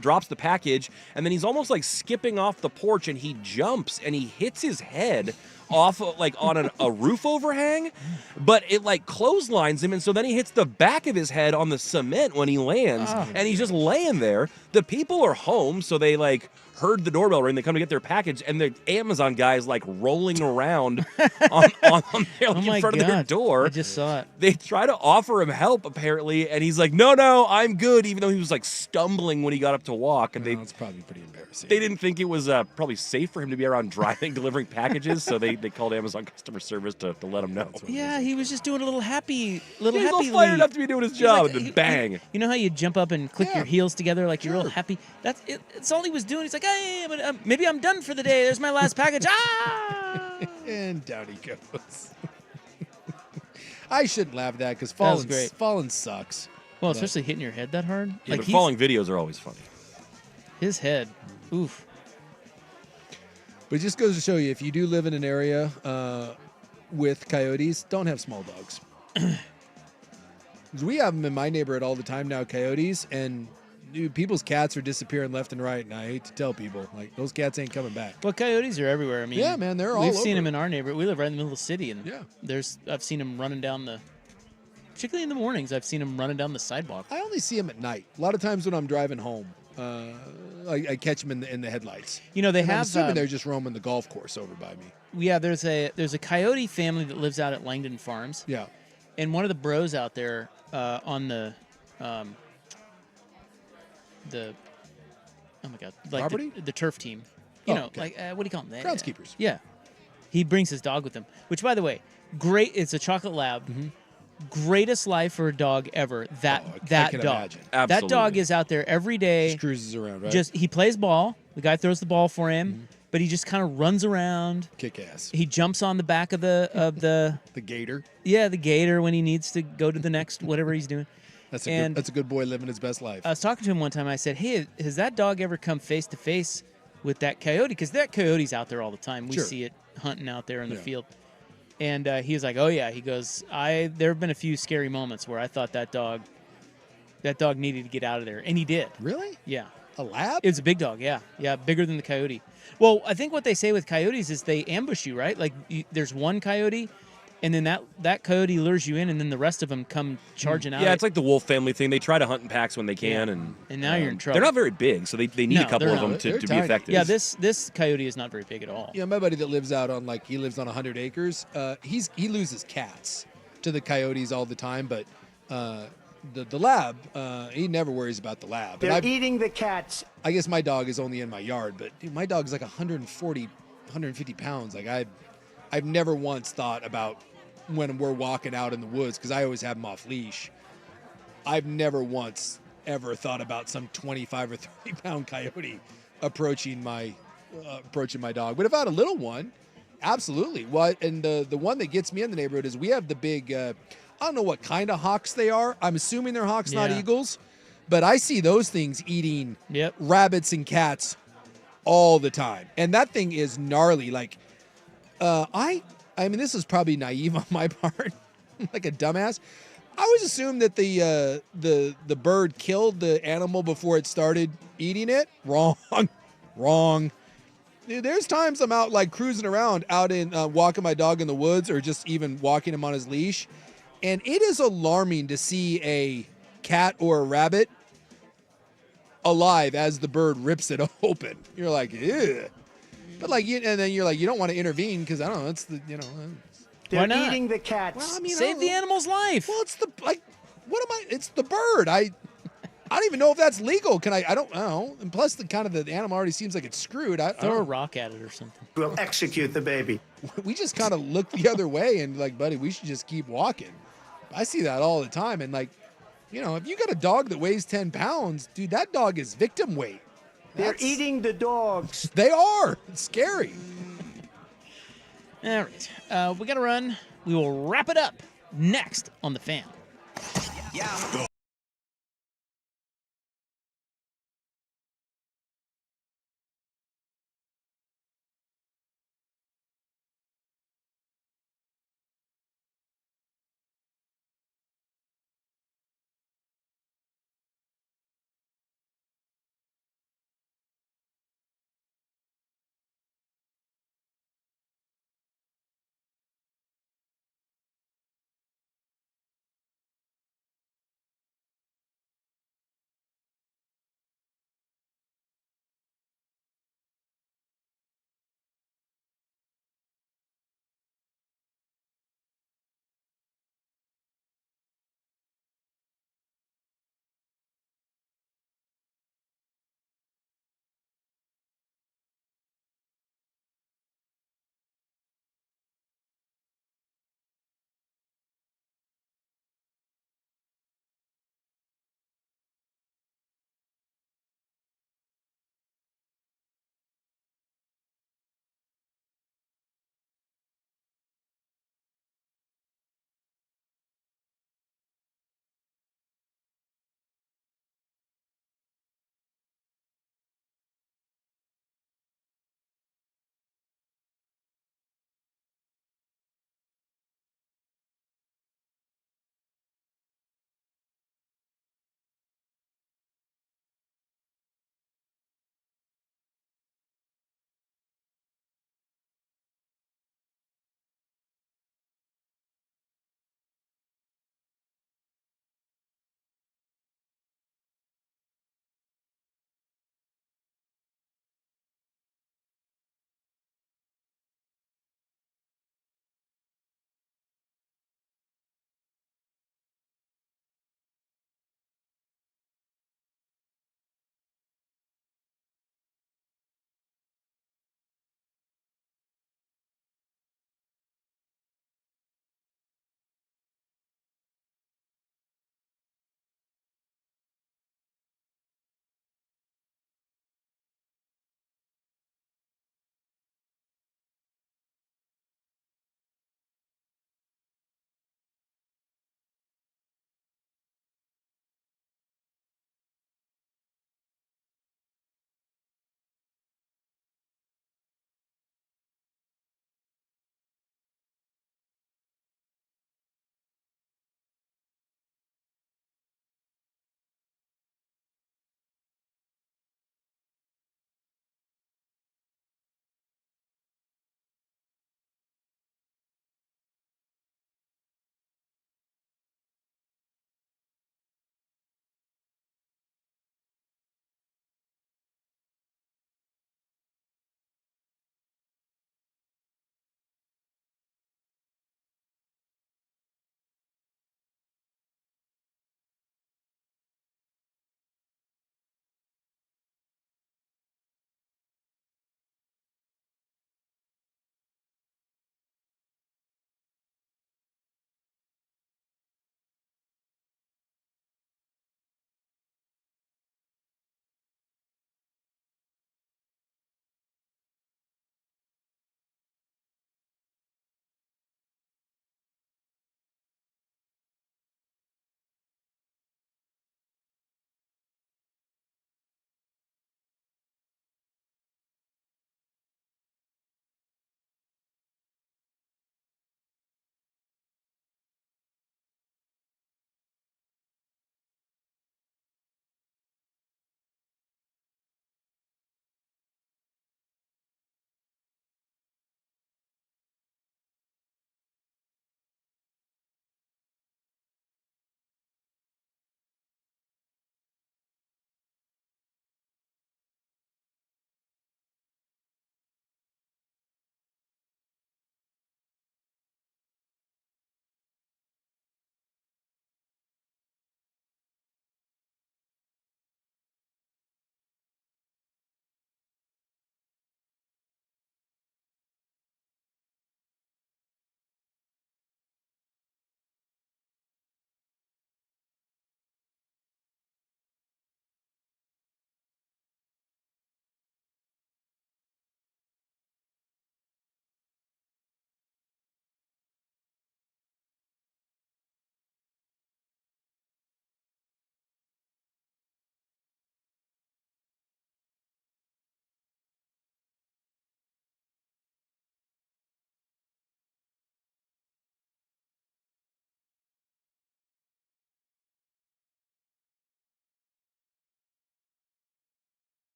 drops the package, and then he's almost like skipping off the porch, and he jumps and he hits his head off on a roof overhang, but it like clotheslines him, and so then he hits the back of his head on the cement when he lands, and he's just laying there. The people are home, so they heard the doorbell ring. They come to get their package, and the Amazon guy is rolling around on there in front of their door. I just saw it. They try to offer him help apparently, and he's like, "No, I'm good," even though he was stumbling when he got up to walk. And that's probably pretty embarrassing. They didn't think it was probably safe for him to be around driving, delivering packages, so they called Amazon customer service to let him know. Yeah, he was just doing a little happy He's all fired up to be doing his job, and then bang. You know how you jump up and click your heels together like you're real happy? That's it. It's all he was doing. He's like, hey, but, maybe I'm done for the day. There's my last package. And down he goes. I shouldn't laugh at that because falling sucks. Well, especially hitting your head that hard. Yeah, but falling videos are always funny. His head. Oof. But it just goes to show you, if you do live in an area with coyotes, don't have small dogs. Because we have them in my neighborhood all the time now, coyotes, and people's cats are disappearing left and right, and I hate to tell people, those cats ain't coming back. Well, coyotes are everywhere. I mean, yeah, man, they're all over. We've seen them in our neighborhood. We live right in the middle of the city, and yeah, I've seen them running down particularly in the mornings, I've seen them running down the sidewalk. I only see them at night. A lot of times when I'm driving home, I catch them in the headlights. You know, they and have. I'm assuming they're just roaming the golf course over by me. Yeah, there's a coyote family that lives out at Langdon Farms. Yeah, and one of the bros out there on the oh my god, property, the turf team. You know, what do you call them? Groundskeepers. Yeah, he brings his dog with him. Which, by the way, great. It's a chocolate lab. Mm-hmm. Greatest life for a dog ever. That I can dog. imagine. That dog is out there every day. Just cruises around, right? He plays ball. The guy throws the ball for him, but he just kind of runs around. Kick ass. He jumps on the back of the the gator. Yeah, the gator when he needs to go to the next whatever he's doing. That's a good boy living his best life. I was talking to him one time. I said, "Hey, has that dog ever come face to face with that coyote? Because that coyote's out there all the time. We see it hunting out there in the field." And he was like, "Oh yeah." He goes, there have been a few scary moments where I thought that dog needed to get out of there, and he did. Really? Yeah. A lab? It's a big dog. Yeah, bigger than the coyote. Well, I think what they say with coyotes is they ambush you, right? Like there's one coyote, and then that coyote lures you in, and then the rest of them come charging out. Yeah, it's like the wolf family thing. They try to hunt in packs when they can, and now you're in trouble. They're not very big, so they need a couple of them to be effective. Yeah, this coyote is not very big at all. Yeah, my buddy that lives out on he lives on 100 acres. He loses cats to the coyotes all the time, but the lab, he never worries about the lab. They're eating the cats. I guess my dog is only in my yard, but dude, my dog is like 150 pounds. Like I've never once thought about when we're walking out in the woods, because I always have him off leash. I've never once ever thought about some 25 or 30 pound coyote approaching my dog. But if I had a little one, absolutely. And the one that gets me in the neighborhood is we have the big, I don't know what kind of hawks they are. I'm assuming they're hawks, not eagles. But I see those things eating rabbits and cats all the time. And that thing is gnarly. Like, I mean, this is probably naive on my part, like a dumbass. I always assumed that the bird killed the animal before it started eating it. Wrong. Dude, there's times I'm out like cruising around, out in walking my dog in the woods, or just even walking him on his leash, and it is alarming to see a cat or a rabbit alive as the bird rips it open. You're like, ew. But and then you're like, you don't want to intervene because I don't know. It's They're eating the cats. Well, I mean, save the animal's life. Well, it's it's the bird. I don't even know if that's legal. I don't know. And plus, the animal already seems like it's screwed. Throw a rock at it or something. We'll execute the baby. We just kind of look the other way and like, buddy, we should just keep walking. I see that all the time. And if you got a dog that weighs 10 pounds, dude, that dog is victim weight. They're eating the dogs. They are. It's scary. All right. We got to run. We will wrap it up next on The Fan. Yeah.